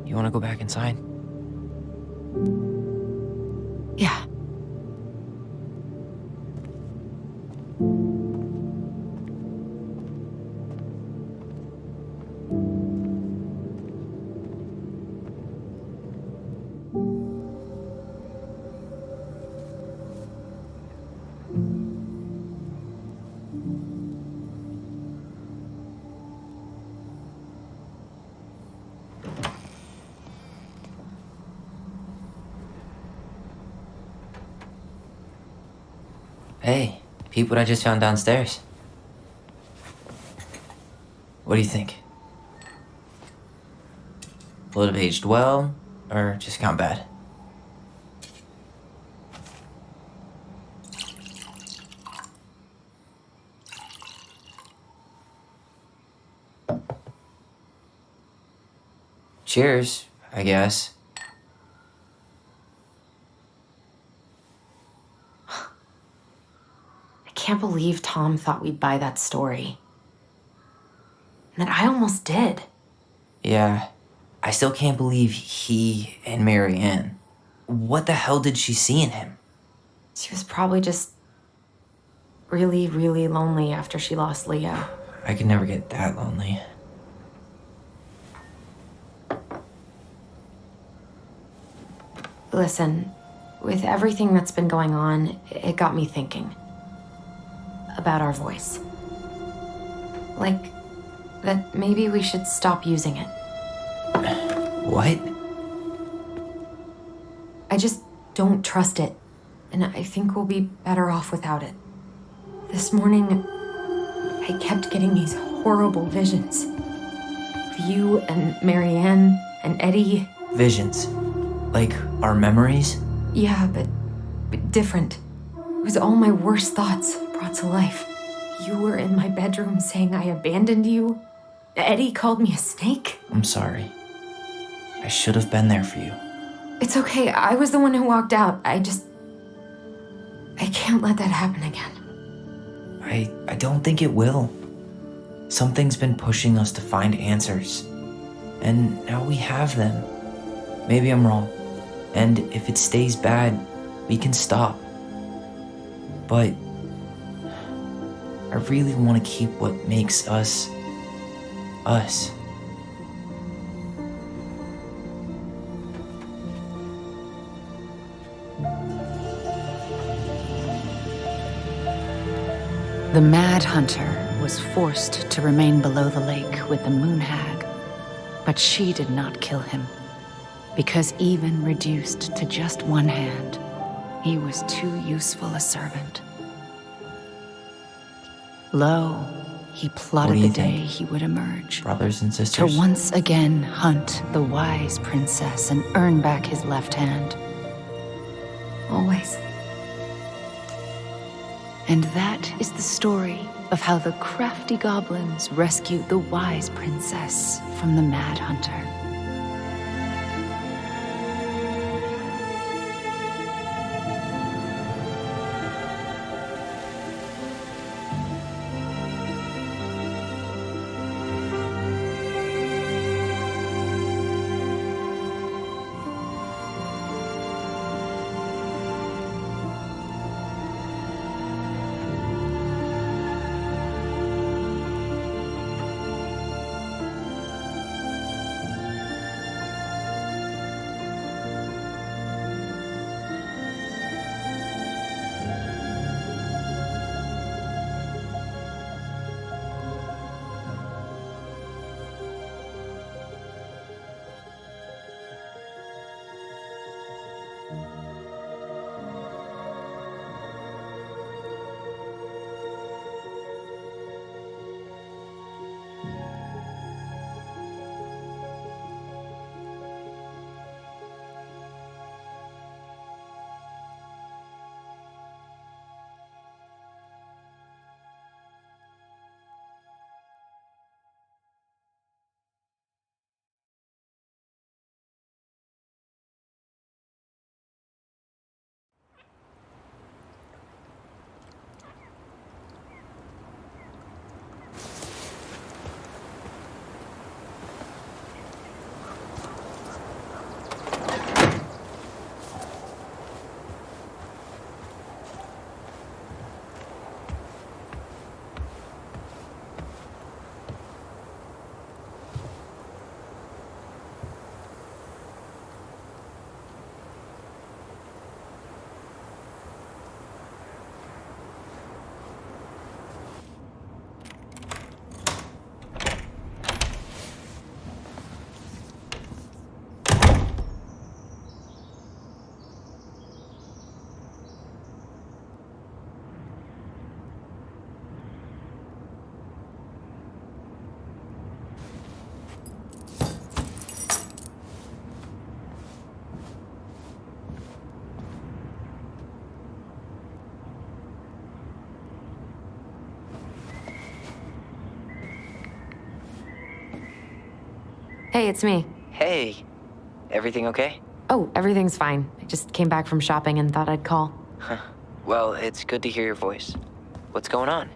You want to go back inside? Yeah. Hey, peep what I just found downstairs. What do you think? Will it have aged well, or just gone bad? Cheers, I guess. I can't believe Tom thought we'd buy that story. And that I almost did. Yeah, I still can't believe he and Marianne. What the hell did she see in him? She was probably just really, really lonely after she lost Leo. I could never get that lonely. Listen, with everything that's been going on, it got me thinking about our voice. Like, that maybe we should stop using it. What? I just don't trust it, and I think we'll be better off without it. This morning, I kept getting these horrible visions. Of you and Marianne and Eddie. Visions. Like our memories? Yeah, but different. It was all my worst thoughts brought to life. You were in my bedroom saying I abandoned you. Eddie called me a snake. I'm sorry. I should have been there for you. It's okay. I was the one who walked out. I can't let that happen again. I don't think it will. Something's been pushing us to find answers. And now we have them. Maybe I'm wrong. And if it stays bad, we can stop. But I really want to keep what makes us, us. The Mad Hunter was forced to remain below the lake with the Moon Hag, but she did not kill him, because even reduced to just one hand, he was too useful a servant. Lo, he plotted the day he would emerge. Brothers and sisters? To once again hunt the wise princess and earn back his left hand. Always. And that is the story of how the crafty goblins rescued the wise princess from the Mad Hunter. Hey, it's me. Hey, everything okay? Oh, everything's fine. I just came back from shopping and thought I'd call. Well, it's good to hear your voice. What's going on?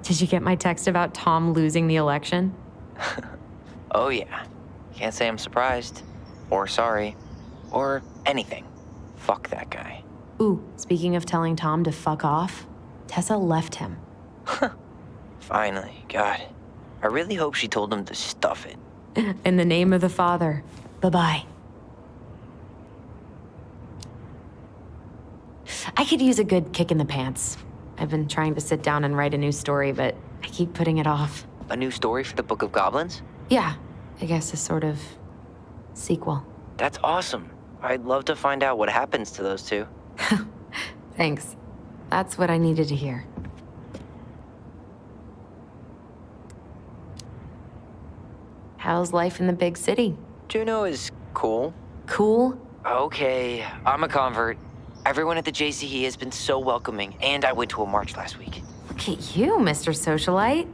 Did you get my text about Tom losing the election? Oh yeah. Can't say I'm surprised. Or sorry. Or anything. Fuck that guy. Ooh, speaking of telling Tom to fuck off, Tessa left him. Finally, God. I really hope she told him to stuff it. In the name of the Father. Bye-bye. I could use a good kick in the pants. I've been trying to sit down and write a new story, but I keep putting it off. A new story for the Book of Goblins? Yeah, I guess a sort of sequel. That's awesome. I'd love to find out what happens to those two. Thanks. That's what I needed to hear. how's life in the big city? Juneau is cool. Cool? Okay, I'm a convert. Everyone at the JCE has been so welcoming, and I went to a march last week. Look at you, Mr. Socialite.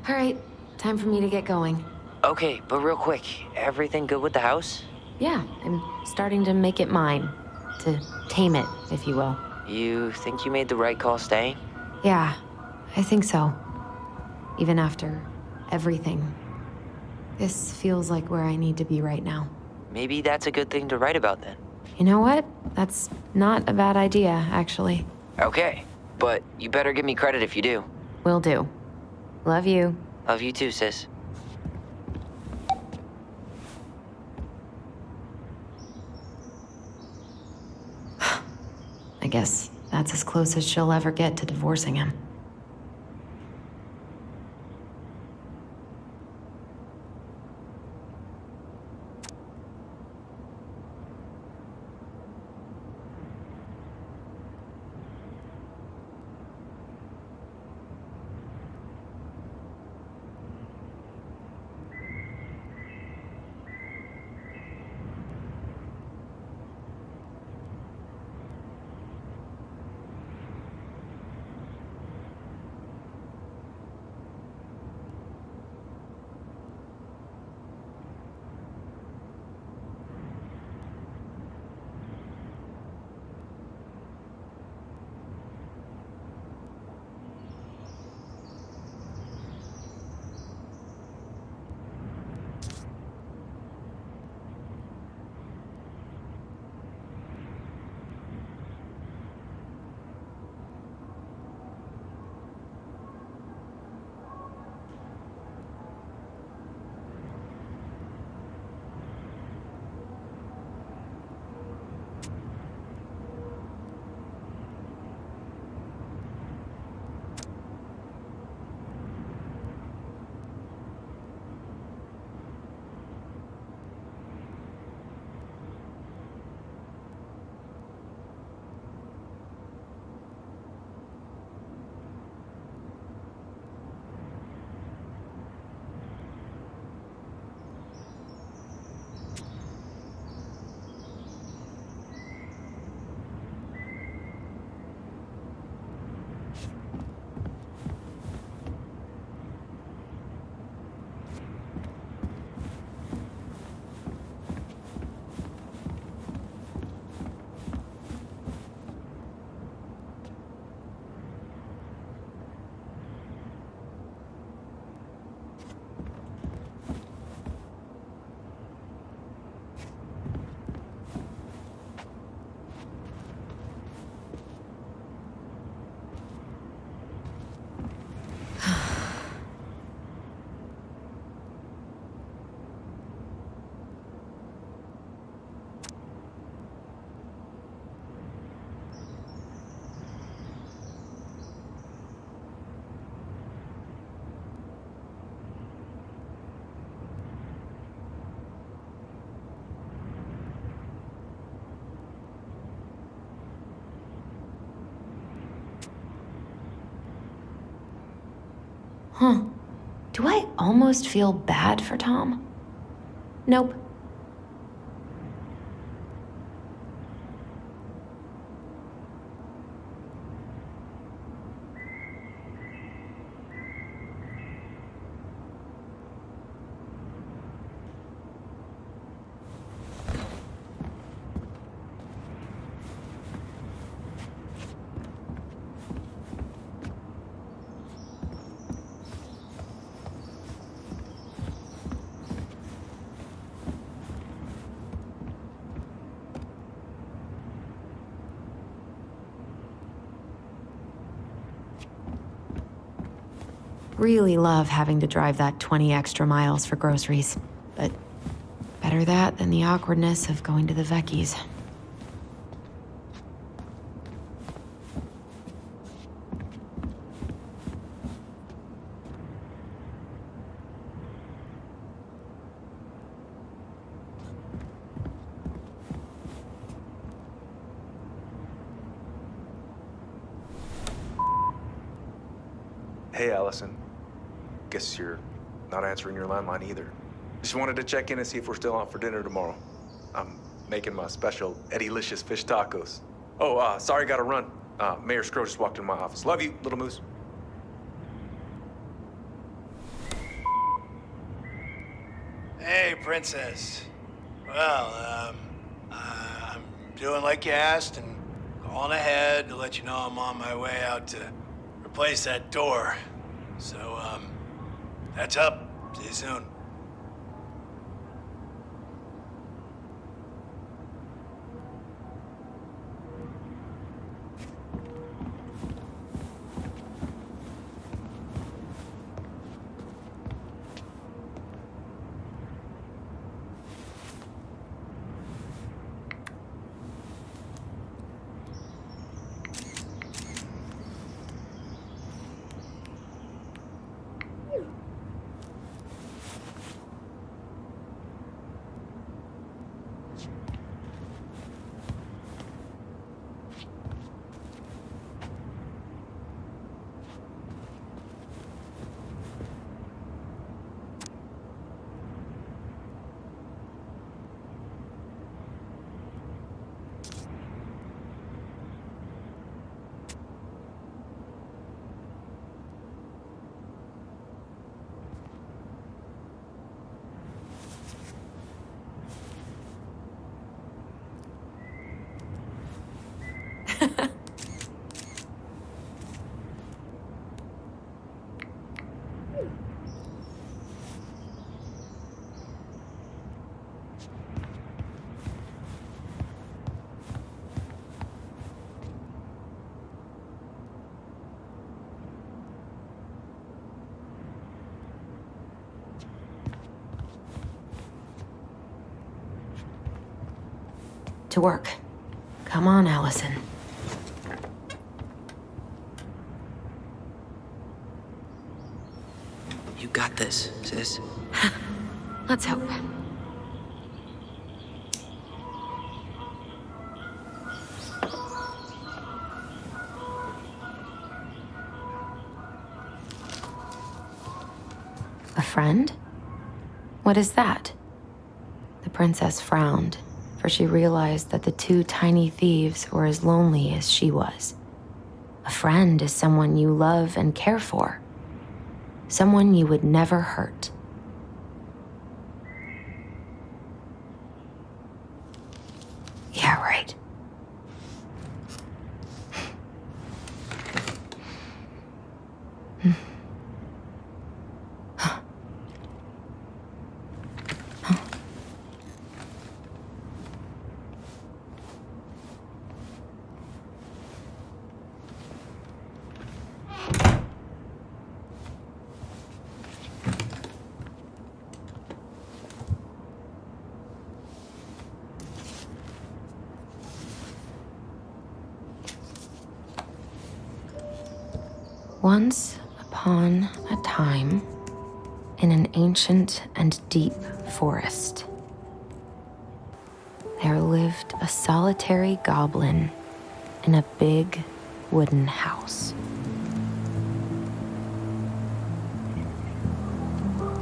All right, time for me to get going. Okay, but real quick, everything good with the house? Yeah, I'm starting to make it mine. To tame it, if you will. You think you made the right call staying? Yeah, I think so. Even after everything. This feels like where I need to be right now. Maybe that's a good thing to write about then. You know what? That's not a bad idea, actually. Okay, but you better give me credit if you do. Will do. Love you. Love you too, sis. I guess that's as close as she'll ever get to divorcing him. Huh. Do I almost feel bad for Tom? Nope. Really love having to drive that 20 extra miles for groceries, but better that than the awkwardness of going to the Vecchi's. Hey, Allison. Guess you're not answering your landline either. Just wanted to check in and see if we're still out for dinner tomorrow. I'm making my special Eddie-licious fish tacos. Oh, sorry, gotta run. Mayor Scrow just walked into my office. Love you, little moose. Hey, Princess. Well, I'm doing like you asked and calling ahead to let you know I'm on my way out to replace that door. So, that's up. See you soon. To work. Come on, Allison. You got this, sis. Let's hope. A friend? What is that? The princess frowned, for she realized that the two tiny thieves were as lonely as she was. A friend is someone you love and care for. Someone you would never hurt. Yeah, right. Once upon a time, in an ancient and deep forest, there lived a solitary goblin in a big wooden house.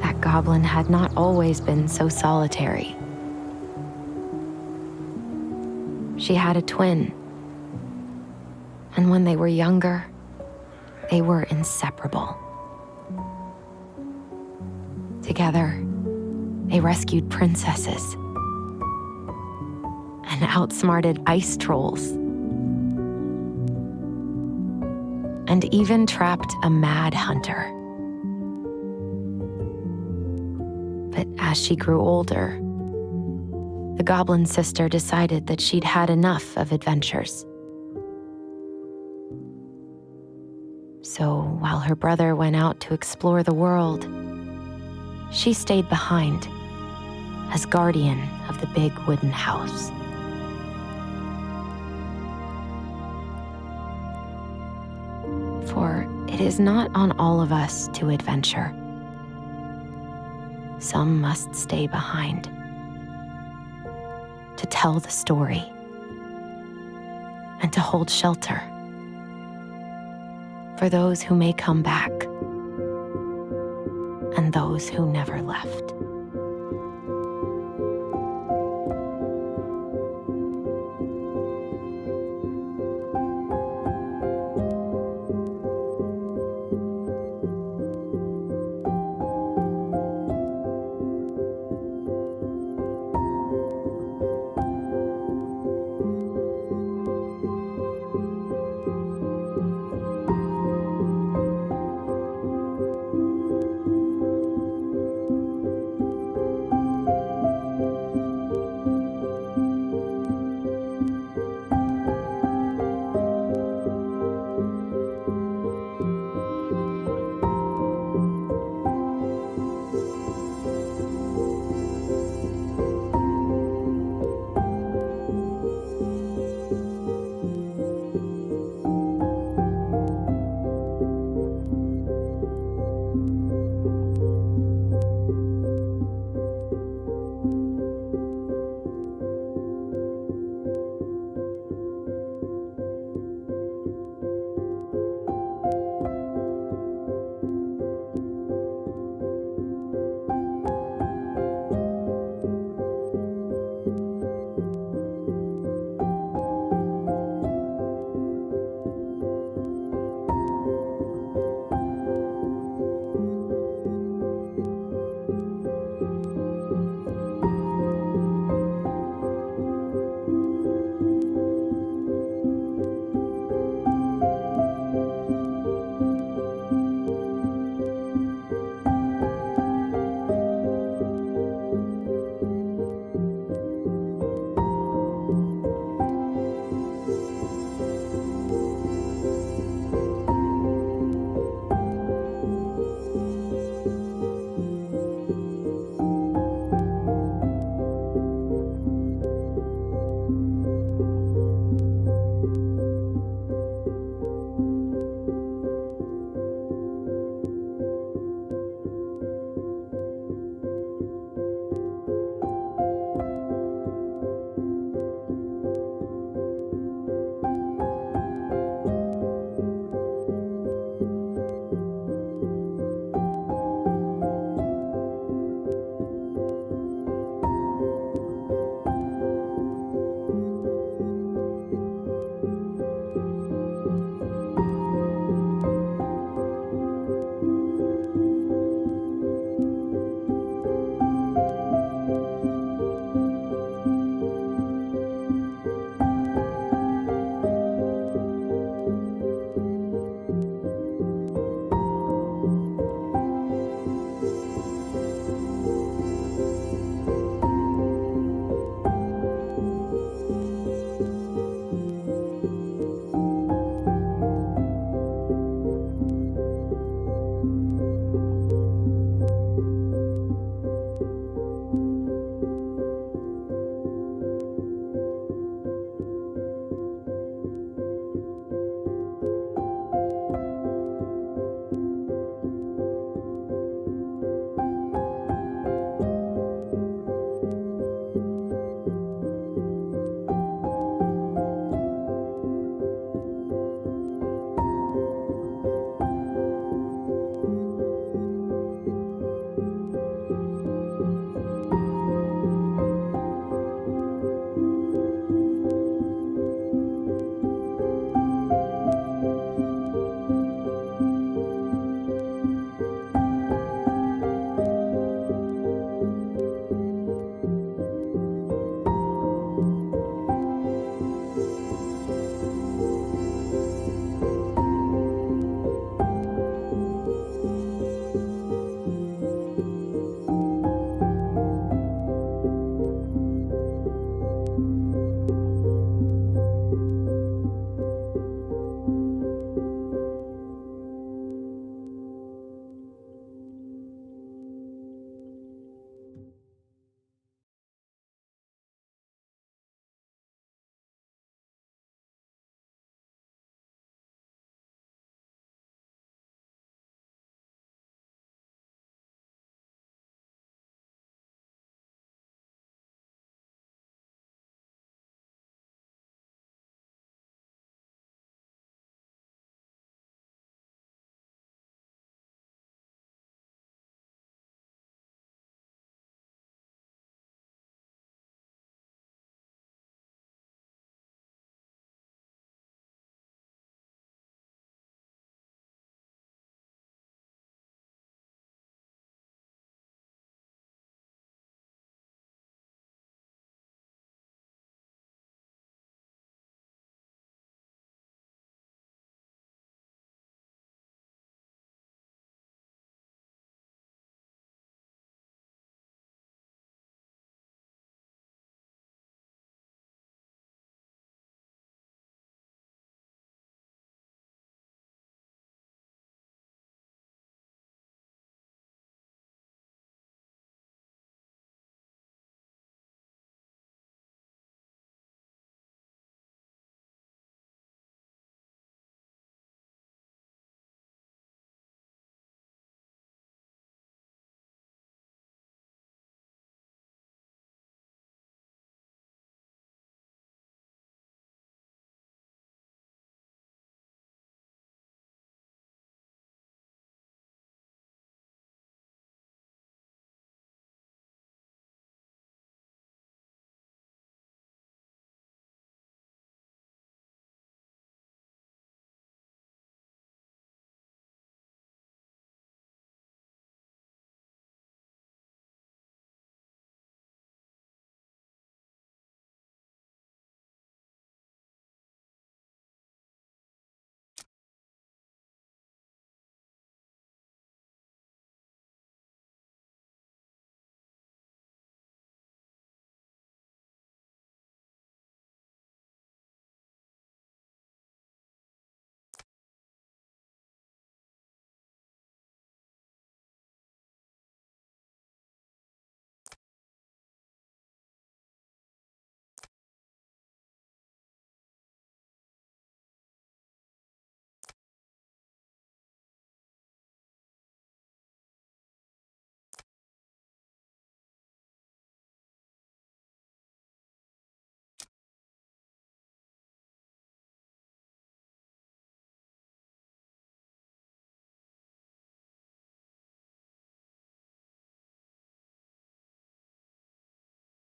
That goblin had not always been so solitary. She had a twin, and when they were younger, they were inseparable. Together, they rescued princesses and outsmarted ice trolls, and even trapped a mad hunter. But as she grew older, the goblin sister decided that she'd had enough of adventures. So while her brother went out to explore the world, she stayed behind as guardian of the big wooden house. For it is not on all of us to adventure. Some must stay behind to tell the story and to hold shelter for those who may come back and those who never left.